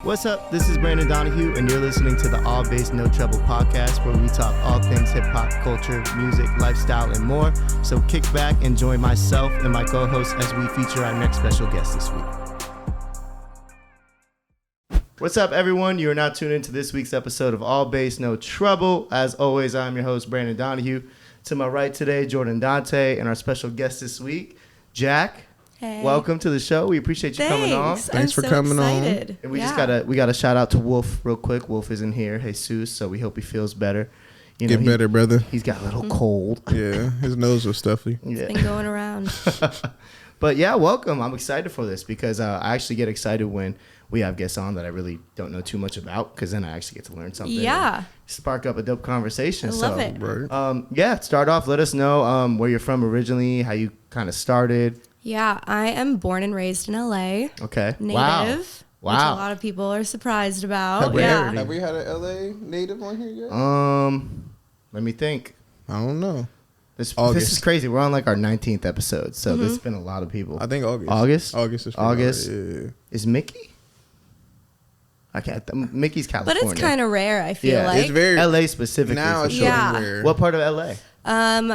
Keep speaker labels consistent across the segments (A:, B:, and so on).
A: What's up? This is Brandon Donahue, and you're listening to the All Bass No Treble podcast, where we talk all things hip-hop, culture, music, lifestyle, and more. So kick back and join myself and my co-host as we feature our next special guest this week. What's up, everyone? You are now tuned into this week's episode of All Bass No Treble. As always, I'm your host, Brandon Donahue. To my right today, Jordan Dante, and our special guest this week, Jack.
B: Hey.
A: Welcome to the show. We appreciate you coming on.
C: Thanks for coming
B: excited.
C: on.
A: And we gotta shout out to Wolf real quick. Wolf isn't here, Jesus, so we hope he feels better.
C: Get better, brother.
A: He's got a little cold.
C: Yeah, his nose was stuffy.
A: Yeah.
B: It's been going around.
A: But yeah, welcome. I'm excited for this because I actually get excited when we have guests on that I really don't know too much about, because then I actually get to learn something.
B: Yeah.
A: Spark up a dope conversation.
B: I love it.
C: Right.
A: Start off. Let us know where you're from originally, how you kind of started.
B: Yeah, I am born and raised in LA.
A: Okay.
B: Native.
A: Wow.
B: Which a lot of people are surprised about.
C: Have we had an LA native on here yet?
A: Let me think.
C: I don't know.
A: This is crazy. We're on like our 19th episode, so there's been a lot of people.
C: I think August.
A: August.
C: Yeah.
A: Is Mickey? I can't. Mickey's California.
B: But it's kind of rare, I feel like.
C: It's very
A: LA specifically.
C: now. It's
B: Yeah.
C: rare.
A: What part of LA?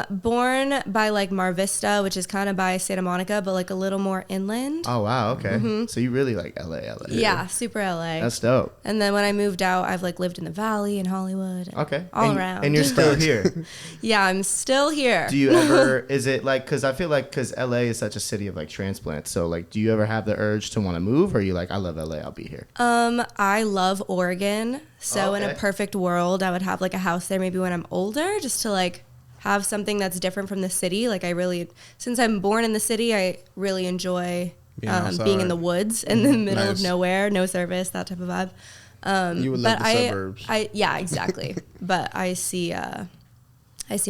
B: Born by like Mar Vista, which is kind of by Santa Monica, but like a little more inland.
A: Oh wow, okay. So you really like LA.
B: Yeah, super LA.
A: That's dope.
B: And then when I moved out, I've like lived in the Valley in Hollywood.
A: Okay.
B: All around.
A: And you're still here.
B: Yeah, I'm still here.
A: Do you ever, is it like, because I feel like, because LA is such a city of like transplants, so like, do you ever have the urge to want to move, or are you like, I love LA, I'll be here?
B: I love Oregon. So in a
A: Okay.
B: perfect world, I would have like a house there maybe when I'm older, just to like have something that's different from the city. Like since I'm born in the city, I really enjoy being in the woods in the middle of nowhere, no service, that type of vibe.
C: You would love the suburbs.
B: Yeah, exactly. But I see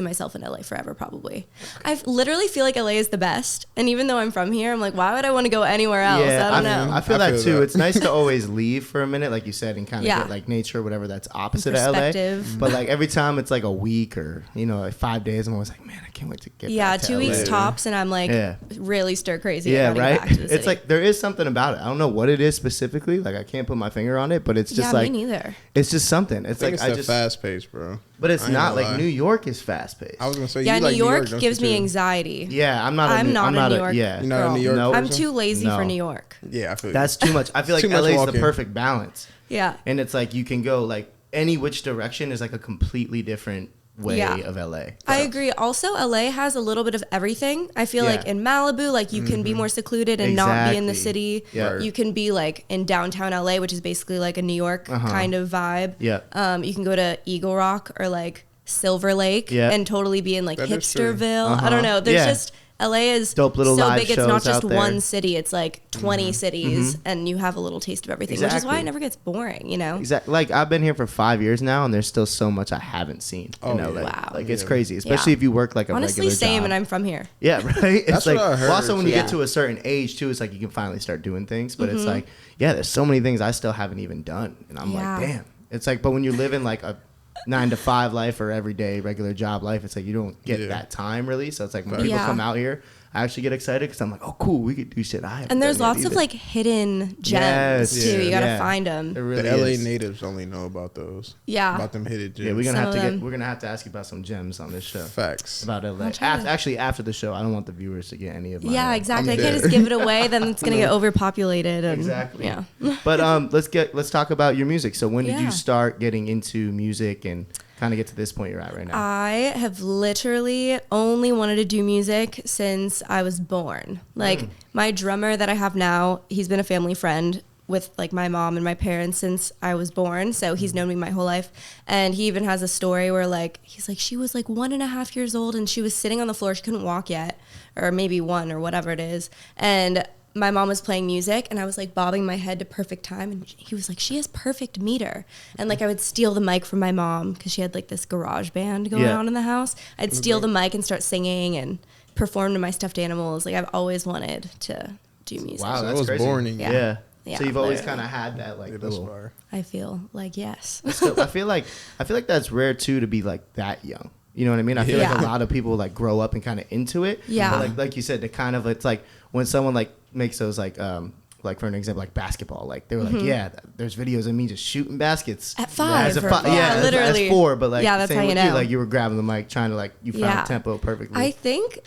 B: myself in LA forever, probably. I literally feel like LA is the best. And even though I'm from here, I'm like, why would I want to go anywhere else?
A: Yeah,
B: I don't know.
A: I feel that too. It's nice to always leave for a minute, like you said, and kind of get like nature, whatever that's opposite of LA.
B: Perspective.
A: But like every time it's like a week or, like 5 days, I'm always like, man, I can't wait to get back to
B: 2
A: LA.
B: weeks tops, and I'm like really stir crazy.
A: Yeah,
B: about
A: right?
B: back to the city.
A: It's like there is something about it. I don't know what it is specifically. Like I can't put my finger on it, but it's just like
B: me neither.
A: It's just something. It's like
C: it's fast pace, bro.
A: But it's not like New York is fast paced.
C: I was gonna say
B: New York
C: don't
B: gives
C: you,
B: me
C: too?
B: anxiety.
A: Yeah, I'm not a New York.
C: You're not a
B: girl.
C: New York
A: No.
B: I'm
C: person?
B: too lazy for New York.
C: Yeah, I feel you.
A: That's too much. I feel like
C: Too much
A: LA is the
C: walking.
A: perfect balance.
B: Yeah.
A: And it's like you can go like any which direction is like a completely different way of LA.
B: I agree. Also, LA has a little bit of everything. I feel like in Malibu, like you can be more secluded and not be in the city.
A: Yeah.
B: You can be like in downtown LA, which is basically like a New York kind of vibe.
A: Yeah.
B: You can go to Eagle Rock or like Silver Lake and totally be in like
C: That is true.
B: Hipsterville. I don't know. There's just LA is
A: dope little
B: so
A: live
B: big. It's not
A: shows
B: just
A: out there.
B: one city. It's like 20 cities, and you have a little taste of everything, which is why it never gets boring. You know.
A: Exactly. Like I've been here for 5 years now, and there's still so much I haven't seen in LA.
B: Wow.
A: Like it's crazy, especially if you work like a
B: Honestly,
A: regular
B: same,
A: job.
B: and I'm from here.
A: Yeah, right. It's
C: That's
A: like
C: what I heard,
A: also when you
C: too.
A: get to a certain age too, it's like you can finally start doing things. But it's like, there's so many things I still haven't even done, and I'm like, damn. It's like, but when you live in like a 9 to 5 life or everyday regular job life, it's like you don't get that time really. So it's like when people come out here, I actually get excited because I'm like, oh cool, we could do shit.
B: And there's lots of like hidden gems too. You gotta find them.
A: Really
C: the LA
A: is.
C: natives only know about those.
B: Yeah.
C: About them hidden gems.
A: Yeah, we're gonna
B: Some
A: have to ask you about some gems on this show.
C: Facts.
A: About LA. Actually, after the show, I don't want the viewers to get any of my.
B: Yeah, exactly. I
C: I'm
B: can't
C: dead.
B: just give it away. Then it's gonna get overpopulated. And,
A: Exactly.
B: Yeah.
A: But let's talk about your music. So when did you
B: Yeah.
A: start getting into music and kind of get to this point you're at right now?
B: I have literally only wanted to do music since I was born. Like my drummer that I have now, he's been a family friend with like my mom and my parents since I was born. So he's known me my whole life. And he even has a story where like, he's like, she was like 1.5 years old and she was sitting on the floor. She couldn't walk yet, or maybe 1 or whatever it is. And my mom was playing music and I was like bobbing my head to perfect time, and he was like, she has perfect meter. And like I would steal the mic from my mom because she had like this garage band going on in the house. I'd steal the mic and start singing and perform to my stuffed animals. Like I've always wanted to do music.
A: Wow,
C: So
A: that's
C: it was
A: crazy.
C: born in you.
A: Yeah.
B: Yeah,
A: So you've always
B: literally.
A: kind of had that like little.
B: I feel like yes.
A: So I feel like that's rare too to be like that young. You know what I mean? I feel like a lot of people like grow up and kind of into it.
B: Yeah.
A: But like you said, the kind of, it's like when someone like makes those like like for an example, like basketball. Like they were like, yeah, there's videos of me just shooting baskets
B: at 5.
A: Literally. As 4, but like
B: that's
A: same
B: how
A: with
B: you know.
A: like you were grabbing the mic, trying to like you found tempo perfectly.
B: I think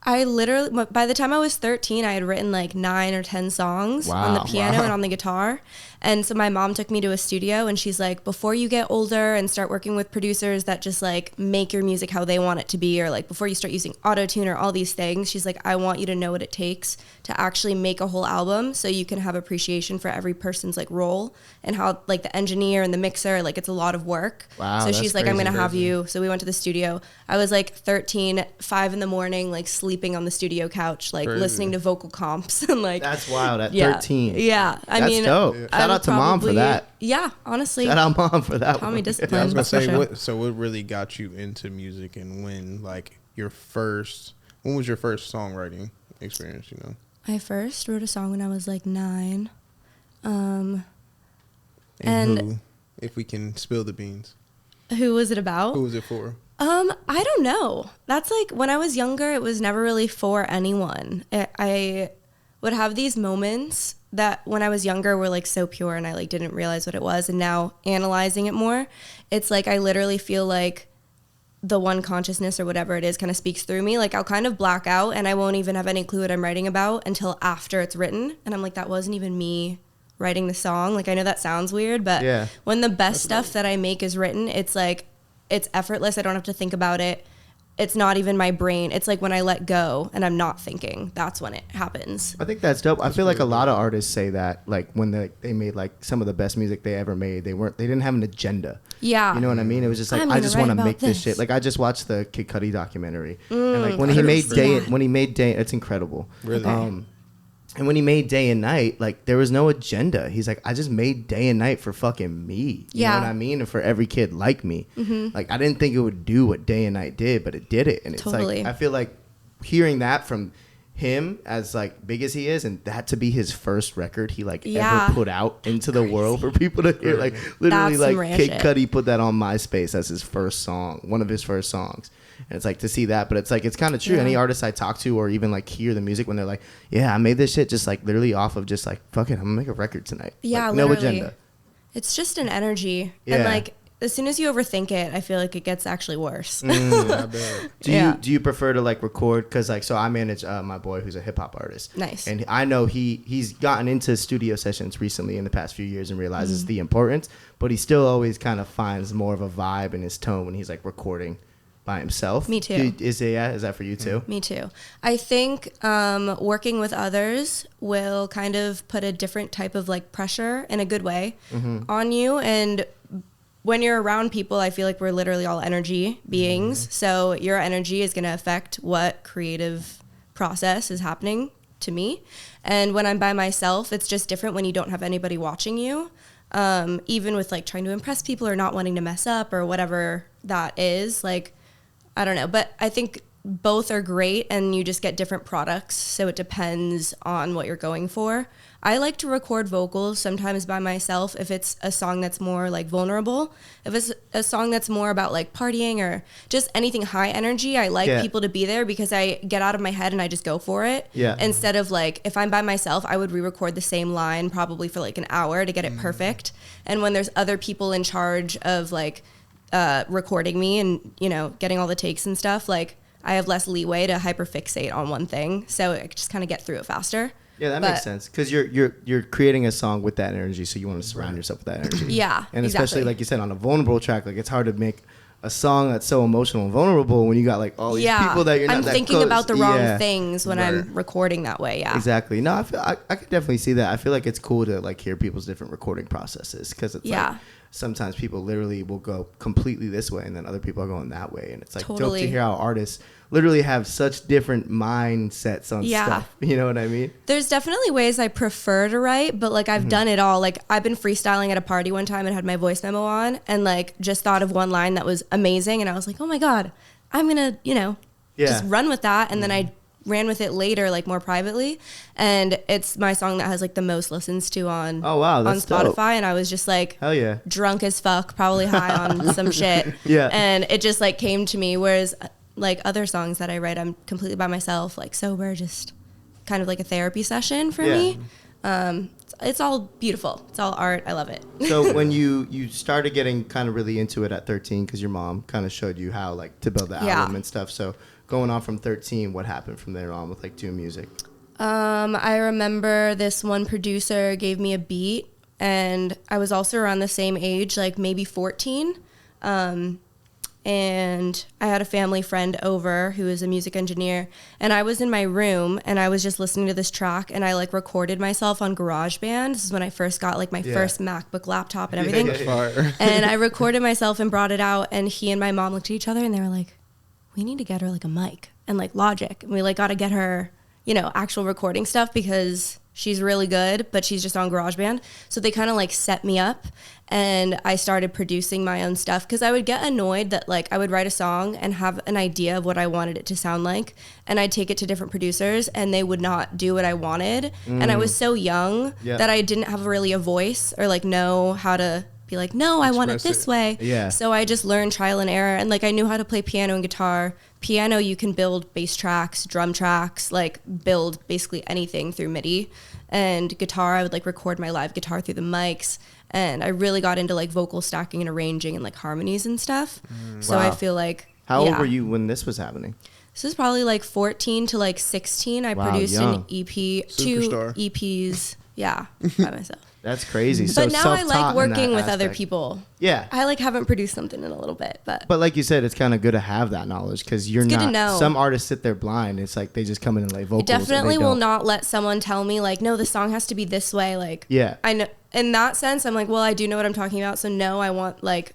B: I literally, by the time I was 13, I had written like 9 or 10 songs on the piano and on the guitar. And so my mom took me to a studio and she's like, before you get older and start working with producers that just like make your music how they want it to be, or like before you start using auto-tune or all these things, she's like, I want you to know what it takes to actually make a whole album so you can have appreciation for every person's like role and how like the engineer and the mixer, like it's a lot of work.
A: Wow,
B: so she's like, I'm going to have you. So we went to the studio. I was like 13, 5 in the morning, like sleeping on the studio couch, like listening to vocal comps and like.
A: That's wild at 13.
B: Yeah.
A: I mean, dope. Shout out to mom for that.
B: Yeah, honestly.
A: Shout out mom for that.
B: Taught me discipline.
C: I was gonna say, what really got you into music, and when was your first songwriting experience? You know,
B: I first wrote a song when I was like 9.
C: and who, if we can spill the beans,
B: who was it about?
C: Who was it for?
B: I don't know. That's like when I was younger, it was never really for anyone. I would have these moments that when I was younger were like so pure and I like didn't realize what it was. And now analyzing it more, it's like I literally feel like the one consciousness or whatever it is kind of speaks through me. Like I'll kind of black out and I won't even have any clue what I'm writing about until after it's written. And I'm like, that wasn't even me writing the song. Like I know that sounds weird, but when the best stuff that I make is written, it's like, it's effortless. I don't have to think about it. It's not even my brain. It's like when I let go and I'm not thinking, that's when it happens.
A: I think that's dope. I feel like a lot of artists say that, like when they made like some of the best music they ever made, they didn't have an agenda.
B: Yeah.
A: You know what I mean? It was just like, I just want to make this shit. Like I just watched the Kid Cudi documentary. And like when he made Day, it's incredible.
C: Really?
B: Okay.
A: And when he made Day and Night, like there was no agenda. He's like, I just made Day and Night for fucking me. You know what I mean? And for every kid like me. Like I didn't think it would do what Day and Night did, but it did it. And it's like, I feel like hearing that from him as like big as he is, and that to be his first record he like ever put out into the world for people to hear. Like literally like Kid Cudi put that on MySpace as his first song, one of his first songs. And it's like to see that, but it's like, it's kind of true. Any artist I talk to or even like hear the music when they're like, yeah, I made this shit just like literally off of just like, fuck it, I'm gonna make a record tonight.
B: Yeah,
A: like,
B: no
A: agenda.
B: It's just an energy. And like, as soon as you overthink it, I feel like it gets actually worse.
C: I bet.
A: Do you prefer to like record? Cause like, so I manage my boy who's a hip hop artist.
B: Nice.
A: And I know he's gotten into studio sessions recently in the past few years and realizes the importance, but he still always kind of finds more of a vibe in his tone when he's like recording by himself.
B: Me too.
A: Is that for you too?
B: Me too. I think working with others will kind of put a different type of like pressure in a good way on you. And when you're around people, I feel like we're literally all energy beings. So your energy is going to affect what creative process is happening to me. And when I'm by myself, it's just different when you don't have anybody watching you. Even with like trying to impress people or not wanting to mess up or whatever that is, like, I don't know, but I think both are great and you just get different products. So it depends on what you're going for. I like to record vocals sometimes by myself if it's a song that's more like vulnerable. If it's a song that's more about like partying or just anything high energy, I like people to be there because I get out of my head and I just go for it. Yeah. Instead of like, if I'm by myself, I would re-record the same line probably for like an hour to get it perfect. And when there's other people in charge of like, recording me and, you know, getting all the takes and stuff, like I have less leeway to hyperfixate on one thing, so I just kind of get through it faster.
A: Yeah, that makes sense because you're creating a song with that energy, so you want to surround yourself with that energy.
B: Yeah,
A: and especially like you said on a vulnerable track, like it's hard to make a song that's so emotional and vulnerable when you got like all these people that you're not that
B: thinking
A: close.
B: About the wrong things when I'm recording that way. Yeah, exactly.
A: No, I could definitely see that. I feel like it's cool to like hear people's different recording processes because it's like sometimes people literally will go completely this way and then other people are going that way, and it's like dope to hear how artists literally have such different mindsets on stuff. You know what I mean?
B: There's definitely ways I prefer to write, but like I've done it all. Like I've been freestyling at a party one time and had my voice memo on and like just thought of one line that was amazing and I was like, oh my God, I'm gonna, you know, just run with that. And then I ran with it later, like more privately. And it's my song that has like the most listens to on Spotify. Dope. And I was just like, hell yeah, drunk as fuck, probably high on some shit. Yeah. And it just like came to me. Whereas like other songs that I write, I'm completely by myself, like sober, just kind of like a therapy session for me. it's all beautiful. It's all art. I love it.
A: So when you started getting kind of really into it at 13, because your mom kind of showed you how like to build the album and stuff. So going on from 13, what happened from there on with like doing music?
B: I remember this one producer gave me a beat, and I was also around the same age, like maybe 14. And I had a family friend over who is a music engineer, and I was in my room and I was just listening to this track, and I like recorded myself on GarageBand. This is when I first got like my first MacBook laptop and everything. And I recorded myself and brought it out, and he and my mom looked at each other and they were like, we need to get her like a mic and like Logic, and we like got to get her, you know, actual recording stuff because she's really good, but she's just on GarageBand. So they kind of like set me up, and I started producing my own stuff because I would get annoyed that like I would write a song and have an idea of what I wanted it to sound like, and I'd take it to different producers and they would not do what I wanted. And I was so young that I didn't have really a voice or like know how to be like, no, I want it this way. Yeah. So I just learned trial and error, and like I knew how to play piano and guitar. Piano, you can build bass tracks, drum tracks, like build basically anything through MIDI. And guitar, I would like record my live guitar through the mics. And I really got into like vocal stacking and arranging and like harmonies and stuff. So I feel like,
A: how old were you when this was happening?
B: This is probably like 14 to like 16. I produced an EP,
C: Superstar.
B: 2 EPs, by myself.
A: That's crazy.
B: But now I like working with other people.
A: Yeah.
B: I like haven't produced something in a little bit, but
A: like you said, it's kind of good to have that knowledge because you're
B: good
A: not.
B: To know.
A: Some artists sit there blind. It's like they just come in and lay vocals.
B: I definitely will not let someone tell me like, no, the song has to be this way. Like, I know in that sense, I'm like, well, I do know what I'm talking about. So no, I want like,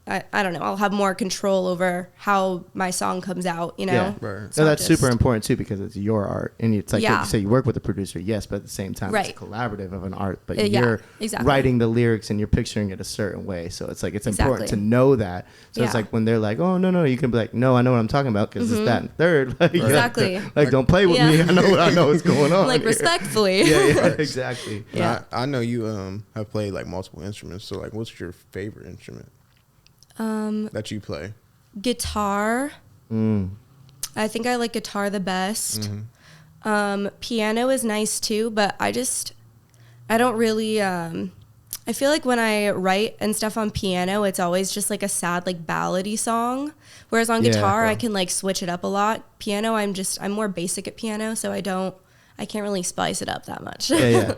B: I don't know. I'll have more control over how my song comes out, you know?
A: Yeah. Right. So that's super important too because it's your art. And it's like you say you work with a producer, yes, but at the same time it's collaborative of an art. But you're writing the lyrics and you're picturing it a certain way. So it's like it's important to know that. So it's like when they're like, oh, no, you can be like, no, I know what I'm talking about because it's that and third. Like,
B: exactly.
A: Like don't play with me. I know what's going on.
B: Like respectfully.
A: Yeah, exactly.
C: Yeah. I know you have played like multiple instruments. So like what's your favorite instrument? That you play? Guitar.
B: I think I like guitar the best. Piano is nice too, but I don't really I feel like when I write and stuff on piano, it's always just like a sad like ballady song, whereas on guitar I can like switch it up a lot. Piano, I'm more basic at piano, so I can't really spice it up that much.
A: I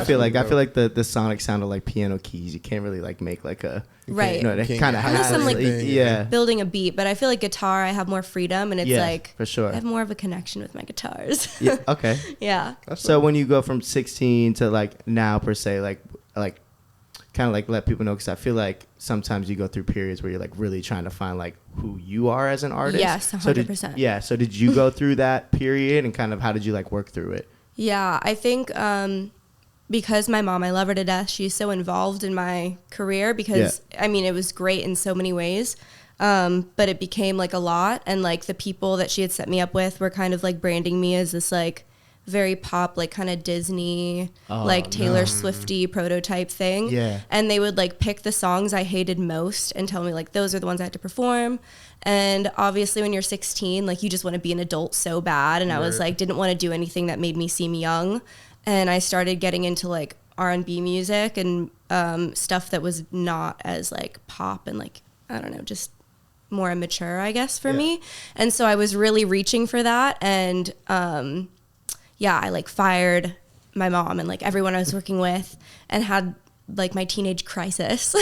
A: feel like the sonic sound of like piano keys, you can't really like make like a
B: right.
A: It kind of has
B: I'm like building a beat, but I feel like guitar I have more freedom, and it's like
A: for sure I
B: have more of a connection with my guitars.
A: Okay.
B: Yeah.
A: So when you go from 16 to like now per se, like kind of like let people know, because I feel like sometimes you go through periods where you're like really trying to find like who you are as an artist.
B: Yes, 100%.
A: So did you go through that period, and kind of how did you like work through it?
B: Yeah, I think because my mom, I love her to death. She's so involved in my career because I mean it was great in so many ways, but it became like a lot, and like the people that she had set me up with were kind of like branding me as this like very pop, like kind of Disney, like Taylor Swifty prototype thing. Yeah. And they would like pick the songs I hated most and tell me like those are the ones I had to perform. And obviously when you're 16, like you just want to be an adult so bad. And I was like, didn't want to do anything that made me seem young. And I started getting into like R&B music and stuff that was not as like pop and like, I don't know, just more immature, I guess, for me. And so I was really reaching for that. And I like fired my mom and like everyone I was working with and had like my teenage crisis.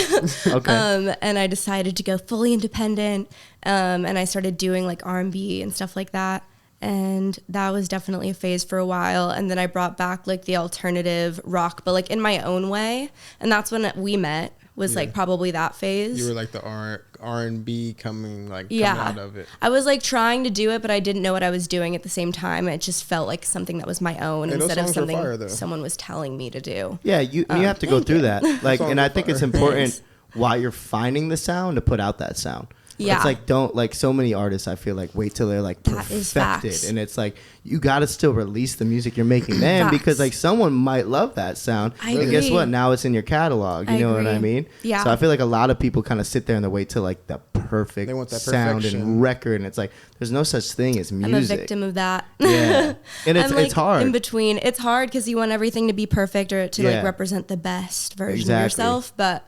B: And I decided to go fully independent. And I started doing like R&B and stuff like that. And that was definitely a phase for a while. And then I brought back like the alternative rock, but like in my own way. And that's when we met, was like probably that phase.
C: You were like the R&B coming out of it.
B: I was like trying to do it, but I didn't know what I was doing at the same time. It just felt like something that was my own instead of something someone was telling me to do.
A: Yeah, you have to go through that. Like, and I think it's important while you're finding the sound to put out that sound. Yeah. It's like, don't, like, so many artists, I feel like, wait till they're like perfected. And it's like, you got to still release the music you're making then because like someone might love that sound. And guess what? Now it's in your catalog. You know what I mean? Yeah. So I feel like a lot of people kind of sit there and they wait till like the perfect
C: They want that
A: sound
C: perfection.
A: and record, and it's like there's no such thing as music.
B: I'm a victim of that.
A: Yeah, and it's
B: I'm, like,
A: it's hard.
B: in between. It's hard because you want everything to be perfect or to like represent the best version of yourself. But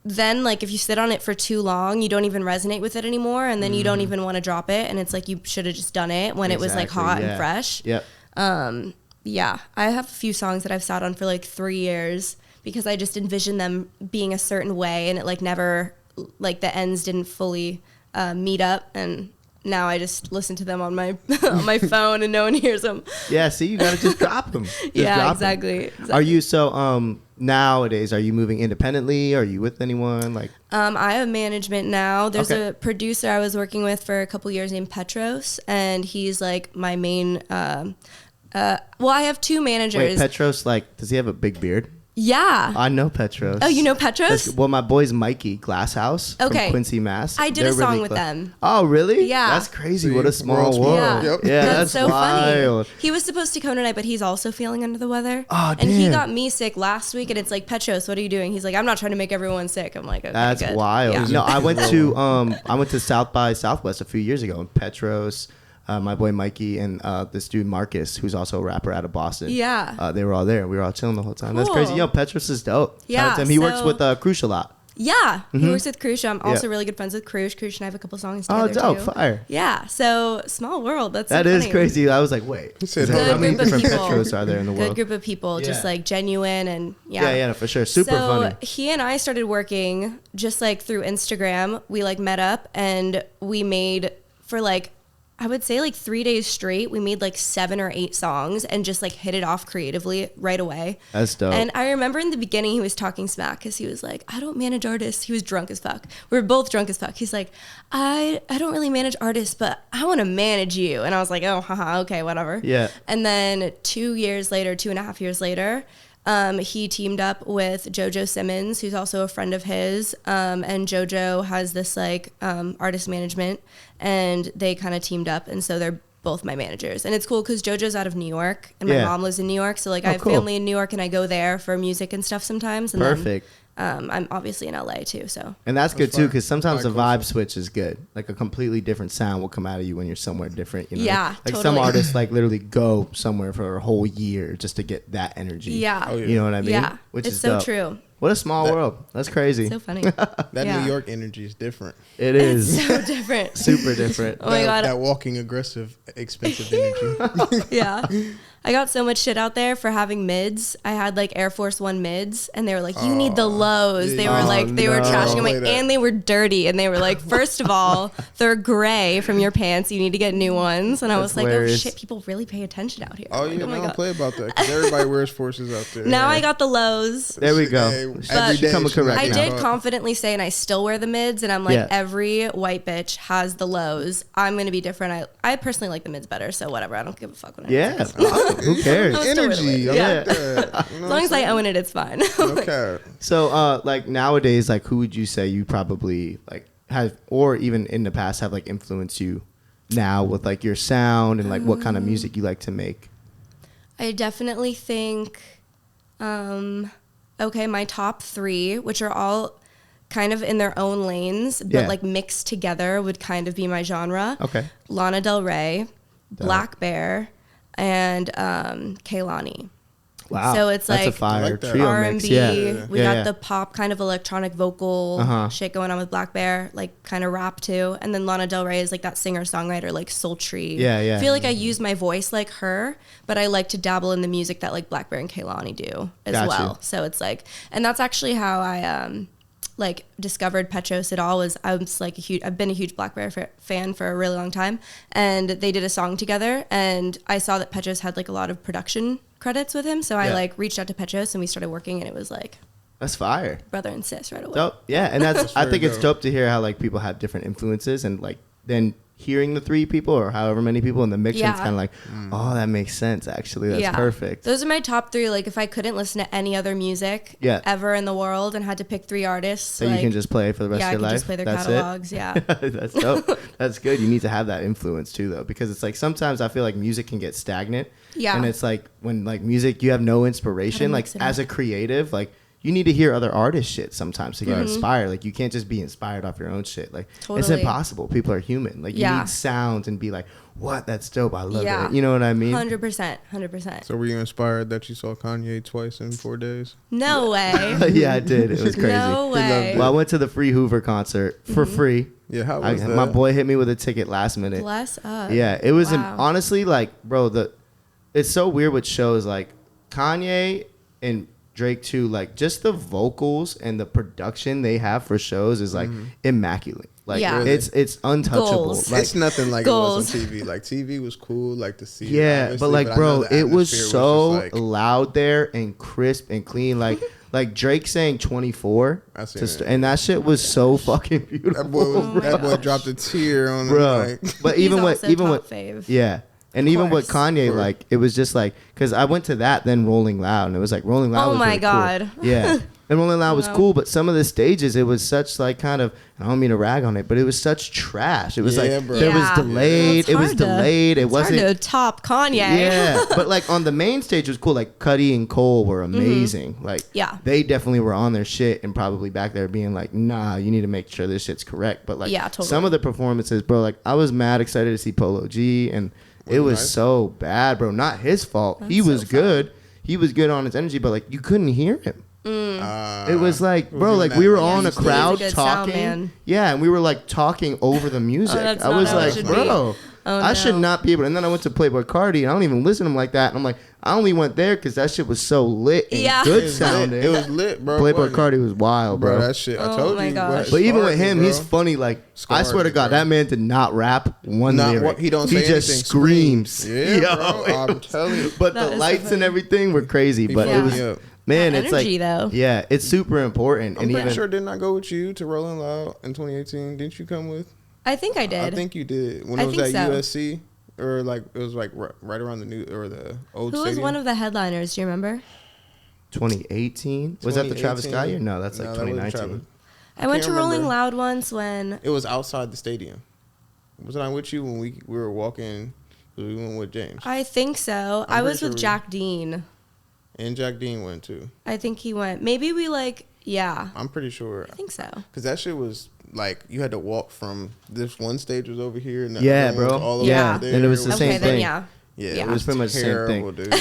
B: then like if you sit on it for too long, you don't even resonate with it anymore, and then you don't even want to drop it, and it's like you should have just done it when it was like hot and fresh.
A: Yep.
B: Yeah, I have a few songs that I've sat on for like 3 years because I just envisioned them being a certain way, and it like never, like the ends didn't fully meet up, and now I just listen to them on my on my phone and no one hears them.
A: Yeah, see, you gotta just drop them.
B: Exactly.
A: Are you nowadays? Are you moving independently? Are you with anyone? Like,
B: I have management now. There's a producer I was working with for a couple years named Petros, and he's like my main. Well, I have 2 managers.
A: wait, Petros, like, does he have a big beard?
B: Yeah.
A: I know Petros.
B: Oh, you know Petros?
A: Well, my boy's Mikey Glasshouse from Quincy, Mass.
B: I did a song with them.
A: Oh, really?
B: Yeah.
A: That's crazy. What a small world.
B: Yeah,
A: Yeah,
B: that's so
A: wild.
B: funny. He was supposed to come tonight, but he's also feeling under the weather.
A: Oh,
B: and he
A: damn.
B: got me sick last week, and it's like, Petros, what are you doing? He's like, I'm not trying to make everyone sick. I'm like, okay,
A: That's
B: good.
A: wild.
B: Yeah.
A: No, I went to South by Southwest a few years ago, and Petros, my boy Mikey, and this dude Marcus, who's also a rapper out of Boston.
B: Yeah.
A: They were all there. We were all chilling the whole time. That's
B: Cool.
A: crazy. Yo, Petros is dope.
B: Yeah,
A: Shout out to him. He works with Krush a lot.
B: Yeah, he works with Krush. I'm also really good friends with Krush. Krush and I have a couple songs together
A: Oh, dope.
B: too.
A: Fire.
B: Yeah, so small world. That
A: is
B: funny.
A: crazy. I was like, wait.
C: said,
A: How many
B: Good group of
A: different
B: people.
A: Petros are there in the
B: Good
A: world?
B: group of people, just
A: Yeah.
B: like genuine and
A: Yeah, no, for sure. Super
B: so
A: funny.
B: he and I started working just like through Instagram. We like met up and we made for like, I would say like 3 days straight, we made like 7 or 8 songs and just like hit it off creatively right away.
A: That's dope.
B: And I remember in the beginning he was talking smack because he was like, I don't manage artists. He was drunk as fuck. We were both drunk as fuck. He's like, I don't really manage artists, but I want to manage you. And I was like, oh, haha, okay, whatever.
A: Yeah.
B: And then 2.5 years later, he teamed up with JoJo Simmons, who's also a friend of his. And JoJo has this like artist management, and they kind of teamed up. And so they're both my managers. And it's cool because JoJo's out of New York and my mom lives in New York. So like I have family in New York and I go there for music and stuff sometimes. And
A: Perfect.
B: Then, I'm obviously in LA too. So.
A: And that's good too, because sometimes the vibe switch is good. Like a completely different sound will come out of you when you're somewhere different. You know?
B: Yeah,
A: like
B: totally.
A: some artists like literally go somewhere for a whole year just to get that energy.
B: Yeah.
C: Oh, yeah.
A: You know what I mean?
B: Yeah.
A: Which
B: it's
A: is
B: so
A: dope.
B: true.
A: What a small world. That's crazy.
B: So funny.
C: That
B: Yeah.
C: New York energy is different.
A: It is.
B: It's so different.
A: Super different.
B: Oh my God.
C: That walking aggressive, expensive energy.
B: Yeah. I got so much shit out there for having mids. I had like Air Force One mids, and they were like, you need the lows. They were like, they were trashing. I'm like, and they were dirty. And they were like, first of all, they're gray from your pants. You need to get new ones. And I was like,
A: hilarious.
B: oh shit, people really pay attention out here.
C: Oh,
B: Like,
C: yeah,
B: my
C: I don't
B: God.
C: play about that because everybody wears forces out there.
B: Now I got the lows.
A: There we go.
C: Hey,
A: But-
C: every day
A: Become a
C: she's
A: correct
B: I
C: like,
A: now.
B: did confidently say, and I still wear the mids, and I'm like,
A: Yeah.
B: every white bitch has the lows. I'm gonna be different. I personally like the mids better, so whatever. I don't give a fuck what anyone
A: Yeah.
B: says.
A: Oh, who cares?
B: I'll still wear the
C: energy.
B: mids.
C: I
B: Yeah.
C: like that. You know
B: As long as I own it, it's fine.
C: Okay.
A: So, like nowadays, like who would you say you probably like have, or even in the past have like influenced you now with like your sound and like what kind of music you like to make?
B: I definitely think, okay, my top 3, which are all kind of in their own lanes, but
A: Yeah.
B: like mixed together would kind of be my genre.
A: Okay.
B: Lana Del Rey, Black Bear, and Kehlani.
A: Wow.
B: So it's
A: that's
B: like
A: a fire
C: I like that.
A: trio
B: R&B.
A: mix. Yeah.
B: We
A: Yeah,
B: got
A: yeah.
B: the pop kind of electronic vocal shit going on with Black Bear, like kind of rap too. And then Lana Del Rey is like that singer-songwriter, like sultry.
A: Yeah, yeah.
B: I feel like I use my voice like her, but I like to dabble in the music that like Black Bear and Kehlani do as
A: Got
B: well.
A: you.
B: So it's like, and that's actually how I like discovered Petros at all. Was I was like I've been a huge Black Bear fan for a really long time, and they did a song together, and I saw that Petros had like a lot of production credits with him, so I like reached out to Petros and we started working, and it was like
A: That's fire.
B: brother and sis right away.
A: Dope. Yeah, and that's I
C: very
A: think it's
C: dope.
A: dope to hear how like people have different influences, and like then hearing the 3 people or however many people in the mix,
B: Yeah.
A: it's kind of like, oh, that makes sense. Actually, that's perfect.
B: Those are my top 3. Like if I couldn't listen to any other music ever in the world and had to pick 3 artists,
A: So
B: like,
A: you can just play for the rest
B: yeah,
A: of
B: I
A: your
B: could
A: life.
B: just play their
A: That's
B: catalogs.
A: it?
B: Yeah.
A: That's dope. That's good. You need to have that influence too, though, because it's like sometimes I feel like music can get stagnant.
B: Yeah.
A: And it's like when like music, you have no inspiration.
B: Gotta
A: Like
B: mix it
A: as
B: up.
A: a creative, like you need to hear other artists' shit sometimes to get inspired. Like, you can't just be inspired off your own shit. Like, it's impossible. People are human. Like, you need sounds and be like, what? That's dope. I love it. You know what I mean?
B: 100%.
C: So were you inspired that you saw Kanye twice in 4 days?
B: No way.
A: Yeah, I did. It was crazy.
B: No way.
A: Well, I went to the Free Hoover concert for free.
C: Yeah, how was that?
A: My boy hit me with a ticket last minute.
B: Bless up.
A: Yeah, it was honestly, like, bro, it's so weird with shows like Kanye and Drake too. Like, just the vocals and the production they have for shows is like immaculate. Like, it's untouchable.
B: Goals.
A: Like,
C: it's nothing like
B: goals.
C: it was on TV. Like, TV was cool, like to see.
A: Yeah, but like, bro, it was so
C: like,
A: loud there and crisp and clean. Like Drake saying 24, and that shit was so fucking beautiful.
C: That boy dropped a tear on
A: bro.
C: Him, like.
A: But even with
B: fave.
A: yeah. And even with Kanye, like, it was just like, because I went to that, then Rolling Loud, and it was like, Rolling Loud was
B: my
A: really
B: God.
A: cool. Yeah. And Rolling Loud was cool, but some of the stages, it was such, like, kind of, I don't mean to rag on it, but it was such trash. It was like,
C: bro.
A: there was delayed.
B: Well,
A: it was delayed. It wasn't.
B: Hard to top Kanye.
A: Yeah. But, like, on the main stage, it was cool. Like, Cudi and Cole were amazing. Like, they definitely were on their shit and probably back there being like, nah, you need to make sure this shit's correct. But, like, some of the performances, bro, like, I was mad excited to see Polo G, and it was so bad, bro. Not his fault. He was good. He was good on his energy, but like, you couldn't hear him. It was like, bro, like, we were all in a crowd talking. And we were like talking over the music. I was like, bro, I should not be able to. And then I went to Playboy Cardi, and I don't even listen to him like that. And I'm like, I only went there because that shit was so lit and good sounding.
C: It was lit, bro.
A: Playboy Cardi was wild, bro.
C: That shit, I told you.
B: Gosh.
A: But even with him, he's funny. Like, I swear to God, that man did not rap one lyric.
C: He don't say
A: anything. Just screams.
C: Yeah, bro, I'm telling you.
A: But the lights and everything were crazy. But it was, man, it's
B: energy,
A: like,
B: though.
A: Yeah, it's super important.
C: I'm pretty sure didn't I go with you to Rolling Loud in 2018? Didn't you come with?
B: I think I did.
C: I think you did when it was at USC. Or like it was like right around the new or the old.
B: Who was one of the headliners? Do you remember?
A: 2018. Was that the Travis Scott year? No, that's like 2019.
B: I went to Rolling Loud once when
C: it was outside the stadium. Wasn't I with you when we were walking? We went with James.
B: I think so. I was with Jack Dean.
C: And Jack Dean went too.
B: I think he went. Maybe we like. Yeah.
C: I'm pretty sure.
B: I think so.
C: Because that shit was. Like, you had to walk from this one stage was over here and
A: the
C: bro,
A: all over there. And it was the same thing.
B: Yeah,
A: it was pretty much the same thing.
C: Dude.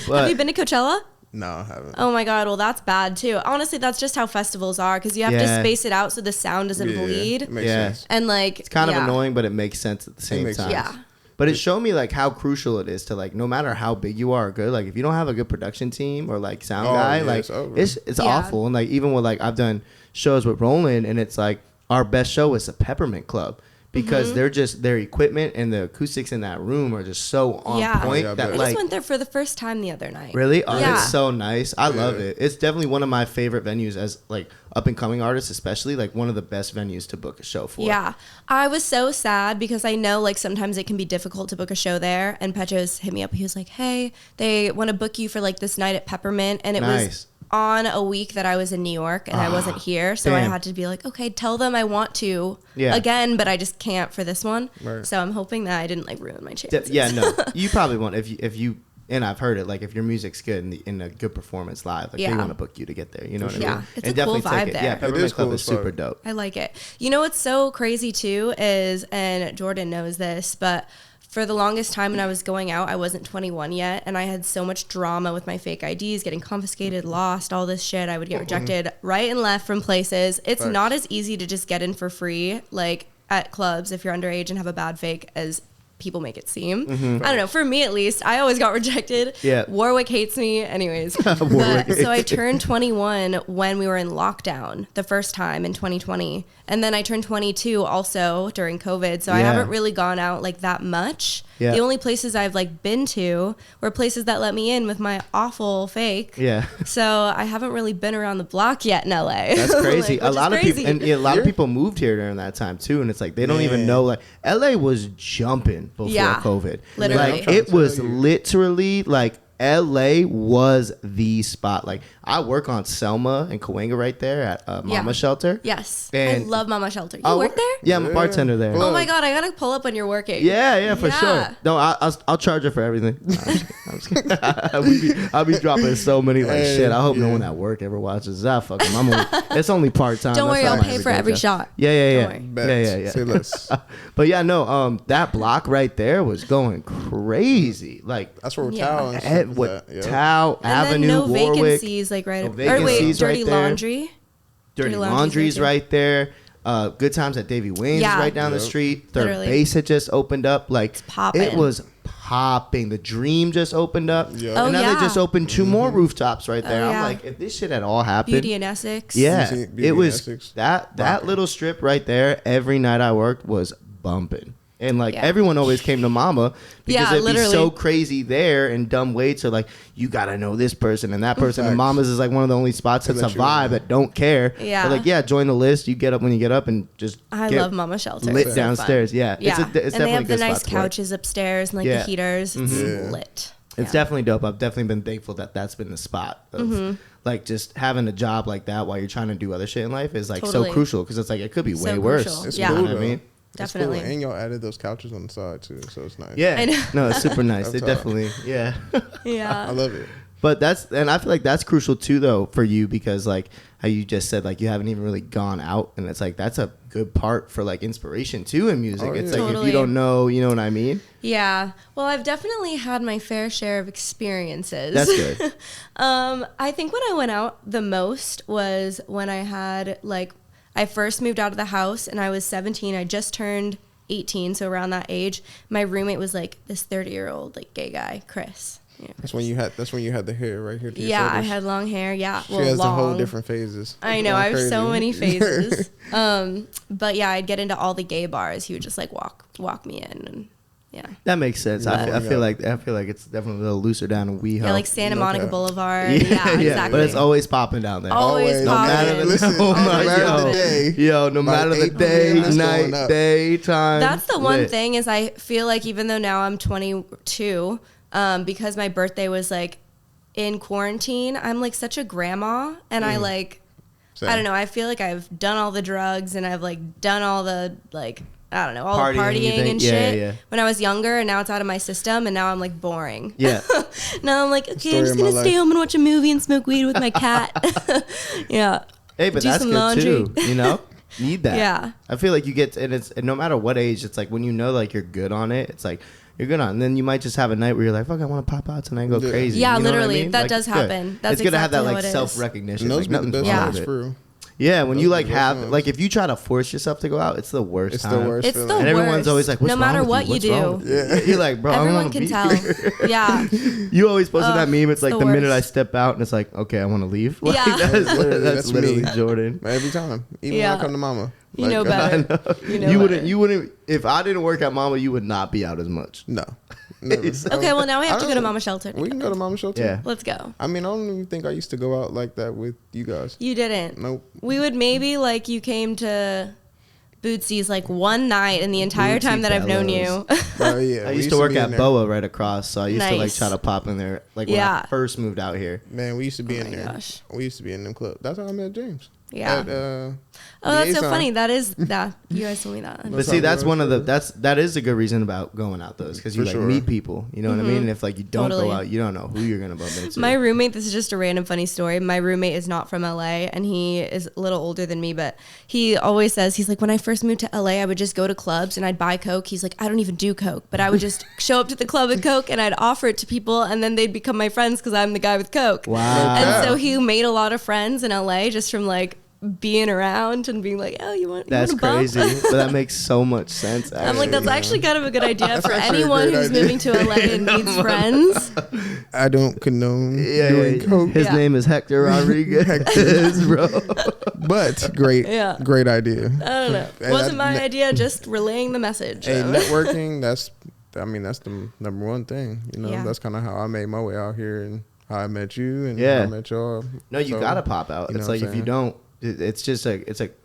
B: Have you been to Coachella?
C: No, I haven't.
B: Oh my God, well that's bad too. Honestly, that's just how festivals are because you have to space it out so the sound doesn't bleed.
C: It makes sense.
B: And like,
A: it's kind of annoying, but it makes sense at the same time.
B: Yeah.
A: But it showed me like how crucial it is to like no matter how big you are or good, like if you don't have a good production team or like sound guy, like it's awful. And like even with like I've done shows with Roland and it's like our best show is the Peppermint Club because their equipment and the acoustics in that room are just so on point. That
B: I just went there for the first time the other night.
A: Really? Oh, it's so nice. I love it. It's definitely one of my favorite venues as like up and coming artists, especially like one of the best venues to book a show for.
B: Yeah. I was so sad because I know like sometimes it can be difficult to book a show there. And Petros hit me up. He was like, hey, they want to book you for like this night at Peppermint. And it was on a week that I was in New York and I wasn't here. So I had to be like, okay, tell them I want to again, but I just can't for this one. Right. So I'm hoping that I didn't like ruin my chances.
A: No, you probably won't if you and I've heard it, like if your music's good and in a good performance live, like they want to book you to get there. You know what I mean?
B: Yeah, it's a cool vibe there.
A: Yeah, Peppermint Club is super dope.
B: I like it. You know what's so crazy too is, and Jordan knows this, but for the longest time when I was going out, I wasn't 21 yet, and I had so much drama with my fake IDs, getting confiscated, lost, all this shit. I would get rejected right and left from places. It's not as easy to just get in for free, like at clubs if you're underage and have a bad fake as people make it seem. I don't know. For me, at least, I always got rejected. Yeah. Warwick hates me. Anyways. So I turned 21 when we were in lockdown the first time in 2020. And then I turned 22 also during COVID. So I haven't really gone out like that much. Yeah. The only places I've like been to were places that let me in with my awful fake. Yeah. So I haven't really been around the block yet in LA.
A: That's crazy. A lot of people, and a lot of people moved here during that time too. And it's like they don't even know. Like LA was jumping before COVID.
B: Literally.
A: Like it was literally like LA was the spot. Like, I work on Selma and Cahuenga right there at Mama Shelter.
B: Yes.
A: And
B: I love Mama Shelter. You work there?
A: Yeah, I'm a bartender there.
B: Oh my God, I gotta pull up when you're working.
A: Yeah, for sure. No, I'll charge her for everything. No, I'm just kidding. I'll be dropping so many shit. I hope no one at work ever watches that. Fucking, it's only part time.
B: Don't worry, I'll pay for every shot.
A: Yeah.
C: Say less.
A: But yeah, no, that block right there was going crazy. Like,
C: that's where Tao
A: Tao Avenue,
B: no
A: Warwick.
B: Vacancies, like right. Or wait, Dirty Laundry.
A: Dirty Laundry's right there. Good Times at Davy Wayne's is right down the street. Third Base had just opened up. Like, it was popping. The Dream just opened up.
C: Yeah.
A: And now they just opened 2 more rooftops right there. I'm like, if this shit had all happened.
B: Beauty and Essex.
A: Yeah.
C: Beauty
A: it was
C: Essex.
A: that little strip right there. Every night I worked was bumping. And like everyone always came to Mama because it'd be so crazy there, and dumb waits are like, you gotta know this person and that person. And Mama's is like one of the only spots that's a vibe that don't care.
B: Yeah.
A: But like, join the list. You get up when you get up and just
B: I love Mama Shelter.
A: Lit downstairs. Yeah.
B: Yeah.
A: It's
B: and they have the nice
A: spot
B: couches upstairs and like the heaters. It's lit.
A: It's definitely dope. I've definitely been thankful that that's been the spot of like just having a job like that while you're trying to do other shit in life is like so crucial, because it's like it could be way worse.
C: It's
A: you know what I mean?
B: Definitely.
C: Cool. And y'all added those couches on the side too, so it's nice.
A: Yeah. No, it's super nice. They definitely,
B: Yeah.
C: I love it.
A: But and I feel like that's crucial too, though, for you, because like how you just said, like you haven't even really gone out, and it's like that's a good part for like inspiration too in music. It's like if you don't know, you know what I mean?
B: Yeah. Well, I've definitely had my fair share of experiences.
A: That's good.
B: I think when I went out the most was when I had like, I first moved out of the house and I was 17. I just turned 18, so around that age. My roommate was like this 30-year-old like gay guy, Chris. Yeah,
C: that's when you had the hair right here to your
B: shoulders.
C: I
B: had long hair. Yeah,
C: she has the whole different phases.
B: I know, I have so many phases. But yeah, I'd get into all the gay bars. He would just like walk me in, and yeah,
A: that makes sense. I feel like it's definitely a little looser down in WeHo.
B: Yeah, like Santa Monica Boulevard. Yeah, exactly.
A: But it's always popping down there.
B: Always
A: no matter the day, no matter the day, night, day, time.
B: That's the one thing is I feel like even though now I'm 22, because my birthday was like in quarantine, I'm like such a grandma, and I like, I don't know, I feel like I've done all the drugs and I've like done all the like, I don't know, all the partying and shit when I was younger, and now it's out of my system, and now I'm like boring. Yeah. Now I'm like, okay, I'm just gonna stay home and watch a movie and smoke weed with my cat. Yeah.
A: Hey, but that's good laundry too, you know? Need that.
B: Yeah.
A: I feel like you get, and no matter what age, it's like when you know like you're good on it, it's like you're good on it. And then you might just have a night where you're like, fuck, I want to pop out tonight and go crazy.
B: Yeah,
A: you know
B: literally.
A: I mean?
B: That
A: like,
B: does happen. That's
A: it's good to have that
B: exactly
A: like self-recognition.
C: And those
A: like,
C: be the best ones for real.
A: Yeah, when you like have like if you try to force yourself to go out, it's the worst.
C: It's
A: time.
C: the worst.
B: It's the
C: feeling.
B: worst.
A: And everyone's always like, what's
B: no matter
A: wrong
B: what
A: with
B: you
A: you?
B: do,
A: You're like, bro,
B: everyone can tell. Yeah.
A: You always posted that meme. It's like the minute I
B: worst.
A: step out, and it's like, okay, I want to leave. Like,
B: Yeah.
A: that's literally
C: me.
A: Jordan.
C: Every time, even when I come to Mama.
B: You know better.
A: You wouldn't. If I didn't work at Mama, you would not be out as much.
C: No.
B: Okay, well now we have to go to Mama Shelter.
C: We can go to Mama Shelter.
A: Yeah.
B: Let's go.
C: I mean, I don't even think I used to go out like that with you guys.
B: You didn't.
C: Nope.
B: We would maybe like you came to Bootsy's like one night in the entire time that I've known you.
C: Oh yeah.
A: I used to work at Boa right across, so I used to like try to pop in there like when I first moved out here.
C: Man, we used to be in there.
B: Gosh.
C: We used to be in them clubs. That's how I met James.
B: Yeah. That's so funny. That is that you guys told me that.
A: But see, that's one of the that is a good reason about going out though, because you like meet people. You know what I mean? And if like you don't go out, you don't know who you're gonna bump into.
B: My roommate, this is just a random funny story. My roommate is not from LA, and he is a little older than me, but he always says, he's like, when I first moved to LA, I would just go to clubs and I'd buy Coke. He's like, I don't even do Coke, but I would just show up to the club with Coke and I'd offer it to people, and then they'd become my friends because I'm the guy with Coke.
A: Wow.
B: And so he made a lot of friends in LA just from like being around and being like, oh, you want
A: that's
B: a bump?
A: crazy. But that makes so much sense. Actually.
B: I'm like, that's actually kind of a good idea for anyone who's moving to LA and needs friends.
C: I don't condone doing Coke.
A: His name is Hector Rodriguez, bro.
C: But great idea.
B: I don't know. Wasn't my idea, just relaying the message.
C: Hey, networking, that's the number one thing. You know, that's kind of how I made my way out here and how I met you and how I met y'all.
A: No, you gotta pop out. It's like if you don't, it's just like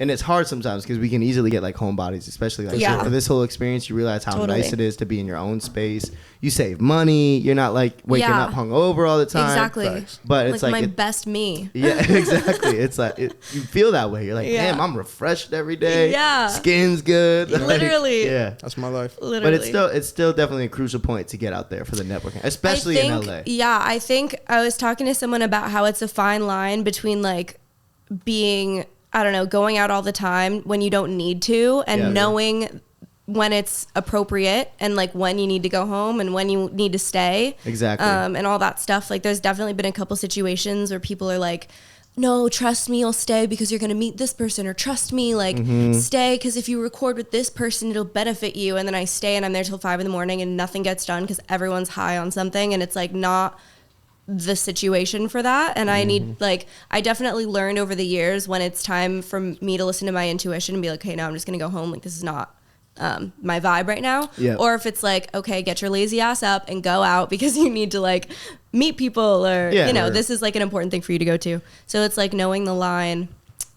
A: And it's hard sometimes because we can easily get like homebodies, especially like for this whole experience. You realize how nice it is to be in your own space. You save money. You're not like waking up hungover all the time.
B: Exactly.
A: But it's like
B: my best me.
A: Yeah, exactly. It's like you feel that way. You're like, damn, I'm refreshed every day.
B: Yeah.
A: Skin's good.
B: Literally.
A: Yeah.
C: That's my life.
B: Literally.
A: But it's still definitely a crucial point to get out there for the networking, especially in LA.
B: Yeah, I think I was talking to someone about how it's a fine line between like being, I don't know, going out all the time when you don't need to, and knowing when it's appropriate and like when you need to go home and when you need to stay.
A: Exactly.
B: And all that stuff. Like there's definitely been a couple situations where people are like, no, trust me, you'll stay because you're going to meet this person, or trust me, like stay because if you record with this person, it'll benefit you. And then I stay and I'm there till 5 a.m. and nothing gets done because everyone's high on something, and it's like not the situation for that. And I need, like, I definitely learned over the years when it's time for me to listen to my intuition and be like, okay, now I'm just going to go home. Like, this is not my vibe right now. Yeah. Or if it's like, okay, get your lazy ass up and go out because you need to like meet people, or, this is like an important thing for you to go to. So it's like knowing the line.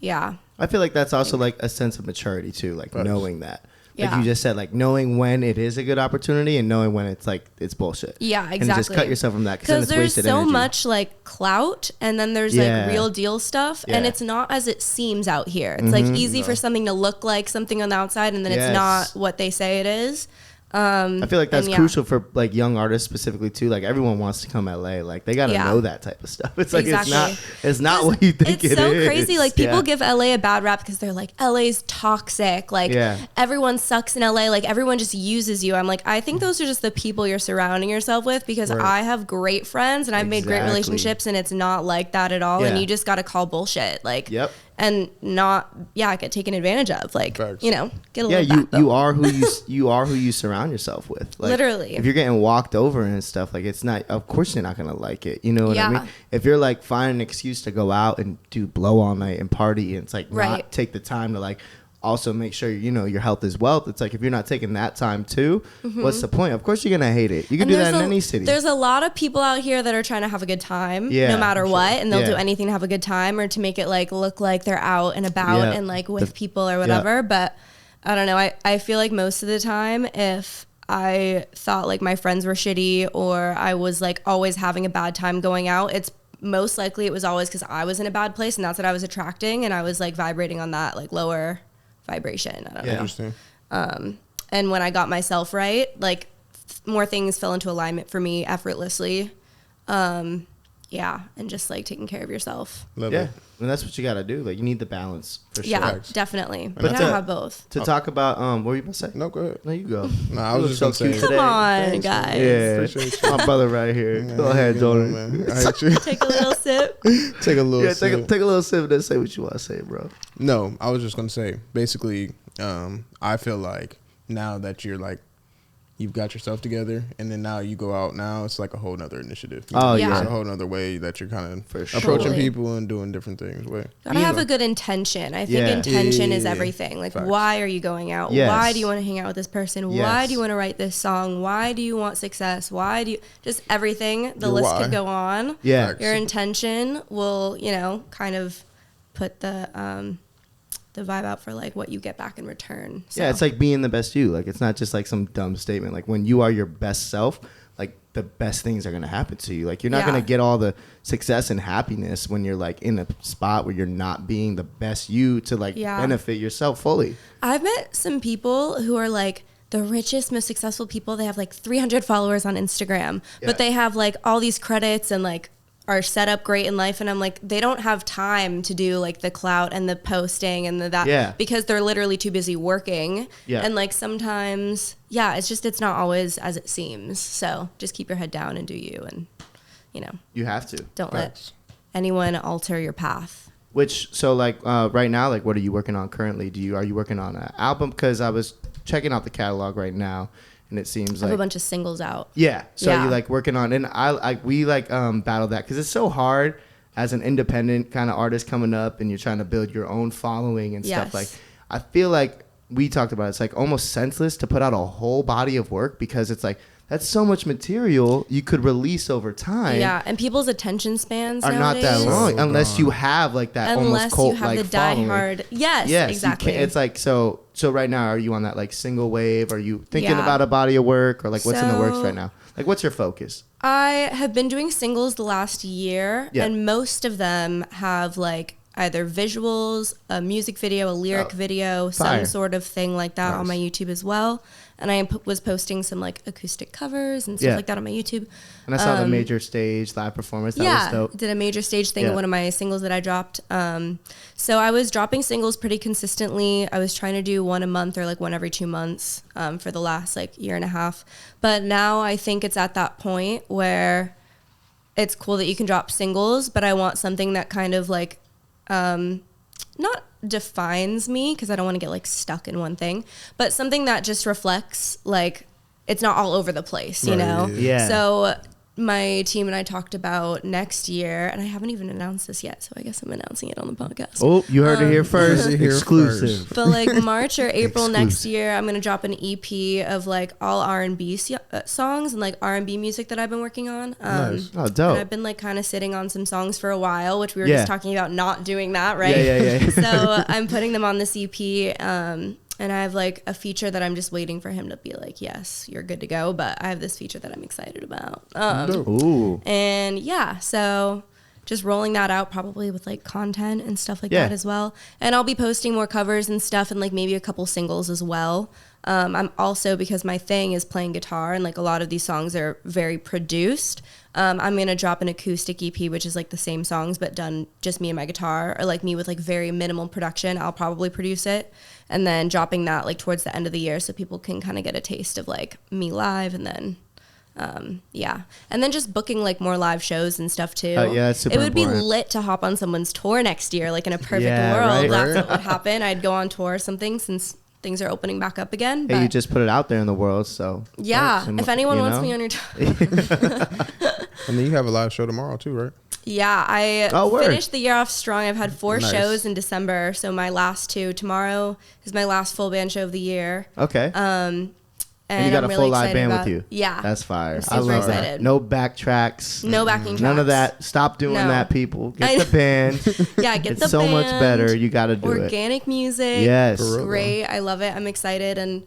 B: Yeah.
A: I feel like that's also like a sense of maturity too, like knowing that. Like you just said, like knowing when it is a good opportunity and knowing when it's like it's bullshit.
B: Yeah, exactly.
A: And just cut yourself from that because
B: there's so
A: energy.
B: Much like clout, and then there's like real deal stuff, and it's not as it seems out here. It's like easy for something to look like something on the outside, and then it's not what they say it is.
A: I feel like that's crucial for like young artists specifically too. Like everyone wants to come LA. Like they gotta know that type of stuff. It's like it's not what you think it is. It's so
B: crazy. Like people give LA a bad rap because they're like, LA's toxic. Like everyone sucks in LA. Like everyone just uses you. I'm like, I think those are just the people you're surrounding yourself with, because I have great friends and I've made great relationships, and it's not like that at all. And you just gotta call bullshit. Like and not get taken advantage of, like get a little
A: you are who you surround yourself with, like, literally. If you're getting walked over and stuff, like it's not, of course you're not gonna like it, you know what I mean? If you're like finding an excuse to go out and do blow all night and party, and it's like not take the time to like also make sure your health is wealth. It's like if you're not taking that time too, what's the point? Of course you're gonna hate it. You can do that in any city.
B: There's a lot of people out here that are trying to have a good time, no matter what, and they'll do anything to have a good time or to make it like look like they're out and about and like with people or whatever. But I don't know. I feel like most of the time, if I thought like my friends were shitty or I was like always having a bad time going out, it's most likely it was always because I was in a bad place, and that's what I was attracting, and I was like vibrating on that like lower vibration. I don't know.
C: Interesting.
B: And when I got myself right, like more things fell into alignment for me effortlessly. And just like taking care of yourself.
C: Love it.
A: And that's what you got to do. Like you need the balance for sure.
B: Yeah, definitely. But you gotta have both.
A: To talk about, what were you about to say?
C: No, go ahead.
A: No, you go.
C: No, I was just gonna say.
B: Come on, guys.
A: Yeah, my brother right here. Go ahead, Donahue.
B: Take a little sip.
C: Take a little sip.
A: Take a little sip and then say what you want to say, bro.
C: No, I was just gonna say, basically, I feel like now that you're like, you've got yourself together, and then now you go out. Now it's like a whole nother initiative. It's a whole nother way that you're kind of approaching people and doing different things.
B: Gotta have a good intention. I think intention is everything. Like, why are you going out? Why do you want to hang out with this person? Why do you want to write this song? Why do you want success? Why do you just everything? The list could go on.
A: Yeah,
B: your intention will, kind of put the vibe out for like what you get back in return. So.
A: Yeah, it's like being the best you. Like it's not just like some dumb statement. Like when you are your best self, like the best things are gonna happen to you. Like you're not gonna get all the success and happiness when you're like in a spot where you're not being the best you to like benefit yourself fully.
B: I've met some people who are like the richest, most successful people. They have like 300 followers on Instagram, but they have like all these credits and like are set up great in life, and I'm like, they don't have time to do like the clout and the posting and that because they're literally too busy working. And like sometimes it's not always as it seems. So just keep your head down and do you, and
A: you have to
B: don't let anyone alter your path.
A: So like right now, like what are you working on currently? Are you working on an album? Because I was checking out the catalog right now, and it seems
B: I have a bunch of singles out.
A: Yeah. So you like working on, and we battle that because it's so hard as an independent kind of artist coming up, and you're trying to build your own following and stuff. Like I feel like we talked about it's like almost senseless to put out a whole body of work because it's like that's so much material you could release over time.
B: Yeah, and people's attention spans
A: are
B: nowadays,
A: not that long unless you have like that almost cult like
B: the
A: following.
B: diehard. Yes, exactly.
A: It's like so right now, are you on that like single wave? Are you thinking about a body of work, or like what's in the works right now? Like, what's your focus?
B: I have been doing singles the last year, and most of them have like either visuals, a music video, a lyric video, some sort of thing like that on my YouTube as well. And I was posting some like acoustic covers and stuff like that on my YouTube.
A: And I saw the major stage live performance. That was dope.
B: Did a major stage thing, one of my singles that I dropped. So I was dropping singles pretty consistently. I was trying to do one a month or like one every 2 months for the last like year and a half. But now I think it's at that point where it's cool that you can drop singles, but I want something that kind of like not defines me, because I don't want to get like stuck in one thing, but something that just reflects like it's not all over the place, you know?
A: Yeah.
B: So my team and I talked about next year, and I haven't even announced this yet, so I guess I'm announcing it on the podcast.
A: Oh, you heard it here first. Exclusive.
B: But like March or April next year, I'm gonna drop an EP of like all R&B songs and like R&B music that I've been working on.
A: Nice. Oh, dope.
B: And I've been like kind of sitting on some songs for a while, which we were just talking about not doing that, right?
A: Yeah.
B: So I'm putting them on this EP. And I have like a feature that I'm just waiting for him to be like, yes, you're good to go. But I have this feature that I'm excited about.
A: Ooh.
B: And yeah, so just rolling that out probably with like content and stuff like that as well. And I'll be posting more covers and stuff, and like maybe a couple singles as well. I'm also, because my thing is playing guitar, and like a lot of these songs are very produced, I'm going to drop an acoustic EP, which is like the same songs, but done just me and my guitar, or like me with like very minimal production. I'll probably produce it, and then dropping that like towards the end of the year so people can kind of get a taste of like me live. And then and then just booking like more live shows and stuff too.
A: That's super
B: It would
A: important.
B: be lit to hop on someone's tour next year, like in a perfect world.
A: Right?
B: That's what would happen. I'd go on tour or something, since things are opening back up again.
A: Hey, you just put it out there in the world, so
B: if anyone wants me on your tour.
C: And then you have a live show tomorrow too, right?
B: Yeah, I finished the year off strong. I've had 4 shows in December, so my last 2. Tomorrow is my last full band show of the year.
A: Okay. And you got
B: I'm
A: a
B: really
A: full live band with you.
B: Yeah.
A: That's fire.
B: I'm super excited.
A: That. No backtracks.
B: No backing tracks.
A: None of that. Stop doing that, people. Get the band.
B: Get the band.
A: It's so much better. You got to do
B: Organic music.
A: Yes.
B: Great. I love it. I'm excited. And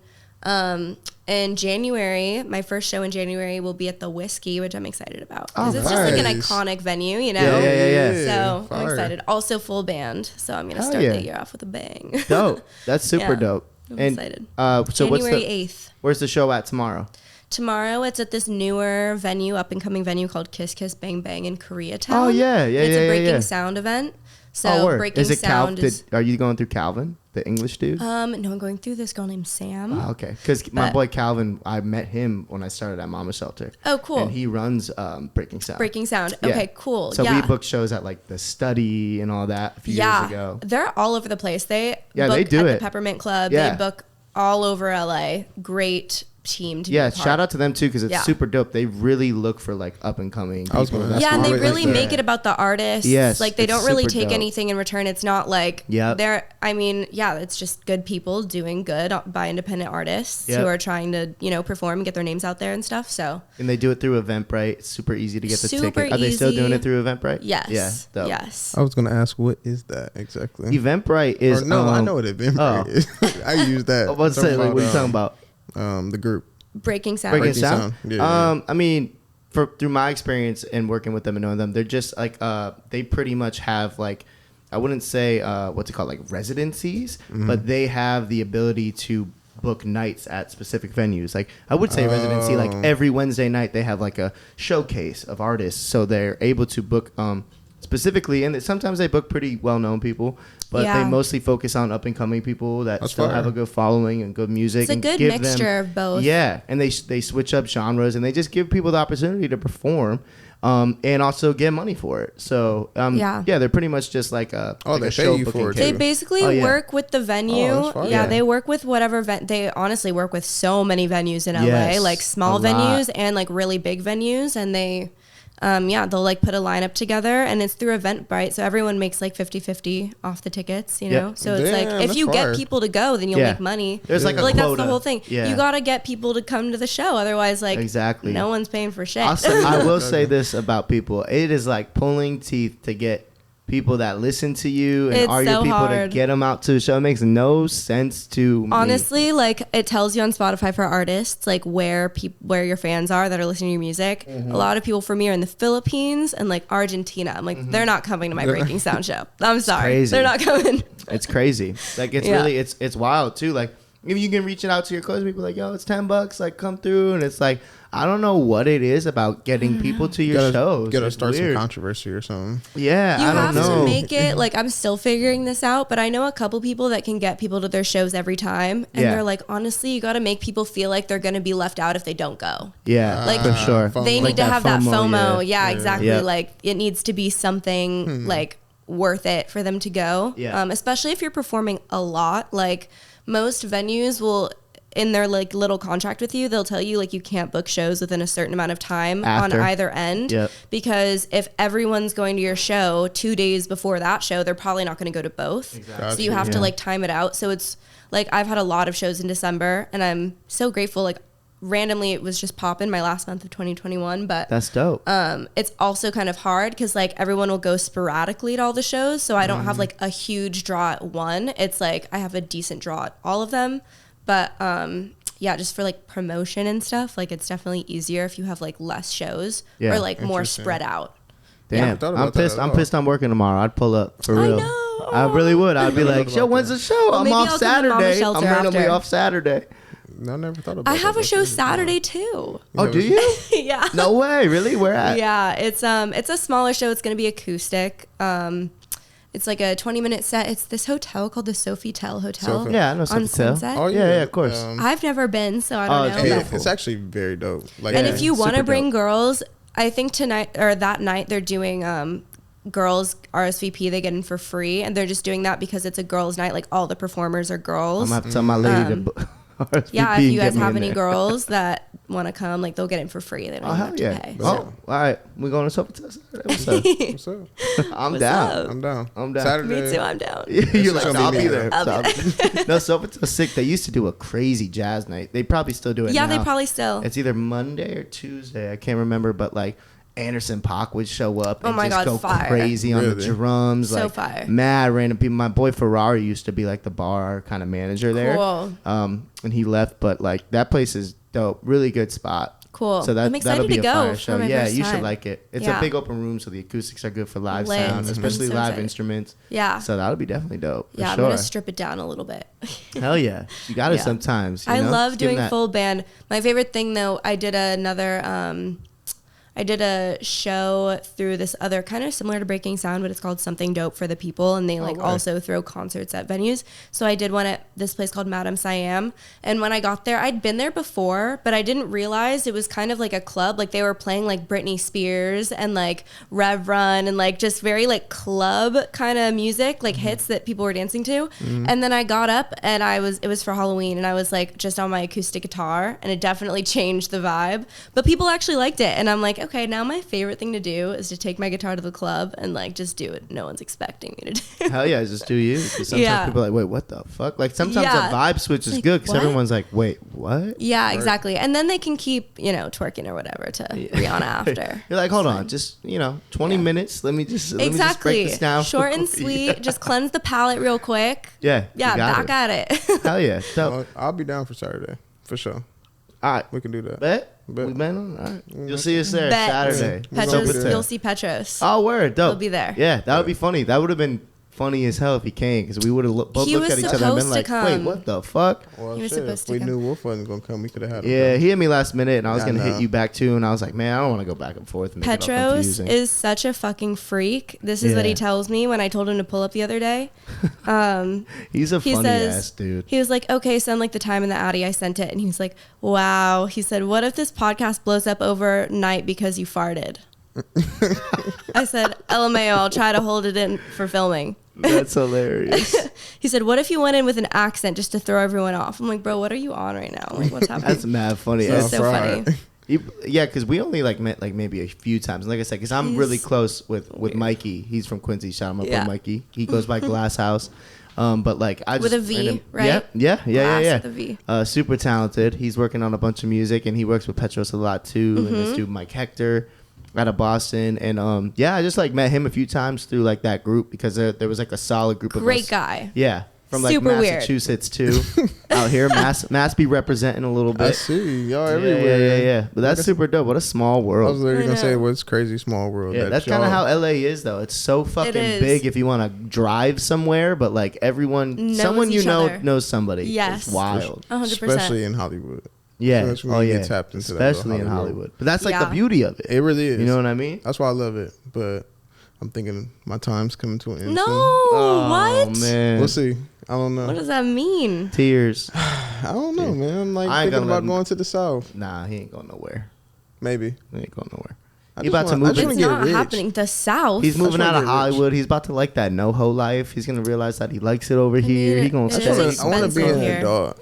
B: in January, my first show in January will be at the Whiskey, which I'm excited about. Because it's just like an iconic venue, you know?
A: Yeah.
B: So I'm excited. Also full band. So I'm going to start the year off with a bang.
A: Dope. That's super dope.
B: I'm excited.
A: So
B: January 8th.
A: Where's the show at tomorrow?
B: Tomorrow it's at this newer venue, up and coming venue called Kiss Kiss Bang Bang in Koreatown.
A: Oh yeah.
B: It's a Breaking Sound event. So Breaking Sound is.
A: Are you going through Calvin, the English dude?
B: No, I'm going through this girl named Sam.
A: Oh, okay, because my boy Calvin, I met him when I started at Mama Shelter.
B: Oh, cool.
A: And he runs Breaking Sound.
B: Breaking Sound. Okay, cool.
A: So we booked shows at like the Study and all that a few years ago.
B: They're all over the place. They
A: they do
B: at
A: it.
B: The Peppermint Club. They book all over LA. Great team to be a part.
A: Shout out to them too, because it's super dope. They really look for like up and coming people.
B: And they really make it about the artists.
A: Yes,
B: like they don't really take anything in return. It's not like they're, it's just good people doing good by independent artists who are trying to, perform and get their names out there and stuff. So
A: and they do it through Eventbrite. It's super easy to get the
B: super
A: ticket. Are they still doing it through Eventbrite?
B: Yes.
A: Yeah. Dope.
B: Yes.
C: I was gonna ask, what is that exactly?
A: Eventbrite is
C: I know what Eventbrite is. I use that.
A: I was about to say, what are you talking about?
C: The group.
B: Breaking Sound.
A: Breaking Sound.
C: Yeah.
A: I mean, through my experience and working with them and knowing them, they're just like they pretty much have like, I wouldn't say what's it called, like residencies, but they have the ability to book nights at specific venues. Like I would say residency, like every Wednesday night they have like a showcase of artists, so they're able to book specifically, and sometimes they book pretty well-known people, but they mostly focus on up-and-coming people that still have a good following and good music.
B: It's a good mixture of both.
A: Yeah, and they switch up genres, and they just give people the opportunity to perform, and also get money for it. So, they're pretty much just like a
C: they
A: show
C: pay you
A: booking
C: for it.
B: They basically work with the venue. They work with whatever they honestly work with so many venues in LA, like small venues and like really big venues, and they they'll like put a lineup together, and it's through Eventbrite, so everyone makes like 50-50 off the tickets, you know. So it's like if you get people to go, then you'll make money.
A: There's like a
B: like
A: quota.
B: That's the whole thing. You gotta get people to come to the show, otherwise like no one's paying for shit.
A: I will say this about people: it is like pulling teeth to get people that listen to you and are your people to get them out to the show. It makes no sense to
B: honestly me. Like it tells you on Spotify for artists like where your fans are that are listening to your music. A lot of people for me are in the Philippines and like Argentina. I'm like they're not coming to my Breaking Sound show. I'm sorry, they're not coming.
A: It's crazy. Like it's really it's wild too. Like if you can reach it out to your close people, like, yo, it's $10, like come through. And it's like, I don't know what it is about getting people to your shows.
C: Gotta start some controversy or something.
A: Yeah,
B: I
A: don't know.
B: You have to make it, like, I'm still figuring this out, but I know a couple people that can get people to their shows every time. And they're like, honestly, you got to make people feel like they're going to be left out if they don't go.
A: Yeah, like, for sure.
B: They need to have that FOMO. Yeah, exactly. Yeah. Like, it needs to be something, like, worth it for them to go. Yeah. Especially if you're performing a lot. Like, most venues will... in their like little contract with you, they'll tell you like you can't book shows within a certain amount of time on either end, because if everyone's going to your show 2 days before that show, they're probably not going to go to both. So you have to like time it out. So it's like I've had a lot of shows in December, and I'm so grateful. Like randomly, it was just popping my last month of 2021, but
A: that's dope.
B: It's also kind of hard because like everyone will go sporadically to all the shows, so I don't have like a huge draw at one. It's like I have a decent draw at all of them. But, just for, like, promotion and stuff, like, it's definitely easier if you have, like, less shows or, like, more spread out.
A: Damn, I'm pissed. I'm pissed I'm working tomorrow. I'd pull up, for real. I know. I really would. I'd be like, yo, when's the show? Well, I'm off Saturday. I'm randomly off Saturday.
C: I never thought about that.
B: I have a show Saturday, too.
A: Oh, do you?
B: Yeah.
A: No way. Really? Where at?
B: Yeah, it's a smaller show. It's going to be acoustic. It's like a 20-minute set. It's this hotel called the Sofitel Hotel.
A: Yeah, I know Sofitel.
B: Oh,
A: yeah, of course.
B: I've never been, so I don't know.
C: It's actually very dope. Like,
B: and if you want to bring girls, I think tonight or that night they're doing girls RSVP. They get in for free, and they're just doing that because it's a girls' night. Like all the performers are girls.
A: I'm gonna have to tell my lady to RSVP.
B: Yeah, if you guys have any girls that want to come, like they'll get in for free. They don't even have to pay.
A: So. Oh, all right. We're going to Sofitel Saturday. What's up? I'm down.
C: Saturday.
B: Me too. I'm down.
A: You're like, I'll be there. No, Sofitel's sick. They used to do a crazy jazz night. They probably still do it now.
B: Yeah, they probably still.
A: It's either Monday or Tuesday. I can't remember, but like Anderson .Paak would show up and go crazy on the drums.
B: So
A: like
B: fire.
A: Mad random people. My boy Ferrari used to be like the bar kind of manager there.
B: Cool.
A: And he left, but like that place is dope. Really good spot.
B: Cool.
A: So
B: I'm excited
A: that'll be
B: to
A: a
B: go
A: fire show. Yeah, you
B: time.
A: should like it. It's a big open room, so the acoustics are good for live sound, especially live instruments.
B: Yeah.
A: So that'll be definitely dope.
B: Yeah, I'm gonna strip it down a little bit.
A: Hell yeah, you got to sometimes.
B: I love doing full band. My favorite thing though, I did a show through this other kind of similar to Breaking Sound, but it's called Something Dope for the People, and they also throw concerts at venues. So I did one at this place called Madame Siam, and when I got there, I'd been there before, but I didn't realize it was kind of like a club. Like they were playing like Britney Spears and like Rev Run and like just very like club kind of music, like hits that people were dancing to. And then I got up and it was for Halloween, and I was like just on my acoustic guitar, and it definitely changed the vibe. But people actually liked it, and I'm like, okay, now my favorite thing to do is to take my guitar to the club and like just do it. No one's expecting me to do.
A: Hell yeah, just do you. Sometimes people are like, wait, what the fuck? Like sometimes a vibe switch is good because everyone's like, wait, what?
B: Yeah, exactly. And then they can keep, twerking or whatever to Rihanna after.
A: You're like, hold on, just 20 minutes. Let me just break this down.
B: Short and sweet. Just cleanse the palate real quick.
A: Yeah.
B: Back at it.
A: Hell yeah. So
C: I'll be down for Saturday for sure.
A: All right,
C: we can do that.
A: Bet. We bet on. All right. You'll see us there Saturday.
B: Petros, you'll see Petros.
A: Oh, word, dope.
B: He'll be there.
A: Yeah, that would be funny. That would have been funny as hell if he came, because we would have both looked at each other and been like, wait, what the fuck?
C: Well, he was supposed to come. If we knew Wolf wasn't going to come, we could have had him.
A: Yeah, he hit me last minute, and I was going to hit you back too, and I was like, man, I don't want to go back and forth. And
B: Petros is such a fucking freak. This is what he tells me when I told him to pull up the other day.
A: He's a funny ass dude.
B: He was like, okay, send like the time and the Addy. I sent it, and he was like, wow. He said, what if this podcast blows up overnight because you farted? I said, LMAO, I'll try to hold it in for filming.
A: That's hilarious.
B: He said, what if you went in with an accent just to throw everyone off? I'm like, bro, what are you on right now? Like, what's happening?
A: That's mad funny.
B: So funny.
A: Yeah, because we only like met like maybe a few times. And like I said, because I'm really close with Mikey. He's from Quincy. Shout him up on Mikey. He goes by Glass House. But like I just
B: with a V, right?
A: Yeah.
B: With a V.
A: Super talented. He's working on a bunch of music, and he works with Petros a lot too. And this dude Mike Hector out of Boston, and I just like met him a few times through like that group because there was like a solid group of us.
B: Great guy.
A: Yeah. From like
B: Super
A: Massachusetts too, out here. Mass be representing a little bit.
C: I see y'all everywhere.
A: Yeah. But that's super dope. What a small world.
C: I was literally gonna say, what's crazy small world.
A: Yeah, that's kind of how LA is though. It's so fucking big if you want to drive somewhere, but like everyone, someone you know knows somebody.
B: Yes,
A: it's wild.
B: 100%.
C: Especially in Hollywood.
A: Yeah.
C: So get tapped into
A: especially in Hollywood. But that's like the beauty of it.
C: It really is.
A: You know what I mean?
C: That's why I love it. But I'm thinking my time's coming to an end.
B: No,
C: soon.
B: what?
A: Man.
C: We'll see. I don't know.
B: What does that mean?
A: Tears.
C: I don't know, man. I'm like thinking about going to the South.
A: Nah, he ain't going nowhere.
C: Maybe.
A: He ain't going nowhere.
C: He about to move.
B: It's not happening. The South.
A: He's moving out of Hollywood. He's about to like that NoHo life. He's gonna realize that he likes it over here. He gonna stay.
C: I want to be an adult,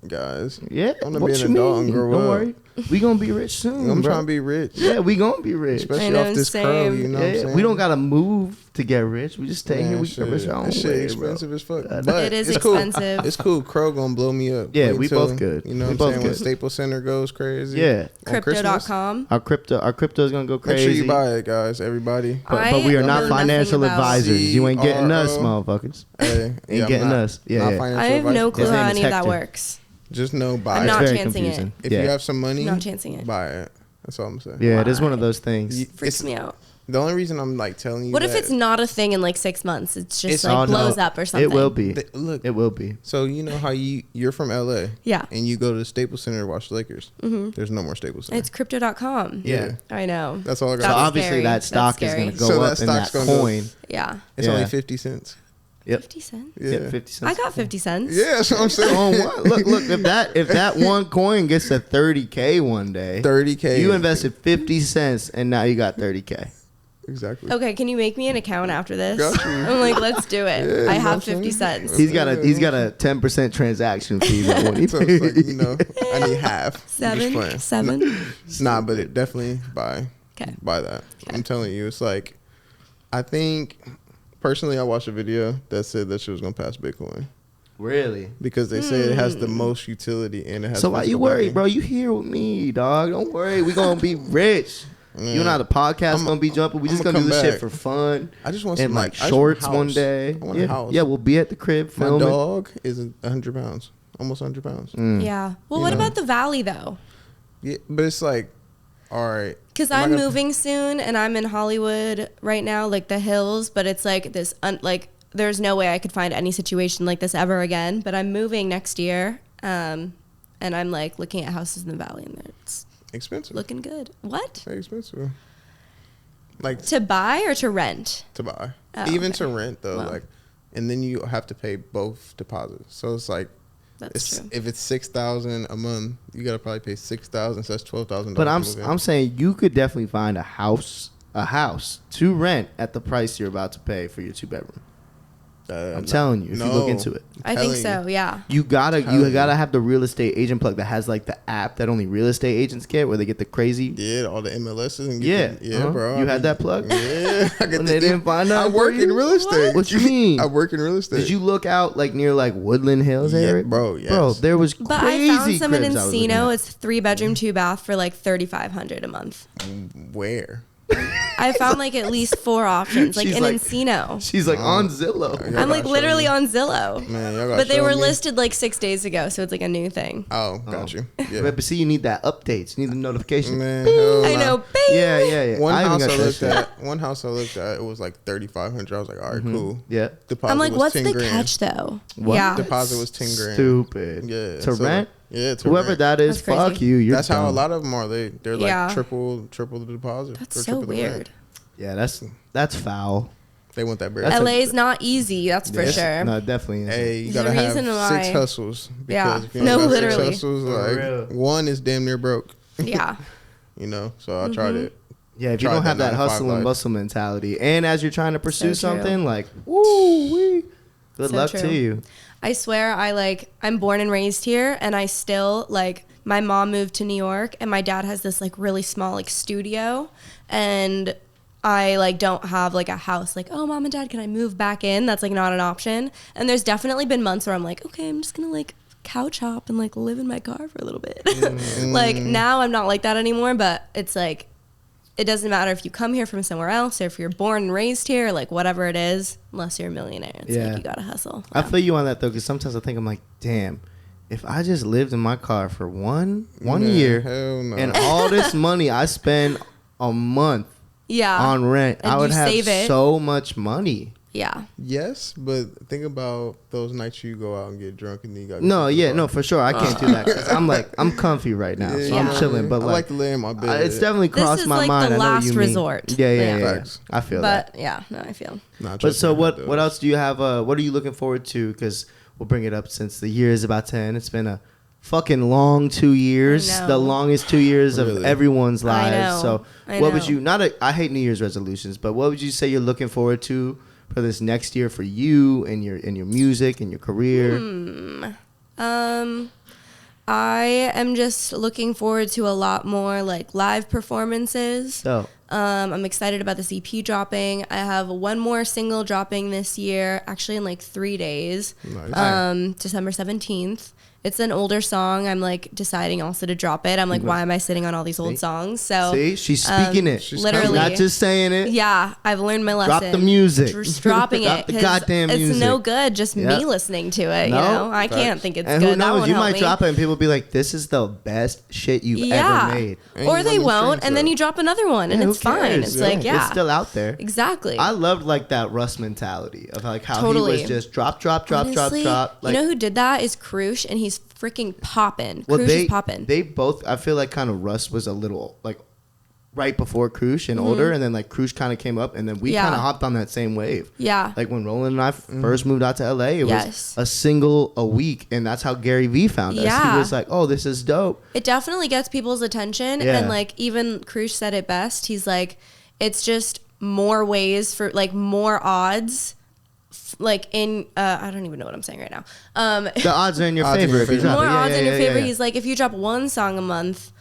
C: guys.
A: Yeah.
C: I want to be an adult and grow up.
A: Don't worry. We gonna be rich soon.
C: I'm trying to be rich.
A: Yeah, we gonna be rich.
C: Especially off this curl, you know what I'm saying?
A: We don't gotta move to get rich. We just stay here. We get rich our own way.
C: Shit expensive as fuck.
B: But it is expensive.
C: Cool. It's cool. Crow gonna blow me up.
A: Yeah, we both good.
C: You know what I'm saying? When Staples Center goes crazy.
A: Yeah.
B: Crypto.com.
A: Our crypto is gonna go crazy.
C: Make sure you buy it, guys. Everybody.
A: But we are not financial advisors. You ain't getting us, motherfuckers.
C: Hey,
A: ain't getting us. Yeah.
B: I have no clue how any of that works.
C: Just know buy
B: I'm
C: it.
B: not chancing it.
C: If you have some money,
B: not chancing it.
C: Buy it. That's all I'm saying.
A: Yeah, it is one of those things.
B: Freaks me out.
C: The only reason I'm like telling you.
B: What if it's not a thing in like 6 months? It's just like blows up or something.
A: It will be.
C: Look,
A: it will be.
C: So you know how you're from LA.
B: Yeah.
C: And you go to the Staples Center to watch the Lakers. Mm-hmm. There's no more Staples Center.
B: It's crypto.com.
C: Yeah.
B: I know.
C: That's all I got.
A: So obviously that stock is going to go up in that coin.
B: Yeah.
C: It's only 50 cents.
A: Yep.
B: 50 cents?
C: Yeah.
A: 50 cents.
B: I got 50 cents.
C: Yeah, that's what I'm saying.
A: Look, if that one coin gets to 30K one day,
C: 30K.
A: You invested 50 cents and now you got 30K.
C: Exactly.
B: Okay, can you make me an account after this?
C: Got you.
B: I'm like, let's do it.
C: Yeah,
B: I have 50 cents.
A: He's got a 10% transaction fee that one.
C: So it's like, you know, I need half.
B: Seven.
C: Nah, but it definitely buy that.
B: Okay.
C: I'm telling you, it's like, I think personally, I watched a video that said that she was gonna pass Bitcoin.
A: Really?
C: Because they say it has the most utility and it has.
A: So why you worry, bro? You here with me, dog? Don't worry. We gonna be rich. Yeah. You know how the podcast gonna be jumping. We just gonna do this shit for fun.
C: I just want
A: some like shorts one day.
C: I want a house.
A: Yeah, we'll be at the crib filming.
C: My dog is 100 pounds, almost 100 pounds.
B: Yeah. Well, what about the valley though?
C: Yeah, but it's like, all right.
B: Because I'm moving soon and I'm in Hollywood right now, like the hills. But it's like this, there's no way I could find any situation like this ever again. But I'm moving next year, and I'm like looking at houses in the valley, and it's
C: expensive,
B: looking good. What?
C: Very expensive. Like
B: to buy or to rent?
C: To buy, even to rent though. Well, and then you have to pay both deposits. So it's like.
B: That's true.
C: If it's $6,000 a month, you gotta probably pay $6,000. So that's $12,000.
A: But I'm saying you could definitely find a house to rent at the price you're about to pay for your 2-bedroom. I'm telling you, if you look into it.
B: I think so, yeah.
A: You gotta have the real estate agent plug that has like the app that only real estate agents get, where they get the crazy.
C: Yeah, all the MLSs and
A: bro. You had that plug?
C: Yeah,
A: when they didn't find out.
C: I work in real estate.
A: What you mean?
C: I work in real estate.
A: Did you look out like near like Woodland Hills area?
C: Bro, yes.
A: Bro, there was crazy.
B: But I found some in
A: cribs
B: Encino. It's 3-bedroom, 2-bath for like $3,500 a month.
C: Where?
B: I found like at least 4 options, like in Encino.
A: She's like on Zillow.
B: I'm like literally on Zillow.
C: Man,
B: but they were listed like 6 days ago, so it's like a new thing.
C: Oh, got you.
A: Yeah. But see, you need that updates. You need the notification.
C: Man,
B: I know. Bing.
A: Yeah.
C: One house I looked at, it was like $3,500. I was like, all right, cool.
A: Yeah.
B: I'm like, what's the catch though?
A: What?
B: Yeah.
C: Deposit was $10,000.
A: Stupid.
C: Yeah.
A: To rent.
C: Yeah,
A: whoever that is, fuck you.
C: That's how a lot of them are. They're like triple the deposit.
B: That's so weird.
A: Yeah, that's foul.
C: They want that bread.
B: LA's not easy, that's for sure.
A: No, definitely isn't.
C: Hey, you gotta have 6 hustles.
B: Yeah,
C: if you don't have 6 hustles, like one is damn near broke.
B: Yeah.
C: You know, so I tried it.
A: Yeah, if you don't have that hustle and bustle mentality, and as you're trying to pursue something, like, woo-wee, good luck to you.
B: I swear, I'm born and raised here, and I still, like, my mom moved to New York and my dad has this like really small like studio, and I like don't have like a house like, oh, mom and dad, can I move back in? That's like not an option. And there's definitely been months where I'm like, okay, I'm just gonna like couch hop and like live in my car for a little bit. Like now I'm not like that anymore, but it's like, it doesn't matter if you come here from somewhere else or if you're born and raised here, or like whatever it is, unless you're a millionaire. It's like you gotta hustle.
A: I feel you on that though, because sometimes I think, I'm like, damn, if I just lived in my car for one year and all this money I spend a month on rent, I would have so much money.
B: Yeah.
C: Yes, but think about those nights you go out and get drunk and then you got
A: no, for sure I can't do that, because I'm comfy right now, so I'm chilling. But
C: I like to lay in my bed.
A: It's definitely crossed my mind.
B: This is like the
A: I know
B: last
A: you
B: resort.
A: Yeah. I feel that.
B: But yeah, no, I feel.
A: But so what else do you have? What are you looking forward to? Because we'll bring it up since the year is about to end. It's been a fucking long 2 years, the longest 2 years of everyone's lives. So what would you? I hate New Year's resolutions, but what would you say you're looking forward to for this next year for you and your music and your career?
B: I am just looking forward to a lot more like live performances. I'm excited about this EP dropping. I have one more single dropping this year, actually in like 3 days. Nice. December 17th. It's an older song. I'm like deciding also to drop it. I'm like, why am I sitting on all these old songs? So
A: see, she's speaking it. She's
B: literally
A: not just saying it.
B: Yeah, I've learned my lesson.
A: Drop the music.
B: Just dropping
A: Drop
B: it.
A: the goddamn music.
B: It's no good just me listening to it. You know, I can't think it's
A: and
B: good.
A: Who knows? You might
B: me.
A: drop it and people be like, "This is the best shit you've ever made."
B: Or they won't, and then you drop another one, and it's fine. It's like
A: it's still out there.
B: Exactly.
A: I loved like that Russ mentality of like how he was just drop.
B: Honestly,
A: Like,
B: you know who did that is Krush, and he's freaking popping.
A: Well,
B: Krush is popping.
A: They both, I feel like kind of Russ was a little like right before Krush and older, and then like Krush kind of came up, and then we kind of hopped on that same wave.
B: Yeah.
A: Like when Roland and I first moved out to LA, it was a single a week, and that's how Gary Vee found us. He was like, "Oh, this is dope."
B: It definitely gets people's attention, and like even Krush said it best. He's like, it's just more ways for like more odds. Like in I don't even know what I'm saying right now.
A: The odds are in your favor.
B: More odds in your favor. He's like, if you drop one song a month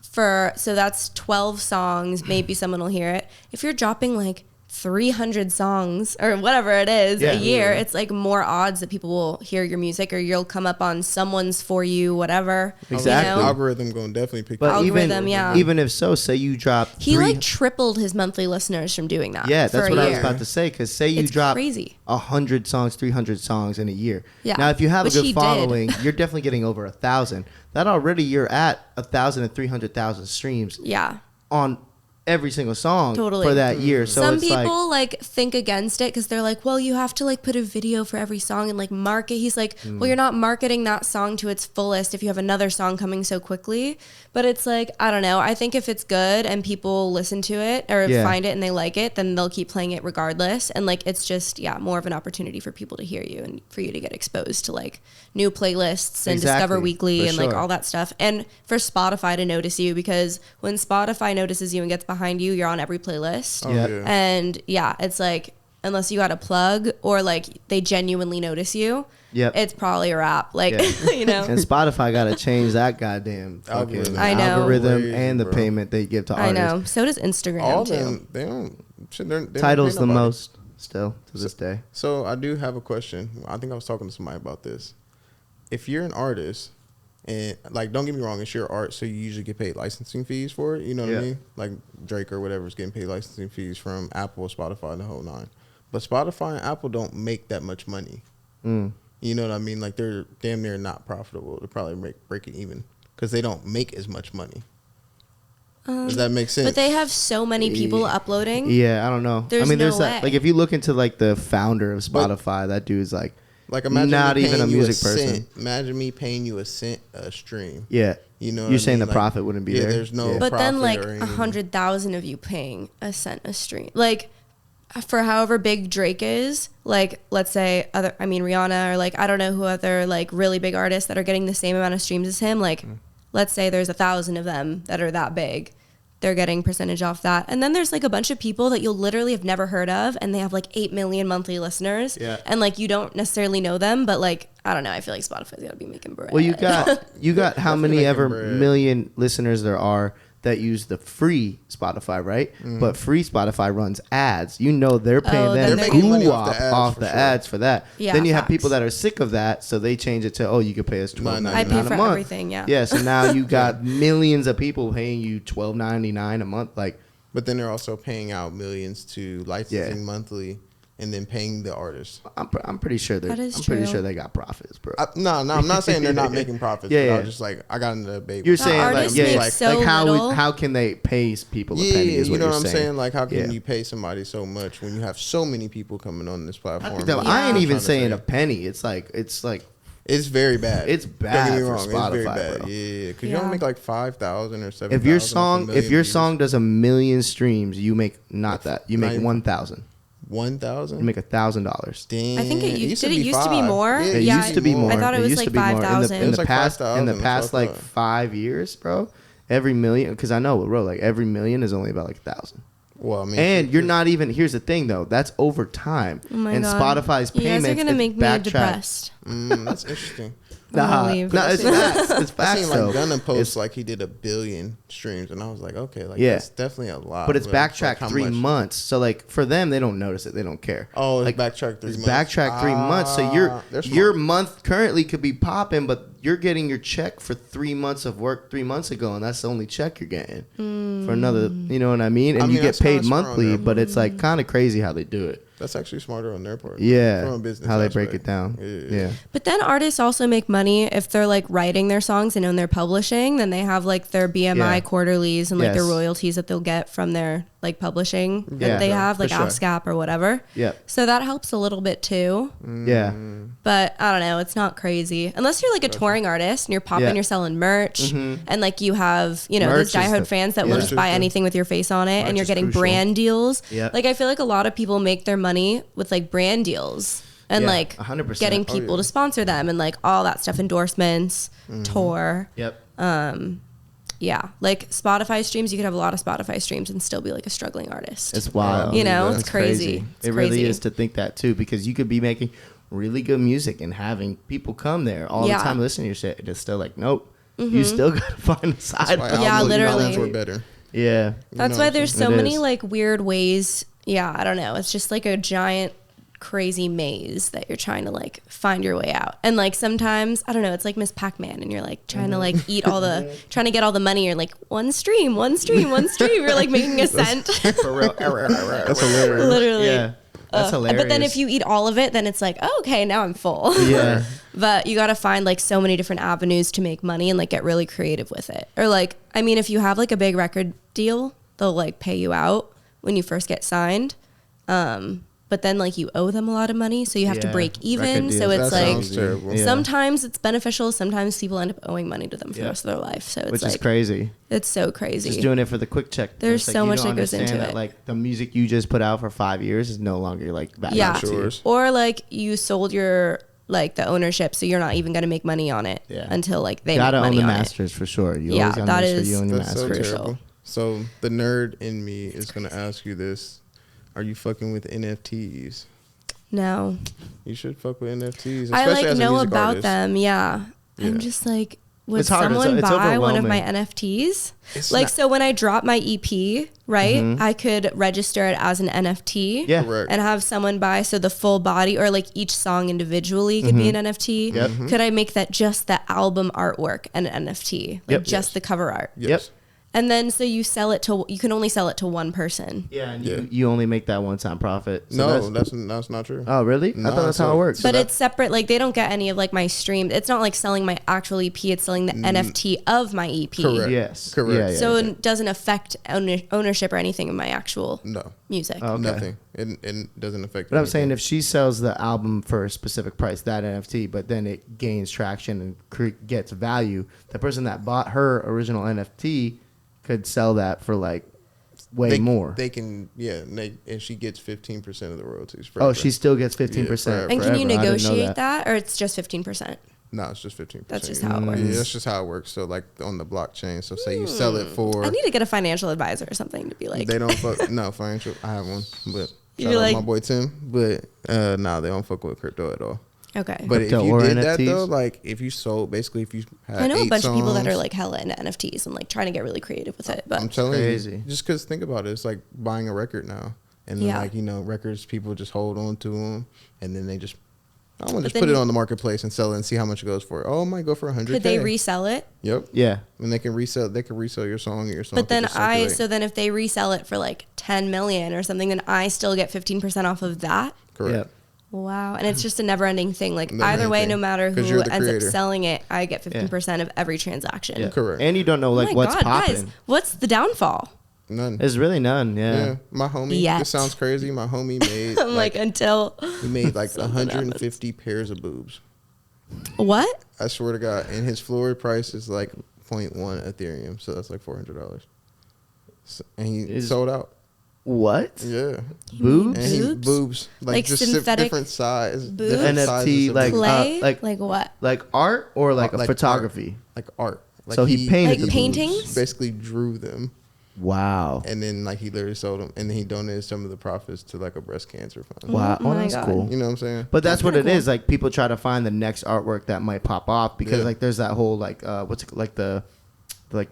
B: so that's 12 songs, maybe someone will hear it. If you're dropping like 300 songs or whatever it is a year, it's like more odds that people will hear your music, or you'll come up on someone's For You, whatever.
A: Exactly.
B: You know?
C: Algorithm gonna definitely pick
A: but
C: up.
A: Even if so, say you drop
B: he like tripled his monthly listeners from doing that.
A: Yeah, that's what I was about to say, because say you drop
B: crazy.
A: 100 songs, 300 songs in a year.
B: Yeah.
A: Now if you have a good following, you're definitely getting over 1,000. That already you're at 1,000 and 300,000 streams.
B: Yeah.
A: On every single song for that year. So
B: some people like think against it because they're like, well, you have to like put a video for every song and like market. He's like, well, you're not marketing that song to its fullest if you have another song coming so quickly. But it's like, I don't know. I think if it's good and people listen to it or find it and they like it, then they'll keep playing it regardless. And like, it's just, more of an opportunity for people to hear you and for you to get exposed to like new playlists and Discover Weekly and like all that stuff. And for Spotify to notice you, because when Spotify notices you and gets behind you, you're on every playlist. And it's like, unless you got a plug or like they genuinely notice you, it's probably a wrap. Like, you know. And
A: Spotify got to change that goddamn fucking algorithm and the payment they give to artists.
B: I know. So does Instagram
C: all
B: too.
C: Them, they don't
A: Title's the most still to this day.
C: So I do have a question. I think I was talking to somebody about this. If you're an artist, and like, don't get me wrong, it's your art, so you usually get paid licensing fees for it. You know what I mean? Like Drake or whatever is getting paid licensing fees from Apple, Spotify, and the whole nine. But Spotify and Apple don't make that much money. You know what I mean? Like they're damn near not profitable. They're probably breaking even because they don't make as much money. Does that make sense?
B: But they have so many people uploading.
A: Yeah, I don't know. There's that. Like if you look into like the founder of Spotify, that dude's like
C: imagine
A: not even a music person.
C: Imagine me paying you a cent a stream.
A: Yeah.
C: You know,
A: you're saying the profit wouldn't be there.
C: There's no.
B: But then like 100,000 of you paying a cent a stream, like for however big Drake is, like let's say Rihanna or like I don't know who other like really big artists that are getting the same amount of streams as him. Like let's say there's 1,000 of them that are that big. they're getting percentage off that. And then there's like a bunch of people that you'll literally have never heard of, and they have like 8 million monthly listeners.
A: Yeah.
B: And like you don't necessarily know them, but like I don't know, I feel like Spotify's got to be making bread.
A: Well, you got how many ever million listeners there are that use the free Spotify, right? Mm-hmm. But free Spotify runs ads. You know they're paying them off the ads for that.
B: Yeah,
A: then you have people that are sick of that, so they change it to, you could pay us $12.99 a month.
B: I pay for everything, yeah.
A: Yeah, so now you got millions of people paying you $12.99 a month. Like,
C: but then they're also paying out millions to licensing monthly. And then paying the artist.
A: I'm pretty sure pretty sure they got profits, bro.
C: No, I'm not saying they're not making profits. But I was just like, I got into the debate.
A: You're saying
B: like
A: how can they pay people a penny? Is what you're saying.
C: Like, how can you pay somebody so much when you have so many people coming on this platform?
A: I ain't even saying a penny. It's like
C: it's very bad.
A: It's bad. Don't get me wrong.
C: Spotify,
A: it's very bad.
C: Bro. Yeah, because you don't make like 5,000 or 7,000.
A: If your song does 1 million streams, you make You make 1,000.
C: 1,000?
A: You make $1,000.
C: Damn.
B: I think it used to be more.
A: It used to be more.
B: I thought it was like 5,000.
A: In the past like 5 years, bro. Every million, because I know, bro, like every million is only about like 1,000.
C: Well, I mean,
A: and you're not even. Here's the thing, though. That's over time.
B: Oh my
A: and
B: God.
A: Spotify's payments.
B: You guys are gonna make me depressed.
C: That's interesting.
A: It's facts. It's facts.
C: I seen like Gunna post like he did 1 billion streams, and I was like, okay, like that's definitely a lot.
A: But it's backtracked like 3 months, so like for them, they don't notice it. They don't care.
C: Oh, it's
A: like
C: backtracked 3 months.
A: Backtracked 3 months, so your month currently could be popping, but you're getting your check for 3 months of work 3 months ago, and that's the only check you're getting for another. You know what I mean? And you get paid monthly, but it's like kind of crazy how they do it.
C: That's actually smarter on their part.
A: Yeah,
C: from a business
A: how
C: aspect.
A: They break it down. Yeah.
B: But then artists also make money if they're like writing their songs and own their publishing. Then they have like their BMI quarterlies and like their royalties that they'll get from their like publishing that they have, like ASCAP or whatever.
A: Yeah.
B: So that helps a little bit too.
A: Yeah.
B: But I don't know, it's not crazy unless you're like a touring artist and you're popping, you're selling merch, and like you have those diehard fans that will just buy anything with your face on it, and you're getting brand deals.
A: Yeah.
B: Like I feel like a lot of people make their money with like brand deals and like
A: 100%.
B: getting people to sponsor them and like all that stuff, endorsements, tour.
A: Yep.
B: Yeah, like Spotify streams, you could have a lot of Spotify streams and still be like a struggling artist.
A: It's wild.
B: It's crazy.
A: It really is to think that too, because you could be making really good music and having people come there all the time listening to your shit. It's still like, nope, you still got to find a side.
B: Yeah, literally.
C: Were better.
A: Yeah.
B: That's why there's so many like weird ways. Yeah, I don't know. It's just like a giant crazy maze that you're trying to like find your way out. And like sometimes, I don't know, it's like Miss Pac-Man and you're like trying to like eat all the, trying to get all the money. You're like one stream. You're like making a cent.
A: For real.
C: That's hilarious.
B: Literally.
A: Yeah. That's hilarious.
B: But then if you eat all of it, then it's like, oh, okay, now I'm full.
A: Yeah.
B: But you got to find like so many different avenues to make money and like get really creative with it. Or like, I mean, if you have like a big record deal, they'll like pay you out when you first get signed. But then like you owe them a lot of money, so you have to break even. So it's like sometimes it's beneficial, sometimes people end up owing money to them for the rest of their life. So it's
A: which
B: like,
A: is crazy.
B: It's so crazy.
A: Just doing it for the quick check.
B: There's so much that goes into
A: that,
B: it.
A: like the music you just put out for 5 years is no longer like value.
B: Yeah. Or like you sold your like the ownership, so you're not even gonna make money on it until like they
A: gotta
B: make money
A: own the
B: on
A: masters
B: it.
A: for sure. You
B: Yeah,
A: always gotta
B: that
A: make sure
B: is
A: you own your
C: that's
A: masters.
C: so terrible. So the nerd in me is gonna ask you this: are you fucking with NFTs?
B: No.
C: You should fuck with NFTs.
B: I like
C: as a
B: know
C: music
B: about
C: artist.
B: them. Yeah. I'm just like, would
A: It's hard.
B: someone
A: It's
B: buy one of my
A: overwhelming.
B: NFTs?
C: It's
B: Like,
C: not-
B: so when I drop my EP, right, I could register it as an NFT
A: Yeah.
C: Correct.
B: and have someone buy. So the full body or like each song individually could be an NFT.
A: Yep.
B: Could I make that just the album artwork an NFT? Like just the cover art.
A: Yep.
B: And then so you sell it to, you can only sell it to one person.
A: Yeah, and you only make that one-time profit. So
C: No, that's not true.
A: Oh, really? I thought that's how it works.
B: But it's separate. Like they don't get any of like my stream. It's not like selling my actual EP. It's selling the NFT of my EP.
C: Correct.
A: Yes.
C: Correct.
A: Yeah,
B: So it doesn't affect ownership or anything of my actual
C: No,
B: music.
A: Okay.
C: nothing. It doesn't affect.
A: But I'm saying if she sells the album for a specific price, that NFT, but then it gains traction and gets value, the person that bought her original NFT could sell that for like way more.
C: They can, and she gets 15% of the royalties.
A: Oh, she still gets 15%.
B: And can you
A: forever. I didn't know
B: negotiate that, or it's just 15%?
C: No, it's just 15%.
B: That's just how it works.
C: Yeah, that's just how it works. So like on the blockchain. So say you sell it for.
B: I need to get a financial advisor or something to be like.
C: They don't fuck. No, financial. I have one, but
B: You're
C: shout out
B: like,
C: my boy Tim. But nah, they don't fuck with crypto at all.
B: Okay.
C: But if
A: Crypto
C: you
A: or
C: did that
A: NFTs?
C: though, like if you sold, basically if you had
B: I know a
C: 8
B: bunch of people that
C: songs,
B: are like hella into NFTs and like trying to get really creative with it. But
C: I'm telling
A: Crazy.
C: you, just because think about it, it's like buying a record now, and then
B: Yeah.
C: like records people just hold on to them, and then they just I want to
B: But
C: just
B: then
C: put it on the marketplace and sell it and see how much it goes for. Oh, it might go for 100.
B: could they resell it?
C: Yep.
A: Yeah.
C: And they can resell. They can resell your song. Your song.
B: But then
C: could just circulate.
B: so then if they resell it for like 10 million or something, then I still get 15% off of that.
C: Correct.
A: Yep.
B: Wow. And it's just a never ending thing. Like
C: Never
B: either way,
C: ending
B: no
C: thing.
B: matter
C: 'Cause
B: who
C: you're the
B: ends up
C: creator.
B: selling it, I get 15% of every transaction.
A: Yeah.
C: Correct.
A: And you don't know like
B: oh my
A: what's
B: God,
A: popping.
B: guys, what's the downfall?
C: None.
A: There's really none.
C: Yeah.
A: Yeah.
C: My homie.
B: Yet.
C: This sounds crazy. My homie made.
B: I'm like until
C: he made like
B: something
C: 150 pairs of boobs.
B: what?
C: I swear to God. And his floor price is like 0.1 Ethereum, so that's like $400. So, and he sold out.
A: What?
C: Yeah.
A: Boobs?
C: And he
B: Boobs?
C: boobs
B: Like
C: just
B: synthetic
C: different size,
B: boobs?
C: different
A: NFT,
C: sizes of
A: like,
C: boobs.
B: Clay?
A: like-
B: what?
A: Like art or like a
C: Like
A: photography?
C: like art. Like
A: So he painted
B: Like
A: the boobs.
B: paintings?
C: basically drew them,
A: Wow.
C: and then like he literally sold them, and then he donated some of the profits to like a breast cancer fund.
A: Wow.
B: Oh
A: Oh,
B: my
A: that's
B: God.
A: cool.
C: You know what I'm saying?
A: But that's what it
B: kinda
A: is. Like people try to find the next artwork that might pop off because
C: Yeah.
A: like there's that whole like what's it like the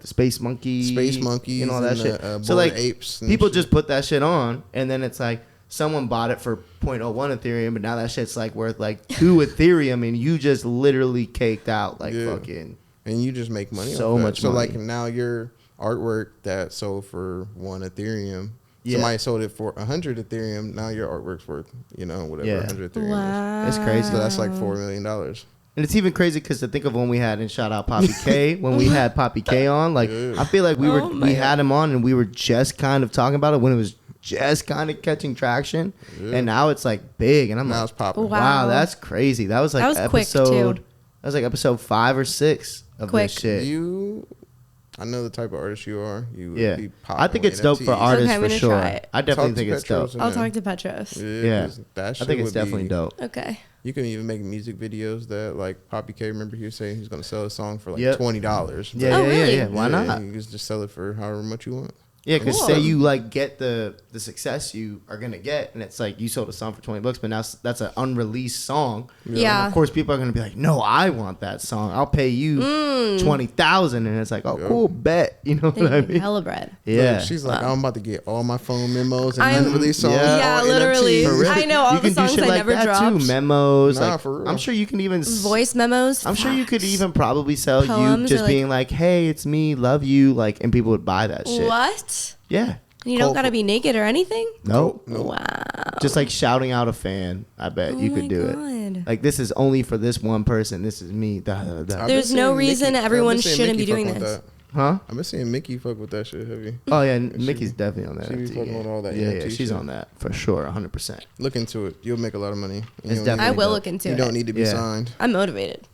A: space monkey,
C: Space monkeys
A: and all that
C: and
A: shit.
C: the,
A: So
C: bored
A: like
C: apes and
A: people
C: shit.
A: just put that shit on, and then it's like someone bought it for 0.01 Ethereum, but now that shit's like worth like 2 Ethereum, and you just literally caked out like
C: Yeah.
A: fucking.
C: And you just make money.
A: So
C: off that.
A: much
C: So
A: money.
C: like now your artwork that sold for 1 Ethereum,
A: Yeah.
C: somebody sold it for 100 Ethereum. Now your artwork's worth whatever
A: Yeah.
C: 100 Ethereum is.
B: Wow.
A: It's crazy.
C: So that's like $4 million.
A: And it's even crazy because to think of when we had, and shout out Poppy K, when we had Poppy K on, like
C: Yeah.
A: I feel like we
B: Oh my
A: had him on and we were just kind of talking about it when it was just kind of catching traction,
C: Yeah.
A: and now it's like big, and I'm
C: Now
A: like,
C: it's popping.
B: Wow.
A: wow, that's crazy. That was like
B: That was quick,
A: episode.
B: too.
A: That was like episode 5 or 6 of
B: Quick.
A: this shit.
C: I know the type of artist you are. You would
A: Yeah,
C: be popping
A: I think
C: with
A: it's dope for
C: NFTs.
A: artists
B: Okay, I'm
A: for
B: gonna
A: sure.
B: try it.
A: I definitely
C: Talk to
A: think it's
C: Petros
A: dope.
C: and
B: I'll
C: them.
B: talk to Petros.
A: Yeah,
C: 'cause that
A: I
C: shit
A: think it's
C: would be-
A: definitely dope.
B: Okay.
C: You can even make music videos that like Poppy K. Remember he was saying he's gonna sell a song for like
A: Yep.
C: $20.
A: Yeah,
B: Oh,
A: yeah,
B: really?
A: yeah. Why not?
C: You can just sell it for however much you want.
A: Yeah, because
B: Cool.
A: say you like get the success you are gonna get, and it's like you sold a song for $20, but now that's an unreleased song.
B: Yeah.
A: And of course, people are gonna be like, "No, I want that song. I'll pay you $20,000," and it's like, "Oh,
C: Yep.
A: cool, bet." You know
B: They
A: what I
B: make
A: mean?
B: hella bread.
A: Yeah.
C: Look, she's like, I'm about to get all my phone memos and
B: I'm-
C: unreleased songs.
A: Yeah.
B: Yeah,
C: all
B: literally.
C: NFTs.
A: For real.
B: I know all
A: You
B: the
A: can do
B: songs
A: shit
B: I
A: like
B: never
A: that
B: dropped.
A: too. Memos,
C: Nah,
A: like
C: for real.
A: I'm sure you can even.
B: Voice memos.
A: I'm sure you could
B: Facts.
A: even probably sell
B: Poems
A: you
B: or,
A: just
B: like-
A: being like, "Hey, it's me, love you," like, and people would buy that shit.
B: What?
A: Yeah.
B: You don't
C: Cold
B: gotta
C: for-
B: be naked or anything?
A: Nope.
B: Wow.
A: Just like shouting out a fan. I bet
B: Oh
A: you
B: my
A: could do
B: God.
A: it. Like, this is only for this one person. This is me. Da, da, da.
C: I've
B: There's
C: been
B: no
C: seeing
B: reason
C: Mickey-
B: everyone
C: I've been seeing
B: shouldn't
C: Mickey
B: be doing
C: fuck with
B: this.
C: that.
A: Huh?
C: I've been seeing Mickey fuck with that shit heavy.
A: Oh yeah,
C: she-
A: Mickey's definitely on that.
C: she be
A: NFT
C: fucking
A: game.
C: with all that
A: yeah,
C: NFT
A: she's
C: shit.
A: on that for sure, 100%.
C: Look into it. You'll make a lot of money. You
A: It's
C: don't
A: definitely
B: I
C: need-
B: will
A: dope.
B: look into
C: You
B: it.
C: don't need to be
A: Yeah.
C: signed.
B: I'm motivated.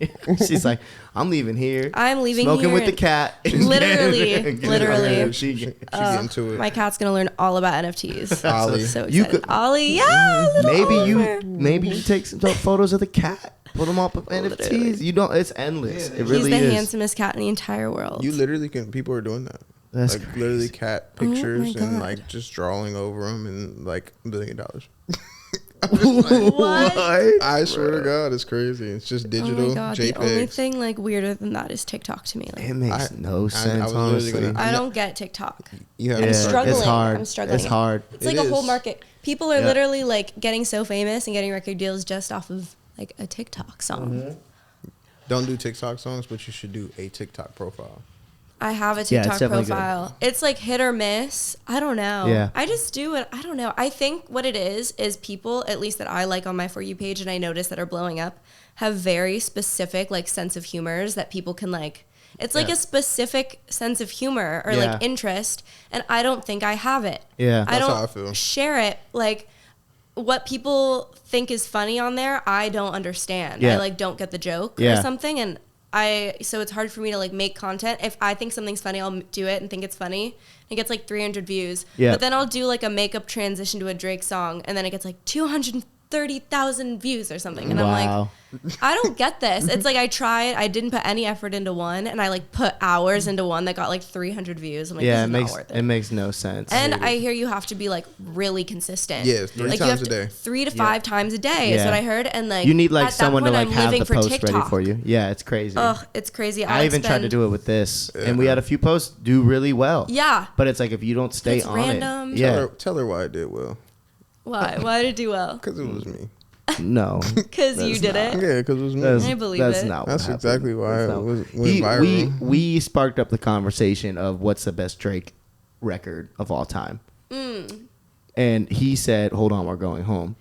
A: She's like, I'm leaving here.
B: I'm leaving
A: smoking
B: here
A: with the
B: and-
A: cat.
B: Literally. Literally.
C: She get into it.
B: My cat's gonna learn all about NFTs.
C: Ollie.
B: So
A: You
B: excited.
A: could-
B: Ollie, yeah.
A: maybe you take some photos of the cat. Put them up with NFTs. You don't. It's endless. It
B: He's
A: really
B: the
A: is.
B: handsomest cat in the entire world.
C: You literally can. People are doing that.
A: That's
C: like literally
A: crazy.
C: cat
B: Oh my
C: pictures and
B: God.
C: like just drawing over them and like $1 billion.
B: What?
C: I swear to God, it's crazy. It's just digital
B: Oh my God. The only
C: JPEGs.
B: thing like weirder than that is TikTok to me. Like,
A: It makes
C: I-
A: no
C: I
A: sense,
C: was literally
A: honestly.
C: gonna-
B: I don't get TikTok.
C: You have
A: Yeah,
C: to
B: I'm
C: start-
B: struggling.
A: It's hard.
B: I'm struggling.
A: It's hard.
B: It's like
C: It
B: a whole
C: is.
B: market. People are
A: Yeah.
B: literally like getting so famous and getting record deals just off of like a TikTok song.
C: Don't do TikTok songs, but you should do a TikTok profile.
B: I have a
A: Yeah, it's
B: TikTok
A: definitely good.
B: profile. It's like hit or miss. I don't know.
A: Yeah.
B: I just do it. I don't know. I think what it is people, at least that I like on my For You page and I notice that are blowing up, have very specific like sense of humors that people can like. It's like
A: Yeah.
B: a specific sense of humor or
A: Yeah.
B: like interest, and I don't think I have it.
A: Yeah.
B: I
C: That's
B: don't
C: how I feel.
B: share it. Like what people think is funny on there, I don't understand.
A: Yeah.
B: I like don't get the joke
A: Yeah.
B: or something, and so it's hard for me to like make content. If I think something's funny, I'll do it and think it's funny. It gets like 300 views.
A: Yeah.
B: But then I'll do like a makeup transition to a Drake song, and then it gets like 30,000 views or something. And I'm like, I don't get this. It's like I tried. I didn't put any effort into one, and I like put hours into one that got like 300 views. I'm like, this is not worth it.
A: It makes no sense.
B: And I hear you have to be like really consistent.
C: Yes, 3 times a day.
B: 3 to 5 times a day is what I heard. And like
A: you need like someone to like
B: I'm
A: have the post
B: TikTok.
A: ready for you. Yeah, it's crazy.
B: Ugh, it's crazy.
A: I even tried to do it with this, and we had a few posts do really well.
B: Yeah,
A: but it's like if you don't stay on
B: random.
A: it,
C: tell her why I did well.
B: Why? Why did it do well?
C: Because it was me.
A: No,
B: because you did it.
C: Yeah, because it was me.
B: I believe
A: that's
B: it.
A: Not
C: that's
A: what
C: exactly why it went viral.
A: We sparked up the conversation of what's the best Drake record of all time, and he said, "Hold on, we're going home."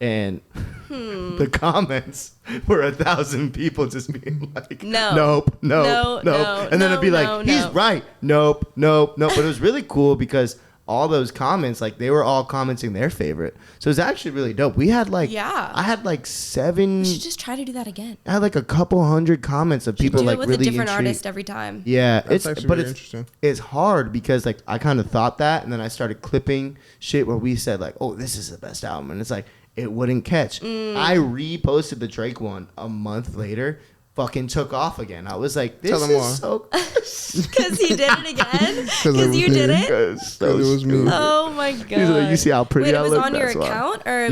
A: And the comments were 1,000 people just being like, nope. And then it'd be like, he's right. Nope. But it was really cool because all those comments, like they were all commenting their favorite. So it's actually really dope. We had like, I had like 7.
B: We should just try to do that again.
A: I had like a couple hundred comments of people like really
B: with a different artist every time.
A: Yeah,
C: that's actually interesting.
A: It's hard because like I kind of thought that, and then I started clipping shit where we said like, oh, this is the best album, and it's like it wouldn't catch. I reposted the Drake one a month later. Fucking took off again. I was like, this is so...
B: Because he did it again? Because you did it?
C: Because it was me.
B: Oh my God.
A: Like, you see how pretty I look?
B: Wait, it was on your account? Or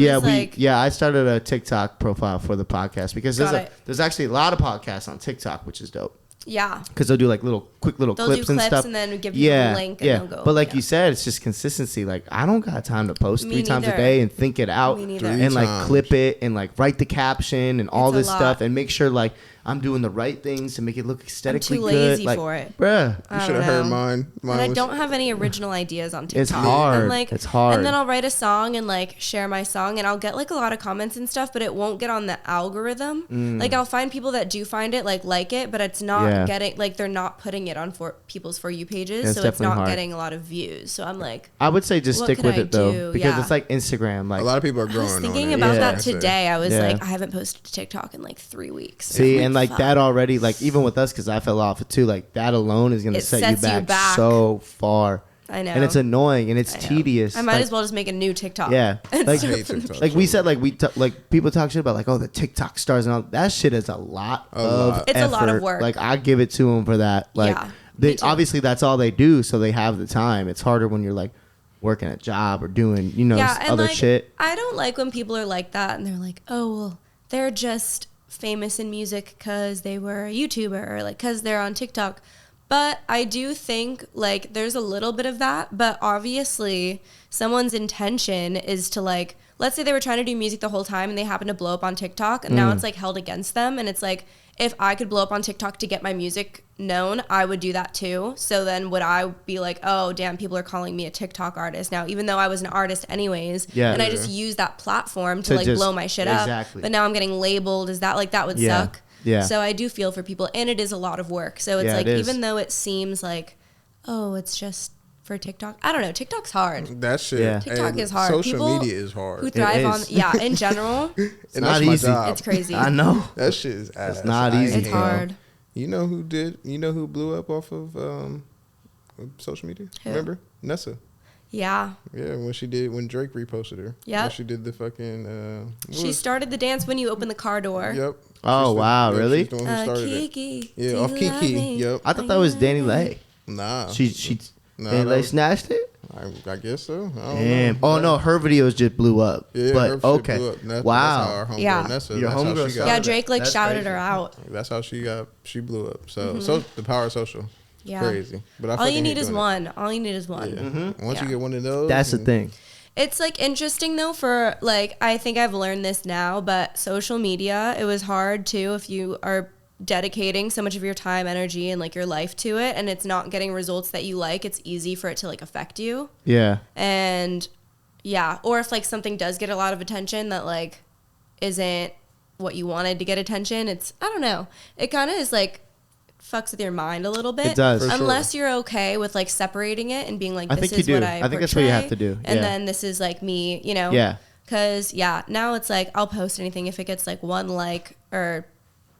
A: I started a TikTok profile for the podcast because there's actually a lot of podcasts on TikTok, which is dope.
B: Yeah.
A: Because they'll do like quick little clips and stuff.
B: And then give you a link and they'll go.
A: But like you said, it's just consistency. Like I don't got time to post 3 times a day and think it out and like clip it and like write the caption and all this stuff and make sure like I'm doing the right things to make it look aesthetically good.
B: I'm too lazy for it.
A: Bruh.
C: You should have heard mine.
B: And I don't have any original ideas on TikTok.
A: It's hard. It's hard.
B: And then I'll write a song and like share my song and I'll get like a lot of comments and stuff, but it won't get on the algorithm. Like I'll find people that do find it, like it, but it's not getting, like they're not putting it on people's For You pages. So it's not getting a lot of views. So I'm like,
A: I would say just stick with it though. Because it's like Instagram. Like
C: a lot of people are growing on it.
B: I was thinking about that today. I was like, I haven't posted to TikTok in like 3 weeks.
A: See, and like that already, like even with us, because I fell off it too, like that alone is going to set you back so far.
B: I know.
A: And it's annoying and it's tedious.
B: I might as well just make a new TikTok.
A: Yeah. Like we said, like like people talk shit about like, oh, the TikTok stars and all that shit is a lot of
B: It's
A: effort.
B: a lot of work.
A: Like I give it to them for that. Like they obviously that's all they do, so they have the time. It's harder when you're like working a job or doing, other
B: like,
A: shit.
B: I don't like when people are like that and they're like, oh, well, they're just famous in music because they were a YouTuber or like because they're on TikTok. But I do think like there's a little bit of that, but obviously someone's intention is to like, let's say they were trying to do music the whole time and they happen to blow up on TikTok and now it's like held against them. And it's like, if I could blow up on TikTok to get my music known, I would do that too. So then would I be like, oh, damn, people are calling me a TikTok artist now, even though I was an artist anyways. And I just use that platform to like blow my shit up. But now I'm getting labeled as that, like that would suck. Yeah. So I do feel for people and it is a lot of work. So it's like, even though it seems like, oh, it's just for TikTok. I don't know. TikTok's hard.
C: That shit.
B: TikTok is hard.
C: Social media is hard.
B: Who thrive on, in general.
A: It's not easy.
B: It's crazy.
A: I know.
C: That shit is ass.
A: It's not easy.
B: It's hard.
C: You know who blew up off of social media?
B: Who?
C: Remember? Nessa.
B: Yeah.
C: Yeah, when Drake reposted her.
B: Yeah.
C: When she did the fucking...
B: she started the dance when you open the car door.
C: Yep.
A: Oh, wow, really?
C: She's the one who started
B: Kiki.
C: Yeah, off Kiki. Yep.
A: I thought that was Danny Lay.
C: Nah.
A: Danny Lay snatched it?
C: I guess so. I don't
A: Damn.
C: know.
A: Oh, no, her videos just blew up.
C: Yeah,
A: but okay.
C: Blew up.
A: Wow.
C: That's how our homegirl Nessa.
A: Your homegirl started.
B: Yeah, Drake like
A: That's
B: shouted
A: crazy.
B: her out.
C: That's how she blew up. So the power of social.
B: Yeah.
C: Crazy. But
B: all you need is one. All you need is one.
C: Yeah. Once you get one of those.
A: That's the thing.
B: It's like interesting though for like, I think I've learned this now, but social media, it was hard too if you are dedicating so much of your time, energy, and like your life to it and it's not getting results that you like, it's easy for it to like affect you.
A: Yeah.
B: And or if like something does get a lot of attention that like isn't what you wanted to get attention, it's, I don't know, it kind of is like fucks with your mind a little bit.
A: It does.
B: Unless you're okay with like separating it and being like, this is what I
A: think that's what you have to do.
B: And then this is like me,
A: Yeah.
B: Because now it's like I'll post anything if it gets like 1 like or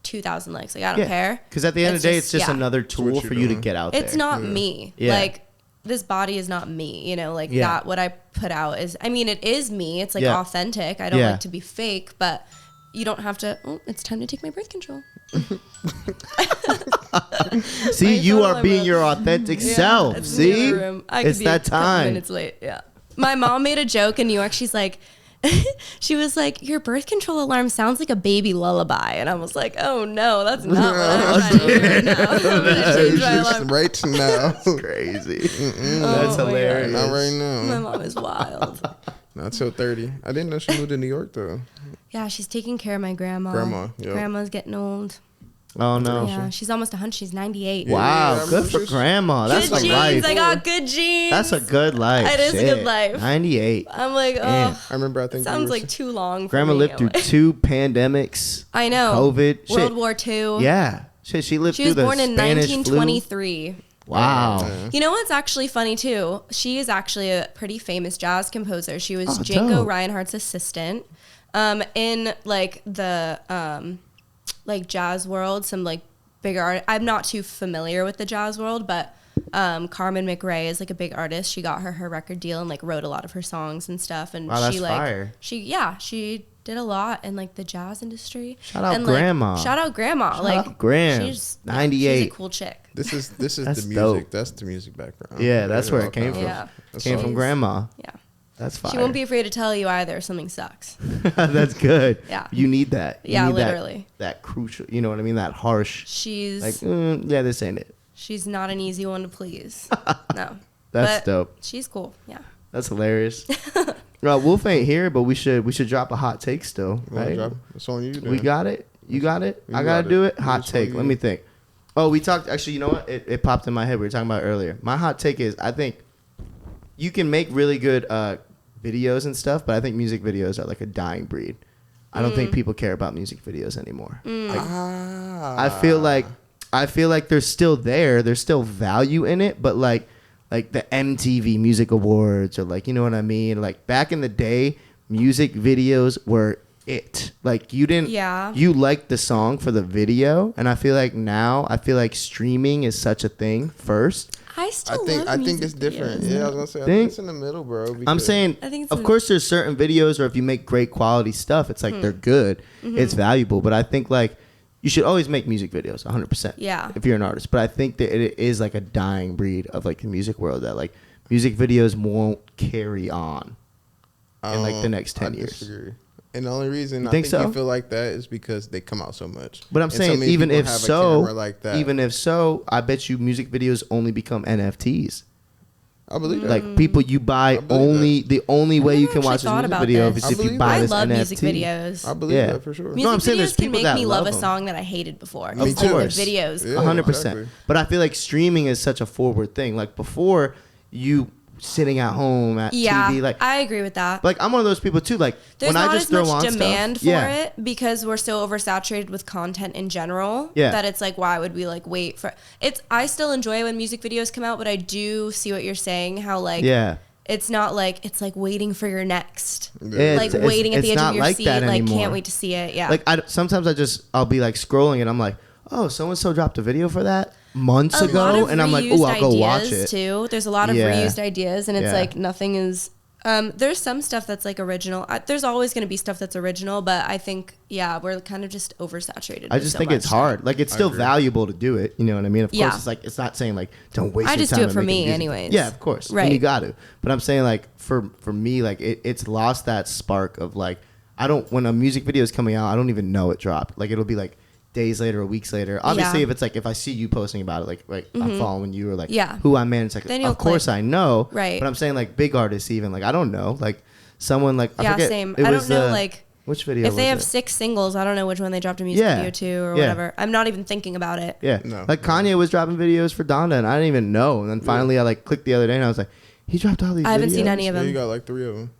B: 2,000 likes. Like I don't care.
A: Because at the end of the day, it's just another tool for you to get out there.
B: It's not me.
A: Yeah.
B: Like this body is not me, you know, like that what I put out is, I mean, it is me. It's like authentic. I don't like to be fake, but you don't have to, it's time to take my birth control.
A: See, you are being your authentic self. See? It's that time.
B: Minutes late. Yeah. My mom made a joke in New York. She's like, she was like, your birth control alarm sounds like a baby lullaby. And I was like, oh no, that's not what I'm trying to do right now. I'm gonna change my alarm.
C: Right now.
A: That's crazy. That's hilarious.
C: Not right now.
B: My mom is wild.
C: Not till 30. I didn't know she moved to New York though.
B: Yeah, she's taking care of my grandma.
C: Yep.
B: Grandma's getting old.
A: Oh no.
B: Yeah, she's almost 100. She's 98.
A: Wow, good for grandma. That's
B: good
A: a
B: genes.
A: life.
B: I got good genes.
A: That's a good life.
B: It is a good life.
A: 98.
B: I'm like,
A: Man.
C: I remember. I think
B: sounds like too long.
A: Grandma
B: for me.
A: lived through 2 pandemics.
B: I know.
A: COVID.
B: World War II.
A: Yeah. She lived through the
B: She was born in
A: Spanish
B: 1923.
A: Flu. Wow.
C: Yeah.
B: You know what's actually funny too? She is actually a pretty famous jazz composer. She was
A: dope.
B: Django Reinhardt's assistant. In like the like jazz world, some like bigger art. I'm not too familiar with the jazz world, but Carmen McRae is like a big artist. She got her record deal and like wrote a lot of her songs and stuff. And
A: wow, that's
B: she like
A: fire.
B: she did a lot in like the jazz industry.
A: Shout out
B: and,
A: Grandma.
B: Like, shout out Grandma.
A: Shout
B: like
A: out Gram.
B: She's
A: 98.
B: She's a cool chick.
C: This is
A: That's
C: the music.
A: dope.
C: That's the music background.
A: Yeah, that's where it came from.
B: Yeah.
A: It came from Grandma.
B: Yeah.
A: That's fire.
B: She won't be afraid to tell you either if something sucks.
A: That's good.
B: Yeah.
A: You need that. You
B: Yeah,
A: need
B: literally.
A: That crucial, you know what I mean? That harsh.
B: She's
A: Like, yeah, this ain't it.
B: she's not an easy one to please. No.
A: That's
B: But
A: dope.
B: She's cool. Yeah.
A: That's hilarious. Wolf ain't here, but we should drop a hot take still, right?
C: It's on you. Then.
A: We got it. You got it.
C: You
A: I gotta
C: got
A: do
C: it.
A: it. Hot
C: It's
A: take.
C: on
A: Let
C: you.
A: me think. Oh, we talked. Actually, you know what? It popped in my head. We were talking about it earlier. My hot take is I think you can make really good videos and stuff, but I think music videos are like a dying breed. I don't think people care about music videos anymore. Like, I feel like they're still there. There's still value in it, but like the MTV Music Awards or like, you know what I mean? Like back in the day, music videos were it. Like you didn't you liked the song for the video, and I feel like streaming is such a thing first.
B: I
C: think it's different.
B: Videos.
C: Yeah, I was gonna say I think it's in the middle, bro.
A: I'm saying, of course, there's certain videos, or if you make great quality stuff, it's like they're good, it's valuable. But I think like you should always make music videos, 100%.
B: Yeah.
A: If you're an artist, but I think that it is like a dying breed of like the music world that like music videos won't carry on in like the next 10 years.
C: Disagree. And the only reason I
A: think
C: think
A: so?
C: you feel like that is because they come out so much.
A: But I'm
C: And so
A: saying
C: many
A: even
C: people
A: if
C: have a
A: so,
C: camera like that.
A: I bet you music videos only become NFTs.
C: I believe that.
A: Like people you buy
C: believe
A: the only way you can watch a music video is if you buy
B: I
A: this
B: love
A: NFT.
B: music videos.
C: I believe that for sure.
B: Music
A: I'm saying there's
B: videos can
A: people
B: make
A: that
B: me love
A: love
B: a
A: them.
B: song that I hated before.
A: Of
B: It's like
A: course.
B: the videos.
C: Yeah.
A: 100%.
C: Exactly.
A: But I feel like streaming is such a forward thing. Like before, you sitting at home at TV. Like
B: I agree with that.
A: Like I'm one of those people too. Like
B: There's
A: when I
B: not
A: just
B: as
A: throw
B: much
A: on
B: demand
A: stuff,
B: for it because we're so oversaturated with content in general.
A: Yeah.
B: That it's like, why would we like wait for it? I still enjoy when music videos come out, but I do see what you're saying. How like it's not like it's like waiting for your next, like waiting at the edge of your seat. Like can't wait to see it. Yeah.
A: Like sometimes I'll be like scrolling and I'm like, oh, so and so dropped a video for that months ago, and I'm like, oh, I'll go watch it.
B: Too. There's a lot of reused ideas, and it's like nothing is. There's some stuff that's like original. There's always going to be stuff that's original, but I think we're kind of just oversaturated.
A: I just think it's hard. Like it's still valuable to do it. You know what I mean? Of course, it's like it's not saying like don't waste.
B: I just
A: your time
B: do it for me, anyways.
A: Yeah, of course.
B: Right.
A: And you got to. But I'm saying like for me, like it's lost that spark of like when a music video is coming out, I don't even know it dropped. Like it'll be like days later or weeks later. Obviously, if it's like if I see you posting about it, like I'm following you or like who I'm in, it's like of course I know.
B: Right.
A: But I'm saying like big artists even like I don't know like someone like I forget,
B: same.
A: I
B: don't know like
A: which video
B: if they have
A: it?
B: 6 singles, I don't know which one they dropped a music video to or whatever. I'm not even thinking about it.
A: Yeah.
C: No.
A: Like Kanye was dropping videos for Donda and I didn't even know. And then finally I like clicked the other day and I was like, he dropped all these videos.
B: I haven't seen any of them.
C: You got like 3 of them.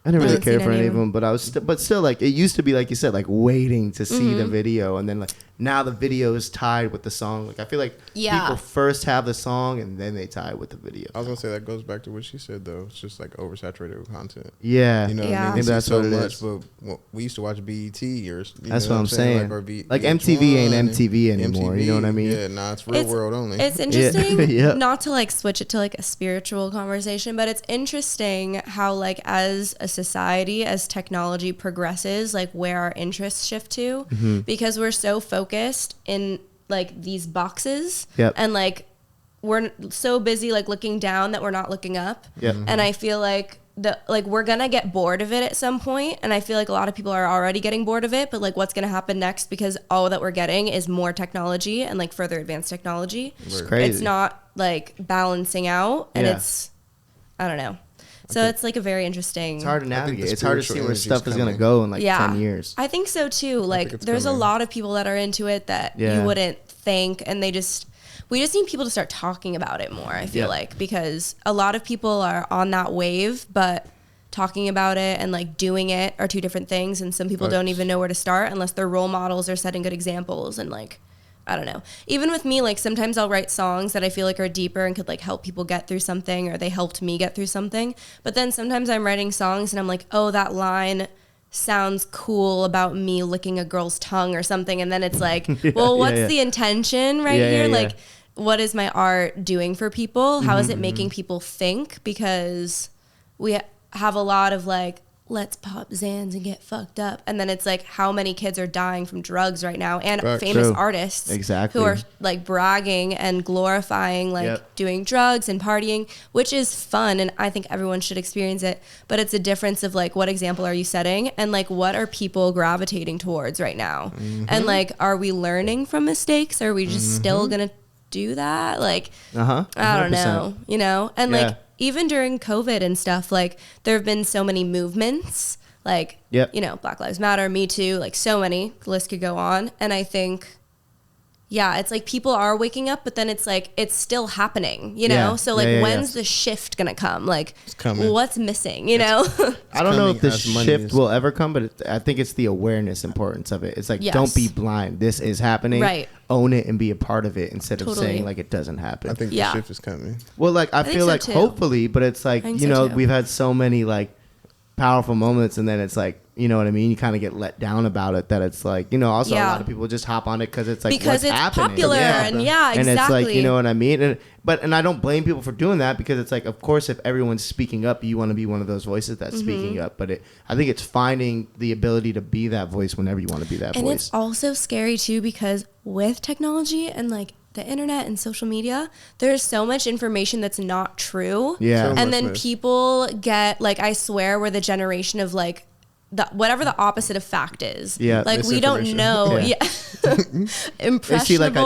A: I didn't really care for any of them, but I was but still like it used to be like you said like waiting to see the video and then like now the video is tied with the song. Like I feel like people first have the song and then they tie it with the video.
C: I was gonna say that goes back to what she said though. It's just like oversaturated with content.
A: Yeah,
C: you know,
A: what I mean?
C: Maybe that's so much. But we used to watch BET or
A: that's what I'm saying. Like MTV ain't MTV anymore. You know what I mean?
C: Yeah, nah, it's real world only.
B: It's interesting, not to like switch it to like a spiritual conversation, but it's interesting how like as a society, as technology progresses, like where our interests shift to, because we're so focused in like these boxes and like we're so busy like looking down that we're not looking up. And I feel like we're gonna get bored of it at some point, and I feel like a lot of people are already getting bored of it, but like what's gonna happen next, because all that we're getting is more technology and like further advanced technology.
A: It's crazy.
B: It's not like balancing out, and it's I don't know. So it's like a very interesting.
A: It's hard to navigate. It's hard to see where stuff is going to go in like 10 years.
B: I think so too. Like there's a lot of people that are into it that you wouldn't think, and we just need people to start talking about it more, I feel like, because a lot of people are on that wave, but talking about it and like doing it are two different things, and some people don't even know where to start unless their role models are setting good examples. And like I don't know. Even with me, like sometimes I'll write songs that I feel like are deeper and could like help people get through something, or they helped me get through something. But then sometimes I'm writing songs and I'm like, oh, that line sounds cool about me licking a girl's tongue or something. And then it's like, well, what's the intention here? Like, what is my art doing for people? How is it making people think? Because we have a lot of like, let's pop Xans and get fucked up. And then it's like, how many kids are dying from drugs right now? And famous artists who are like bragging and glorifying like doing drugs and partying, which is fun. And I think everyone should experience it. But it's a difference of like, what example are you setting? And like, what are people gravitating towards right now? And like, are we learning from mistakes? Or are we just still going to do that? Like, I don't know, you know? And like, even during COVID and stuff, like there have been so many movements, like, you know, Black Lives Matter, Me Too, like so many, the list could go on. And I think, it's like people are waking up, but then it's like, it's still happening, you know? So like, when's the shift going to come? Like, what's missing, you know?
A: I don't know if the shift will ever come, but I think it's the awareness importance of it. It's like, don't be blind. This is happening. Right. Own it and be a part of it instead of saying like it doesn't happen.
C: I think the shift is coming.
A: Well, like I feel like hopefully, but it's like, you know, we've had so many like powerful moments, and then it's like, you know what I mean? You kind of get let down about it, that it's like, you know, also a lot of people just hop on it because it's like, because it's happening.
B: Popular and exactly.
A: And it's like, you know what I mean? And I don't blame people for doing that, because it's like, of course, if everyone's speaking up, you want to be one of those voices that's speaking up. But I think it's finding the ability to be that voice whenever you want to be that voice.
B: And it's also scary too, because with technology and like the internet and social media, there's so much information that's not true.
A: Yeah.
B: And then people get like, I swear we're the generation of like, whatever the opposite of fact is. Yeah. Like we don't know. Impressionable.
A: They see like a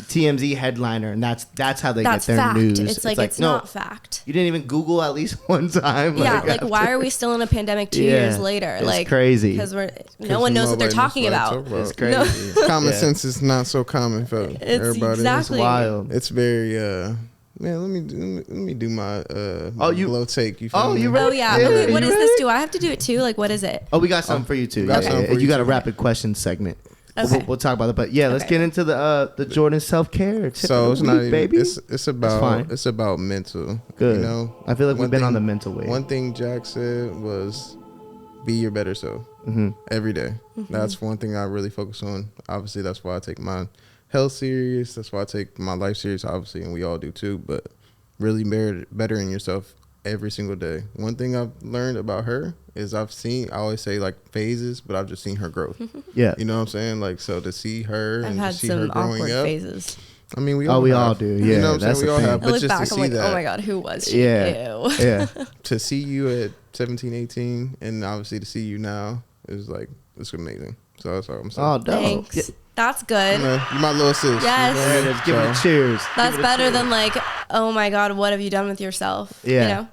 A: TMZ headliner, and that's how they get their
B: fact.
A: news.
B: It's like it's not fact.
A: You didn't even Google at least one time.
B: Like why are we still in a pandemic 2 years later?
A: It's
B: like
A: crazy.
B: Because no one knows what they're talking about.
A: It's crazy.
C: Common sense is not so common for everybody.
B: Exactly.
A: It's wild.
C: It's very man, let me do my blow take. You feel me?
A: You ready?
B: Oh yeah. Okay, what is this? Do I have to do it too? Like, what is it?
A: Oh, we got something for you too. You got a rapid question segment. Okay. We'll talk about it, but let's get into the Jordan self-care.
C: So it's not even,
A: baby.
C: It's about mental.
A: Good.
C: You know,
A: I feel like we've been on the mental wave.
C: One thing Jack said was, be your better self every day. That's one thing I really focus on. Obviously, that's why I take my health serious. That's why I take my life serious, obviously, and we all do too. But really bettering yourself every single day. One thing I've learned about her is I always say like phases, but I've just seen her growth. Yeah. You know what I'm saying? Like, so to see her and to see her growing up.
B: Phases.
C: I mean, we
A: all do. Yeah.
C: You know what I'm saying? We all have. But
B: just
C: to
B: see
C: that.
B: Oh my God, who was she?
A: Yeah.
B: Ew.
A: Yeah.
C: To see you at 17, 18, and obviously to see you now is like, it's amazing. So that's all I'm saying.
A: Oh, dope.
B: Thanks. Yeah. That's good.
C: You my little sis.
B: Yes.
A: Give it a cheers.
B: That's better than like, oh my God, what have you done with yourself?
A: Yeah.
B: You know?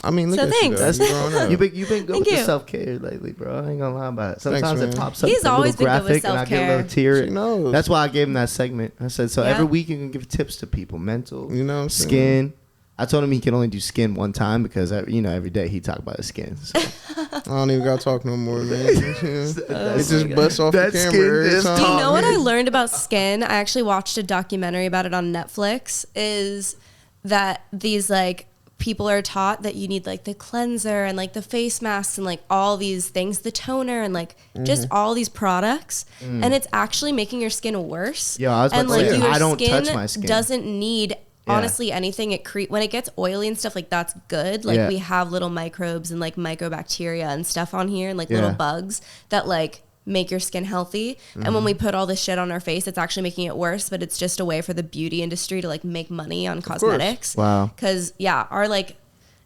C: I mean, look at
B: thanks.
A: You've been good with the self-care lately, bro. I ain't gonna lie about it. Sometimes it pops up.
B: He's always been good with self-care.
A: And I get a little tear.
C: She knows.
A: That's why I gave him that segment. I said, so every week you can give tips to people. Mental,
C: you know,
A: skin, I told him he can only do skin one time because every day he talk about his skin. So.
C: I don't even gotta talk no more, man. It just busts off the camera every time.
B: Do you know what I learned about skin? I actually watched a documentary about it on Netflix. Is that these like people are taught that you need like the cleanser and like the face masks and like all these things, the toner and like just all these products, and it's actually making your skin worse.
A: Yeah, I was about to say, I don't touch my skin.
B: Doesn't need. Honestly, anything when it gets oily and stuff, like that's good. Like we have little microbes and like microbacteria and stuff on here and like little bugs that like make your skin healthy. And when we put all this shit on our face, it's actually making it worse, but it's just a way for the beauty industry to like make money on cosmetics.
A: Wow.
B: Cause our like,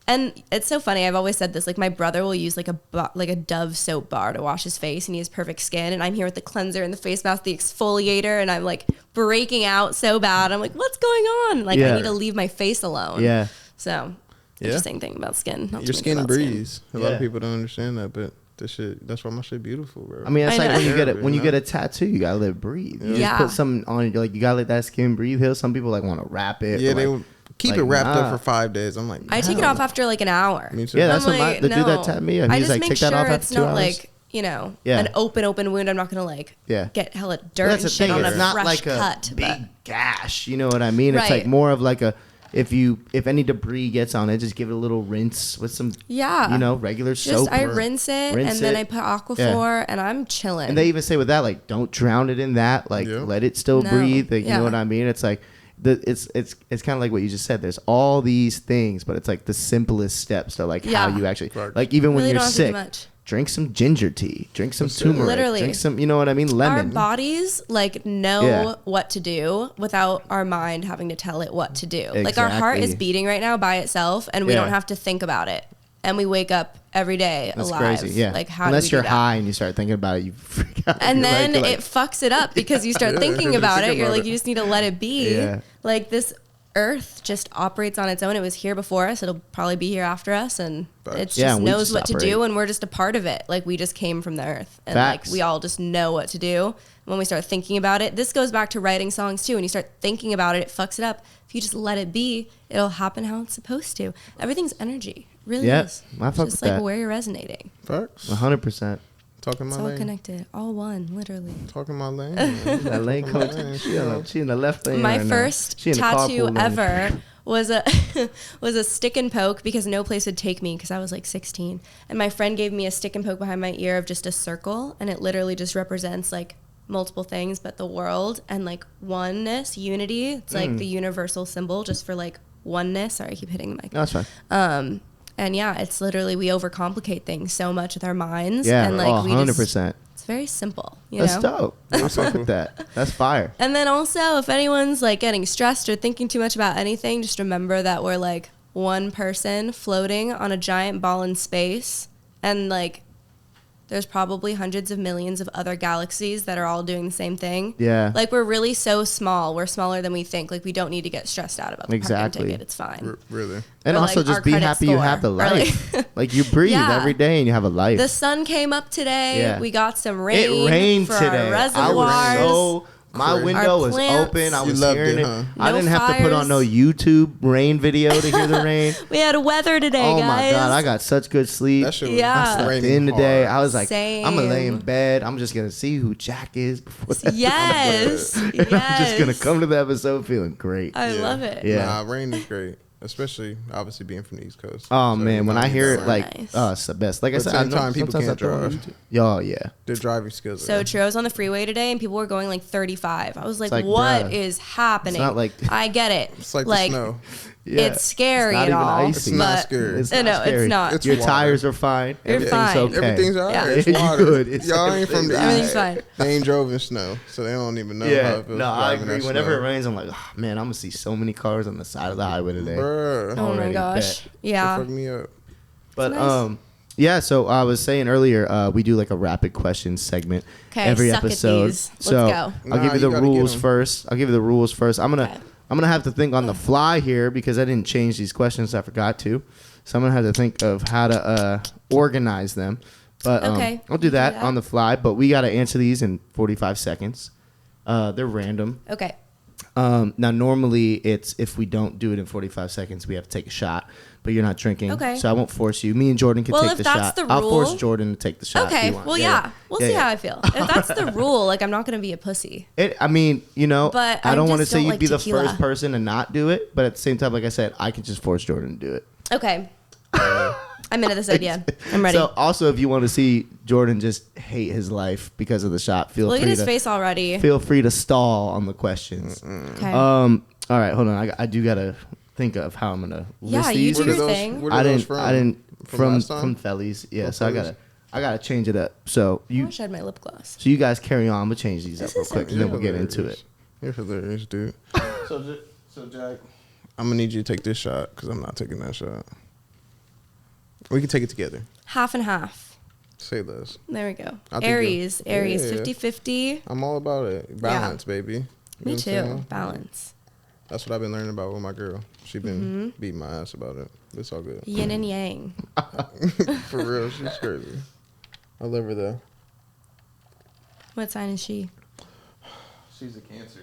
B: and it's so funny. I've always said this, like my brother will use like a Dove soap bar to wash his face and he has perfect skin. And I'm here with the cleanser and the face mask, the exfoliator, and I'm like breaking out so bad. I'm like, what's going on? Like I need to leave my face alone.
A: Yeah.
B: So interesting thing about skin.
C: Your skin breathes. A lot of people don't understand that, but that's why my shit beautiful, bro.
A: I mean, it's like when you get a tattoo, you gotta let it breathe. You just put something on, like you gotta let that skin breathe. Some people like want to wrap it.
C: Yeah, they would keep it wrapped up for 5 days. I'm like,
B: I take it off after like an hour.
C: Me too.
A: Yeah, that's what the dude that tapped me. He's like, take that off after 2 hours.
B: Like, an open wound. I'm not gonna like get hella dirt and shit on a fresh
A: like
B: cut.
A: A big gash. You know what I mean? It's like more of like a if any debris gets on it, just give it a little rinse with some regular soap.
B: I rinse it and then I put Aquaphor and I'm chilling.
A: And they even say with that, like, don't drown it in that. Like, let it still breathe. Like, you know what I mean? It's like it's kind of like what you just said. There's all these things, but it's like the simplest steps to like how you actually like even when you're sick. Drink some ginger tea. Drink some turmeric.
B: Literally.
A: Drink some, you know what I mean? Lemon.
B: Our bodies like know what to do without our mind having to tell it what to do. Exactly. Like our heart is beating right now by itself, and we don't have to think about it. And we wake up every day alive. Crazy. Yeah. Like how
A: unless
B: do we
A: you're
B: do that?
A: high and you start thinking about it, you freak out.
B: And then it fucks it up because you start thinking about it. You're like, you just need to let it be. Yeah. Like this earth just operates on its own. It was here before us. It'll probably be here after us, and it just knows what to do, and we're just a part of it. Like we just came from the earth, and like we all just know what to do. When we start thinking about it, this goes back to writing songs too. When you start thinking about it, it fucks it up. If you just let it be, it'll happen how it's supposed to. Everything's energy. It really is.
A: I fuck
B: just
A: with
B: like
A: that.
B: Where you're resonating.
C: Facts.
A: 100%.
C: Talking my
B: lane.
C: It's
B: all connected. All one, literally.
C: Talking my lane.
A: That lane coach. She in the left lane.
B: My first tattoo ever was a stick and poke because no place would take me because I was like 16. And my friend gave me a stick and poke behind my ear of just a circle, and it literally just represents like multiple things, but the world and like oneness, unity. It's like the universal symbol just for like oneness. Sorry, I keep hitting the mic.
A: No, that's fine.
B: And it's literally we overcomplicate things so much with our minds.
A: Yeah,
B: and like
A: 100%.
B: It's very simple.
A: That's dope. I fuck with that. That's fire.
B: And then also, if anyone's like getting stressed or thinking too much about anything, just remember that we're like one person floating on a giant ball in space, and like there's probably hundreds of millions of other galaxies that are all doing the same thing. Yeah. Like we're really so small. We're smaller than we think. Like we don't need to get stressed out about the parking ticket. It's fine.
C: Really.
A: And or also like just be happy you have the life. Like you breathe every day and you have a life.
B: The sun came up today. Yeah. We got some rain.
A: It rained
B: for
A: today.
B: Our reservoirs.
A: My window was open. I was hearing it. Huh? I didn't have to put on no YouTube rain video to hear the rain.
B: We had weather today, guys.
A: Oh my God, I got such good sleep.
C: That shit was I
A: slept in today. I was like, I'm gonna lay in bed. I'm just gonna see who Jack is before that.
B: Yes.
A: I'm just gonna come to the episode feeling great.
B: I love it.
C: Yeah, rain is great. Especially, obviously, being from the East Coast.
A: Oh, so man, when I hear it, like, it's the best. Like I said,
C: sometimes people can't drive.
A: Yeah.
C: Their driving skills
B: so true. I was on the freeway today, and people were going, like, 35. I was like, what is happening? It's not like... I get it.
C: It's like the snow.
B: Yeah. It's scary and all.
C: It's not scary.
B: It's not.
A: Your tires are fine.
B: You're fine.
A: Okay.
C: Everything's all right. It's water. Y'all ain't from the East.
B: Everything's fine.
C: They ain't drove in snow, so they don't even know how it feels.
A: No, I agree. Whenever it rains, I'm like, oh, man, I'm going to see so many cars on the side of the highway today.
C: Bruh.
B: Oh, my gosh. Yeah.
C: Fuck me up.
A: But, nice. Yeah, so I was saying earlier, we do like a rapid questions segment every episode.
B: Let's go.
A: I'll give you the rules first. I'm gonna have to think on the fly here because I didn't change these questions. I forgot to, so I'm gonna have to think of how to organize them. But I'll do that on the fly. But we gotta answer these in 45 seconds. They're random.
B: Okay.
A: Now, normally it's if we don't do it in 45 seconds, we have to take a shot. But you're not drinking,
B: Okay.
A: so I won't force you. Me and Jordan can take the shot. I'll force Jordan to take the shot.
B: Okay, well, yeah. We'll see how I feel. If that's the rule, like, I'm not going to be a pussy.
A: I mean, you know,
B: but
A: I don't want to say you'd
B: like
A: be
B: tequila.
A: the first person to not do it, but at the same time, like I said, I can just force Jordan to do it.
B: Okay. I'm into this idea. I'm ready.
A: So, also, if you want to see Jordan just hate his life because of the shot,
B: look at his face already.
A: Feel free to stall on the questions.
B: Okay.
A: All right, hold on. I do gotta think of how I'm gonna list these.
B: You do your thing.
A: I didn't from Fellies. Yeah, from so Fellies? I gotta change it up. So
B: I wish I had my lip gloss.
A: So you guys carry on. I'm gonna change these up real quick, and then we'll get into it.
C: You're hilarious, dude. So Jack, I'm gonna need you to take this shot because I'm not taking that shot. We can take it together.
B: Half and half.
C: Say less.
B: There we go. Aries, 50-50.
C: I'm all about it. Balance, baby.
B: Me too. Balance.
C: That's what I've been learning about with my girl. She's been beating my ass about it. It's all good.
B: Yin and yang.
C: For real, she's crazy. I love her though.
B: What sign is she?
C: She's a Cancer.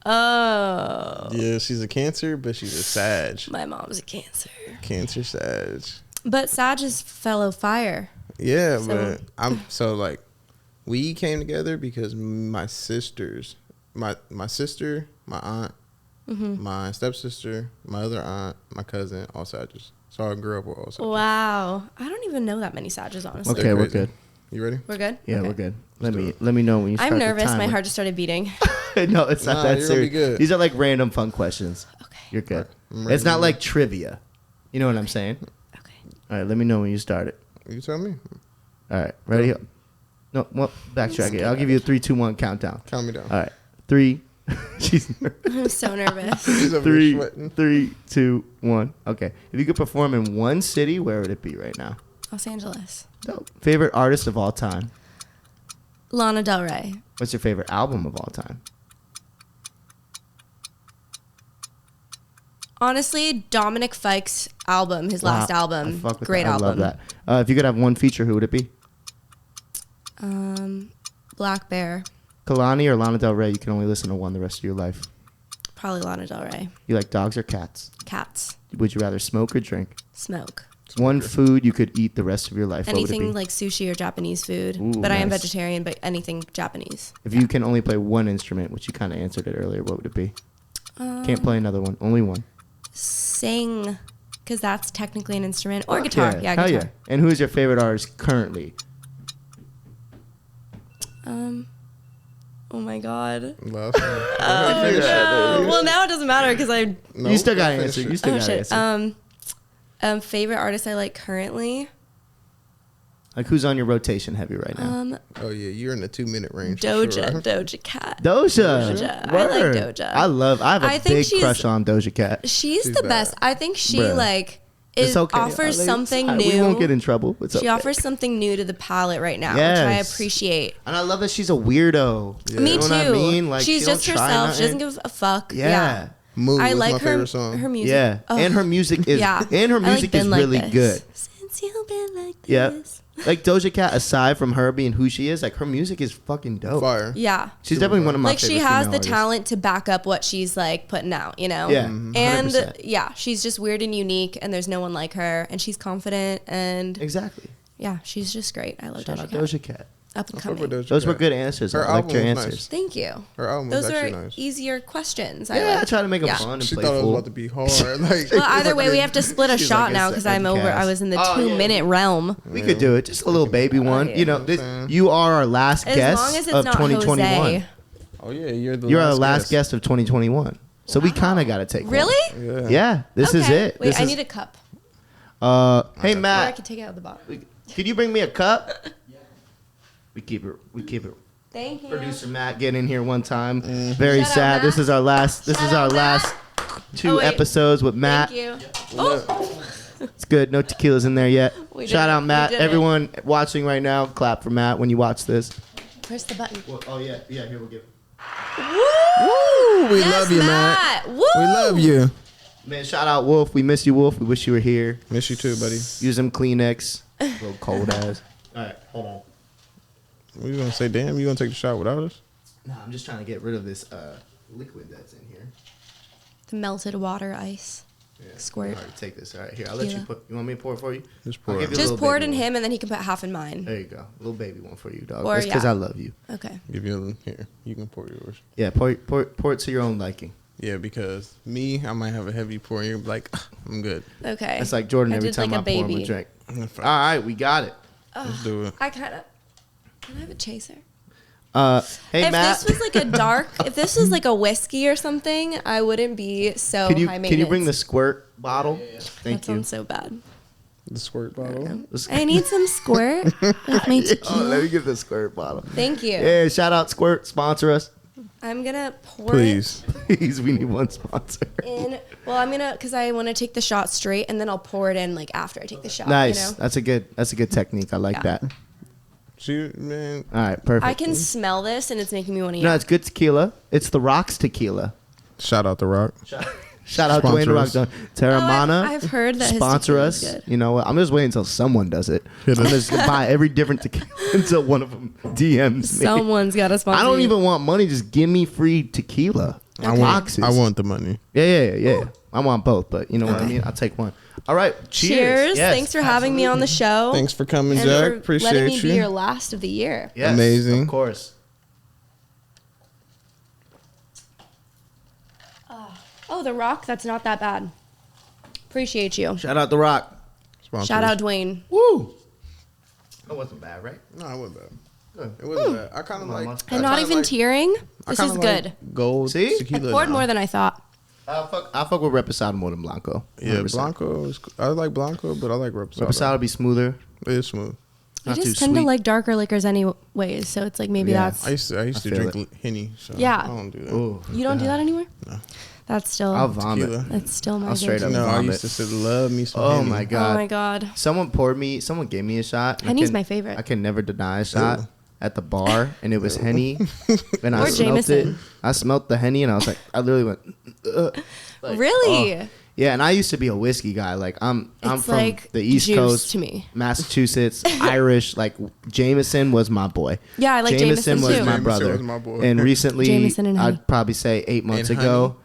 B: Oh.
C: Yeah, she's a Cancer, but she's a Sag.
B: My mom's a Cancer.
C: Cancer Sag.
B: But Sag is fellow fire.
C: Yeah, but we came together because my sisters, my sister, my aunt, my stepsister, my other aunt, my cousin, all Sages. So I grew up with all Sages.
B: Wow. I don't even know that many Sages, honestly.
A: Okay, we're good.
C: You ready?
B: We're good?
A: Yeah,
B: okay.
A: We're good. Let me know when you start.
B: I'm nervous. My heart just started beating.
A: No, it's not that serious.
C: Good.
A: These are like random fun questions.
B: Okay.
A: You're good. It's not like trivia. You know what I'm saying?
B: Okay.
A: All right, let me know when you start it.
C: You tell me.
A: All right, ready? No, well, backtrack it. I'll give you a 3, 2, 1 countdown.
C: Count me down.
A: All right, 3. She's nervous.
B: I'm so nervous.
C: She's over here sweating.
A: 3, 2, 1. Okay. If you could perform in one city, where would it be right now?
B: Los Angeles.
A: Dope. Favorite artist of all time?
B: Lana Del Rey.
A: What's your favorite album of all time?
B: Honestly, Dominic Fike's album, his last album, great album.
A: I love that. If you could have one feature, who would it be?
B: Black Bear.
A: Kalani or Lana Del Rey? You can only listen to one the rest of your life.
B: Probably Lana Del Rey.
A: You like dogs or cats?
B: Cats.
A: Would you rather smoke or drink?
B: Smoke.
A: One food you could eat the rest of your life.
B: Anything like sushi or Japanese food.
A: Ooh,
B: but
A: nice.
B: I am vegetarian, but anything Japanese.
A: If you can only play one instrument, which you kind of answered it earlier, what would it be? Can't play another one. Only one.
B: Sing, because that's technically an instrument. Or guitar. Yeah,
A: guitar.
B: guitar.
A: Yeah. And who is your favorite artist currently?
B: Oh my God.
C: Well,
B: now it doesn't matter because
A: You still got to answer. You still got to answer.
B: Favorite artist I like currently?
A: Like who's on your rotation heavy right now?
C: Oh yeah, you're in the 2-minute range.
B: Doja Cat.
A: Doja.
B: I like Doja.
A: I have a big crush on Doja Cat.
B: She's the best. I think she offers something new.
A: We won't get in trouble.
B: She offers something new to the palette right now, which I appreciate.
A: And I love that she's a weirdo.
B: Yeah. Me too.
A: You know what I mean? Like,
B: she's just herself. She doesn't give a fuck. Yeah.
C: Move
B: I like
C: my favorite song.
B: Her music.
A: Yeah.
B: Oh.
A: And her music is really good.
B: Since you've been like this.
A: Yeah. Like Doja Cat, aside from her being who she is, like her music is fucking dope.
C: Fire.
B: Yeah.
A: She's definitely one of my favorite
B: she has the
A: artists.
B: talent to back up what she's like putting out, you know?
A: Yeah.
B: 100%.
A: 100%.
B: And she's just weird and unique and there's no one like her and she's confident and
A: exactly.
B: Yeah, she's just great. I love Doja Cat.
A: Doja Cat.
B: Up and coming.
A: Those were good answers. I liked your answers.
C: Nice.
B: Thank you.
C: Her album was
B: Those
C: actually
B: are
C: nice.
B: easier questions.
A: I try to make them fun and
C: she
A: playful.
C: thought it was about to be hard.
B: Well, either way, we have to split a shot now because I'm over. I was in the 2-minute realm.
A: We could do it. Just a little baby one.
B: Yeah.
A: You know, you are our last guest of 2021.
B: Jose.
C: Oh yeah, you're
A: our last guest of 2021. So we kind of got to take
B: Really?
A: one. Yeah. This is it.
B: Wait, I need a cup.
A: Hey,
B: Or
A: Matt.
B: I can take it out of the bottle.
A: Could you bring me a cup? We keep it.
B: Thank you.
A: Producer Matt getting in here one time. Very
B: Shout out,
A: sad.
B: Matt.
A: This is our last. Two episodes with Matt.
B: Thank you. Oh.
A: It's good. No tequila's in there yet. Shout out Matt.
B: We did it.
A: Everyone watching right now, clap for Matt when you watch this.
B: Press the button.
A: Well, oh yeah. Here we'll give.
B: Woo!
C: We love you, Matt.
B: Woo!
C: We love you.
A: Man, shout out Wolf. We miss you, Wolf. We wish you were here.
C: Miss you too, buddy.
A: Use them Kleenex. A little cold ass. All right, hold on.
C: What you gonna say? Damn, you gonna take the shot without us?
A: No, I'm just trying to get rid of this liquid that's in here.
B: The melted water ice.
A: Yeah.
B: Squirt.
A: All right, take this. All right, here. I'll let you put. You want me to pour it for you?
C: Just pour it.
B: Just pour it in him, and then he can put half in mine.
A: There you go. Little baby one for you, dog.
B: Or,
A: That's because I love you.
B: Okay.
C: Give you here. You can pour yours.
A: Yeah, pour it to your own liking.
C: Yeah, because me, I might have a heavy pour. You're like, I'm good.
B: Okay.
A: It's like Jordan
B: I
A: every
B: did
A: time
B: like
A: I pour him a drink. All right, we got it.
C: Let's do it.
B: I kind of. Can I have a chaser?
A: Hey,
B: if
A: Matt.
B: this was like a dark, if this was like a whiskey or something, I wouldn't be so high maintenance.
A: Can you bring the squirt bottle? Thank
B: that
A: you.
B: sounds so bad.
C: The squirt bottle.
B: I need some squirt with my tequila.
A: Let me get the squirt bottle.
B: Thank you.
A: Yeah, shout out Squirt, sponsor us.
B: I'm gonna pour
C: Please.
A: Please, we need one sponsor.
B: it in. Well, I'm gonna because I want to take the shot straight, and then I'll pour it in like after I take the shot.
A: Nice.
B: You know?
A: That's a good technique. I like that.
C: Shoot, man.
A: All right, perfect.
B: I can smell this, and it's making me want to.
A: No, it's good tequila. It's the Rock's tequila.
C: Shout out The Rock.
A: Shout out Dwayne The Rock. Terramana.
B: I've heard that his
A: sponsor
B: tequila
A: us.
B: is good.
A: You know what? I'm just waiting until someone does it. I'm just gonna buy every different tequila until one of them DMs me.
B: Someone's got to sponsor.
A: I don't
B: you.
A: even want money. Just give me free tequila.
C: I want the money.
A: Yeah. I want both, but you know what I mean? I'll take one. All right. Cheers. Yes,
B: Thanks for having me on the show.
C: Thanks for coming,
B: and
C: Jack.
B: for
C: Appreciate
B: letting me
C: you.
B: be your last of the year.
A: Yes,
C: amazing.
A: Of course.
B: Oh, The Rock. That's not that bad. Appreciate you.
A: Shout out The Rock.
C: Sponsors.
B: Shout out Dwayne.
A: Woo. That wasn't bad, right?
C: No, it wasn't bad.
A: Good.
C: It wasn't bad. I kind of like.
B: And not even tearing. This is good.
C: Gold
A: See?
C: tequila.
B: I poured
C: now.
B: more than I thought.
A: I fuck with Reposado more than Blanco.
C: Yeah,
A: 100%.
C: Blanco. I like Blanco, but I like Reposado.
A: Reposado be smoother.
C: It is smooth.
B: I
A: Not
B: just
A: too
B: tend to
A: sweet.
B: like darker liquors anyways, so it's like maybe
A: Yeah.
B: that's.
C: I used to
A: feel
C: drink Henny. So
B: Yeah.
C: I don't do that.
A: Ooh,
B: You don't do that anymore?
C: No.
B: That's still.
A: I'll vomit.
C: Tequila.
B: That's still my.
A: I'll straight up
B: go-to.
C: No, I
A: vomit.
C: used to say, love me some
A: Oh
C: Henny.
A: my god.
B: Oh my god.
A: Someone gave me a shot.
B: Henny's my favorite.
A: I can never deny a shot
C: Ew.
A: at the bar, and it was Henny, and I
B: Or
A: smelled it.
B: Jameson.
A: I smelled the Henny, and I was like, I literally went. Like,
B: Really?
A: oh. Yeah, and I used to be a whiskey guy. Like I'm
B: It's
A: from
B: like
A: the East
B: juice
A: Coast,
B: to me.
A: Massachusetts, Irish. Like Jameson was my boy.
B: Yeah, I like Jameson
A: was
B: too.
A: my
C: Jameson
A: brother.
C: was my boy.
A: And recently,
B: Jameson and Henny.
A: I'd probably say 8 months
C: And
A: ago,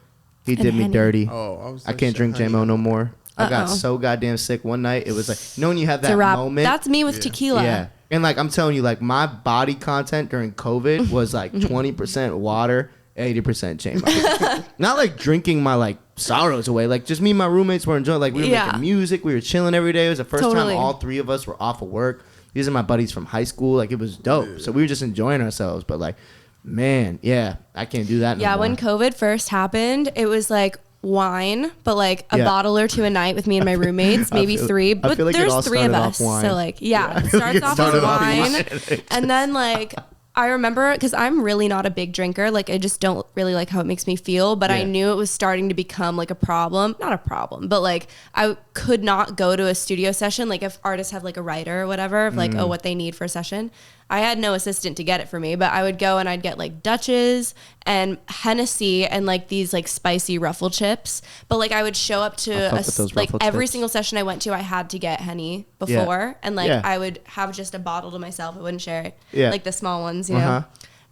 A: he
B: And
A: did me
B: Henny.
A: dirty.
C: Oh,
A: I can't drink JMO no more. I got
B: Uh-oh.
A: so goddamn sick one night. It was like, you know when you have
B: It's a
A: that
B: wrap.
A: moment?
B: That's me with tequila.
A: Yeah. And like I'm telling you, like my body content during COVID was like 20% water, 80% JMO. Not like drinking my like sorrows away. Like just me and my roommates were enjoying. Like we were making music. We were chilling every day. It was the first
B: Totally.
A: time all three of us were off of work. These are my buddies from high school. Like it was dope. So we were just enjoying ourselves. But like, man, yeah, I can't do that.
B: Yeah,
A: no
B: when
A: more.
B: COVID first happened, it was like wine, but like a
A: Yeah.
B: bottle or two a night with me and my roommates, maybe three. But
A: feel like it
B: there's
A: all
B: three of
A: started
B: us.
A: off wine.
B: So like, yeah, it
A: I feel like
B: starts
A: it
B: off
A: started
B: with
A: off
B: wine. And then like, I remember because I'm really not a big drinker. Like I just don't really like how it makes me feel. But I
A: Yeah.
B: knew it was starting to become like a problem. Not a problem, but like I could not go to a studio session. Like if artists have like a writer or whatever, of like, oh, what they need for a session. I had no assistant to get it for me, but I would go and I'd get like Dutchess and Hennessy and like these like spicy ruffle chips. But like I would show up to
A: fuck with those
B: like
A: ruffle
B: every
A: chips.
B: single session I went to, I had to get Henny
A: Yeah.
B: before. And like
A: Yeah.
B: I would have just a bottle to myself. I wouldn't share it.
A: Yeah.
B: Like the small ones, you know?
A: Uh-huh.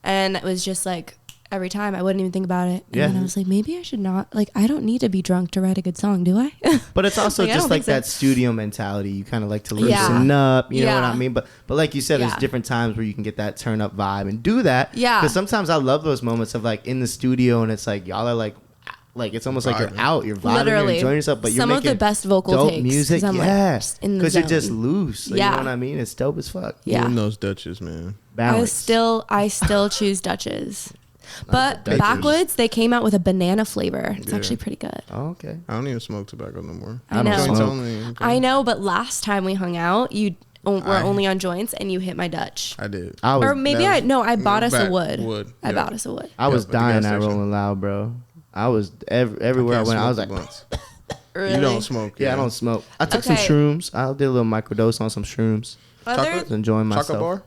B: And it was just like every time I wouldn't even think about it. And
A: Yeah.
B: then I was like, maybe I should not. Like, I don't need to be drunk to write a good song, do I?
A: But it's also
B: Like, I
A: just
B: don't
A: like
B: think
A: that
B: so.
A: studio mentality. You kind of like to
B: Yeah.
A: loosen up. You know what I
B: Yeah.
A: mean? But like you said, there's
B: Yeah.
A: different times where you can get that turn up vibe and do that.
B: Yeah.
A: Because sometimes I love those moments of like in the studio and it's like y'all are like it's almost like you're
C: Vibing.
A: out, you're vibing,
B: Literally.
A: you're enjoying yourself, but you're
B: Some of
A: making
B: the best vocal
A: dope
B: takes,
A: music.
B: 'cause I'm, like,
A: Yeah,
B: just in the
A: because you're just
B: zone.
A: loose. Like,
B: Yeah.
A: You know what I mean? It's dope as fuck.
B: Yeah.
C: Doing those Dutches, man.
A: Balance.
B: I still choose Dutchess. But
A: Dutchess.
B: Backwoods, they came out with a banana flavor. It's
C: Yeah.
B: actually pretty good.
A: Oh, okay.
C: I don't even smoke tobacco no more.
B: I know.
C: Joints
A: smoke.
C: only. Okay.
B: I know, but last time we hung out, you were
C: I-
B: only on joints and you hit my Dutch.
C: I did.
A: I was
B: Or maybe
C: that was-
B: I bought us a
C: back-
B: wood.
C: wood,
B: I
C: yeah.
B: bought us a wood.
A: I was
C: at the
A: dying
C: gas
A: at
C: station.
A: Rolling Loud, bro. I was everywhere I
C: Can't
A: went. I was
C: smoke
A: like,
C: the blunts.
B: Really?
C: You don't smoke.
A: yeah, I don't smoke. I took some
B: Okay.
A: shrooms. I did a little microdose on some shrooms.
B: Other,
C: Chocolate?
A: I was enjoying myself.
C: Chocolate bar?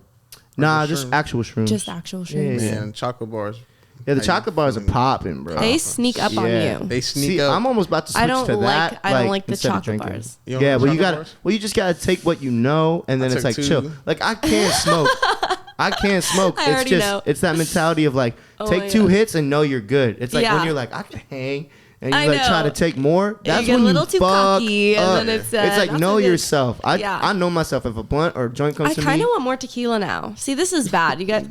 A: Nah,
C: Or
A: just
C: shrooms?
A: actual shrooms.
B: just actual shrooms.
A: Yeah.
C: Man, chocolate bars.
A: Yeah, the
C: How you
A: chocolate bars are
C: feeling?
A: popping, bro.
B: They sneak up on
A: Yeah.
B: you.
C: They sneak
A: See,
C: up.
A: I'm almost about to switch
B: I don't
A: to
B: like-
A: that.
B: I don't like the
A: instead of
B: chocolate
A: drinking.
B: bars.
C: You don't
A: Yeah,
C: like
A: well, you
C: chocolate
A: got
C: bars?
A: well, you just gotta take what you know, and then
C: I
A: it's
C: took
A: like chill.
C: two.
A: Like I can't smoke. I can't smoke.
B: I already know.
A: It's that mentality of like, take 2 hits and know you're good. It's like when you're like, I can hang. And you like try to take more. That's
B: you get
A: when
B: a little
A: you
B: too cocky, and then it's
A: like know yourself.
B: Yeah.
A: I know myself. If a blunt or a joint comes to me,
B: I kind of want more tequila now. See, this is bad. You got.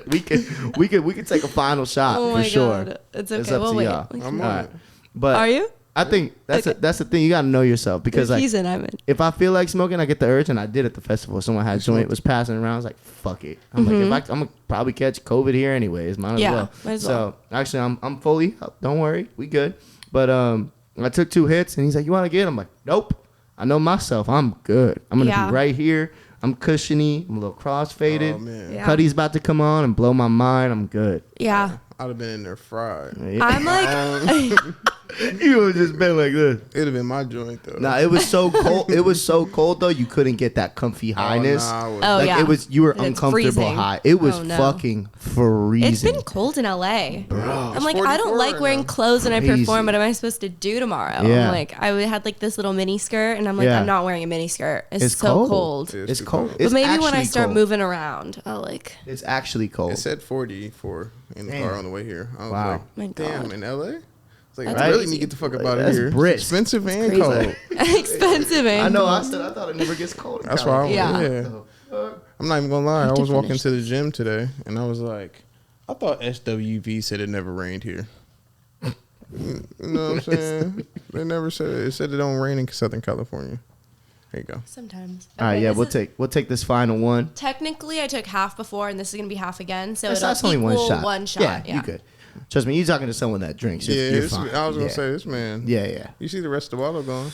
A: we could take a final shot for sure.
B: God. It's okay.
A: It's up to
B: wait.
A: y'all.
C: I'm on it.
A: But
B: are you?
A: I think that's the thing. You gotta know yourself because like
B: he's in, I'm in.
A: If I feel like smoking, I get the urge, and I did at the festival. Someone had a joint, was passing around. I was like, "Fuck it." I'm like, I'm gonna probably catch COVID here anyways. Might as well. So actually, I'm fully up. Don't worry, we good. But I took 2 hits, and he's like, "You want to get?" I'm like, "Nope. I know myself. I'm good. I'm gonna be right here. I'm cushiony. I'm a little cross-faded.
C: Oh, man.
B: Yeah.
A: Cuddy's about to come on and blow my mind. I'm good."
B: Yeah.
C: I'd have been in there fried.
A: Yeah.
B: I'm like,
A: You would have just been like this.
C: It'd have been my joint though.
A: Nah, it was so cold. It was so cold though. You couldn't get that comfy highness. It was. You were uncomfortable
B: freezing.
A: high. It was fucking freezing.
B: it's been cold in LA.
A: Bro,
B: I'm like, I don't like wearing clothes when I perform. What am I supposed to do tomorrow?
A: Yeah.
B: I'm like, I had like this little mini skirt, and I'm like, I'm not wearing a mini skirt. It's so cold.
A: It's cold.
B: But maybe when I start
A: cold.
B: moving around, I'll like.
A: It's actually cold.
C: It said 44 in the car on the way here. I was
A: Wow.
C: like, damn, in LA? It's like,
B: That's
C: I really
B: crazy.
C: need to get the fuck up out of
A: That's
C: here.
A: brisk.
C: It's expensive and
B: crazy.
C: cold.
B: Expensive, eh?
A: I know. I thought it never gets cold.
C: That's why
B: Yeah.
C: I'm not even gonna lie. I was walking
B: finish
C: to the gym today, and I was like, I thought SWV said it never rained here. You know what I'm saying? They never said it. It said it don't rain in Southern California. There you go.
B: Sometimes.
A: All right,
B: Okay,
A: yeah,
B: this
A: we'll take this final one.
B: Technically, I took half before, and this is gonna be half again. So
A: That's
B: it'll
A: only one
B: equal
A: shot.
B: one shot.
A: Yeah, you good. Trust me, you're talking to someone that drinks. You're fine.
C: I was gonna say this man.
A: Yeah.
C: You see the rest of the bottle gone?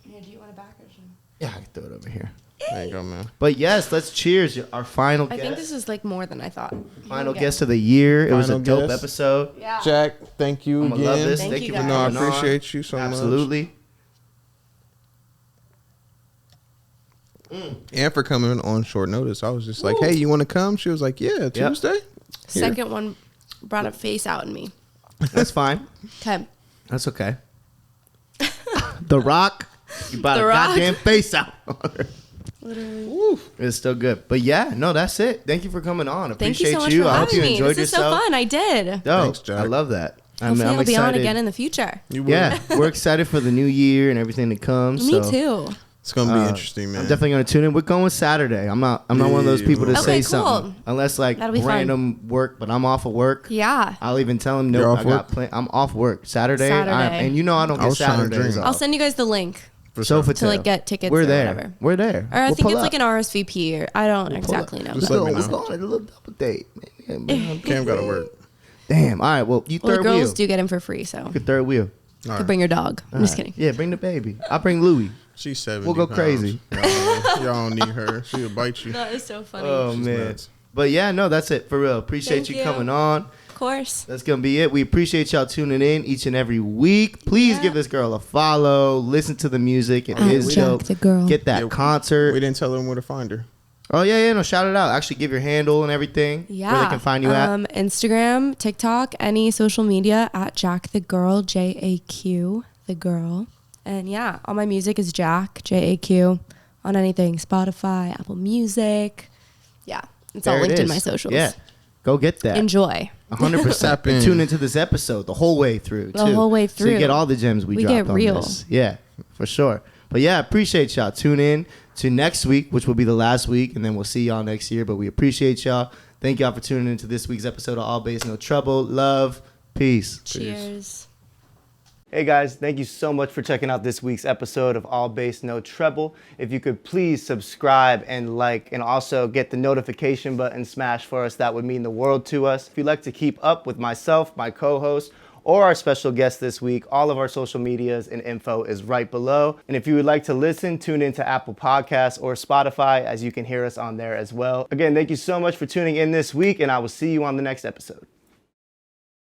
B: Yeah, do you want a back or something?
A: Yeah, I can throw it over here.
C: There you go, man.
A: But yes, let's cheers. Our final
B: I
A: guest.
B: think this is like more than I thought.
A: Final guest of the year. It was a
C: Final
A: dope
C: guest.
A: episode.
B: Yeah.
C: Jack, thank you
A: I'm gonna
C: again.
A: love this.
B: Thank
A: Thank
B: you
A: you
B: guys.
A: for
C: No, I
A: coming on.
C: appreciate you so much.
A: Absolutely.
C: And for coming on short notice. I was just like, hey, you want to come? She was like, yeah, Tuesday. Here.
B: Second one brought a face out in me.
A: That's fine.
B: Okay.
A: That's okay. The Rock. You brought
B: The
A: a
B: Rock.
A: goddamn face out.
B: Literally.
A: Woo. It's still good. But yeah, no, that's it. Thank you for coming on.
B: Thank you
A: Appreciate
B: so much
A: you.
B: for
A: I hope
B: having
A: you
B: me.
A: enjoyed
B: This is
A: yourself.
B: so fun. I did.
A: Yo,
C: Thanks, Jack.
A: I love that.
B: Hopefully
A: I'm
B: I'll be on
A: excited.
B: again in the future.
C: You will.
A: Yeah, we're excited for the new year and everything that comes.
B: Me
A: so,
B: too.
C: It's gonna be interesting, man.
A: I'm definitely gonna tune in. We're going Saturday. I'm not one of those people to
C: Okay,
A: say
B: cool.
A: something unless like
B: That'll be fun.
A: random work. But I'm off of work.
B: Yeah.
A: I'll even tell him
C: You're
A: no.
C: off
A: I got
C: work?
A: I'm off work Saturday.
B: Saturday.
A: And you know I don't
C: I
A: get
C: was trying to
A: Saturdays
C: drink.
A: off.
B: I'll send you guys the link
C: For sure.
A: Sofitel.
B: to like get tickets
A: We're
B: or
A: there.
B: whatever.
A: We're there.
B: Or I
A: We'll
B: think
A: pull
B: it's like
A: up.
B: an RSVP or I don't exactly know.
C: Just
B: but-
C: let me
A: We're
C: know.
A: going on a little double date. Man.
C: Cam gotta work.
A: Damn. All right. Well, you
B: Well, the
A: third
B: girls
A: wheel.
B: do get him for free, so
A: You third wheel.
C: All
B: could
C: right.
B: bring your dog. I'm just
A: All right.
B: kidding.
A: Yeah, bring the baby. I'll bring Louie.
C: She's 70.
A: We'll go
C: pounds.
A: crazy.
C: Y'all don't need her. She'll bite you.
B: That is so funny.
A: Oh
C: She's
A: man.
C: nuts.
A: But yeah, no, that's it for real. Appreciate
B: Thank
A: you
B: you.
A: coming on.
B: Of course.
A: That's gonna be it. We appreciate y'all tuning in each and every week. Please
B: Yeah.
A: give this girl a follow. Listen to the music. It is
B: Jack
A: dope.
B: the girl.
A: Get that
C: Yeah,
A: concert.
C: We didn't tell them where to find her.
A: Oh yeah, no, shout it out. Actually, give your handle and everything.
B: Yeah.
A: Where they can find you at.
B: Instagram, TikTok, any social media at Jack the Girl, JAQ the Girl. And yeah, all my music is Jack, JAQ, on anything. Spotify, Apple Music. Yeah. It's all
A: There it
B: linked in
A: is.
B: my socials.
A: Yeah, go get that.
B: Enjoy.
A: 100%.
C: Tap in.
A: And tune into this episode the whole way through.
B: The
A: too.
B: whole way
A: So you
B: through.
A: get all the gems we
B: We
A: dropped
B: get
A: on
B: real.
A: this. Yeah, for sure. But yeah, appreciate y'all. Tune in to next week, which will be the last week, and then we'll see y'all next year. But we appreciate y'all. Thank y'all for tuning into this week's episode of All Bass No Treble. Love. Peace.
B: Cheers.
A: Hey guys, thank you so much for checking out this week's episode of All Bass No Treble. If you could please subscribe and like, and also get the notification button smashed for us, that would mean the world to us. If you'd like to keep up with myself, my co-host, or our special guest this week, all of our social medias and info is right below. And if you would like to listen, tune into Apple Podcasts or Spotify, as you can hear us on there as well. Again, thank you so much for tuning in this week, and I will see you on the next episode.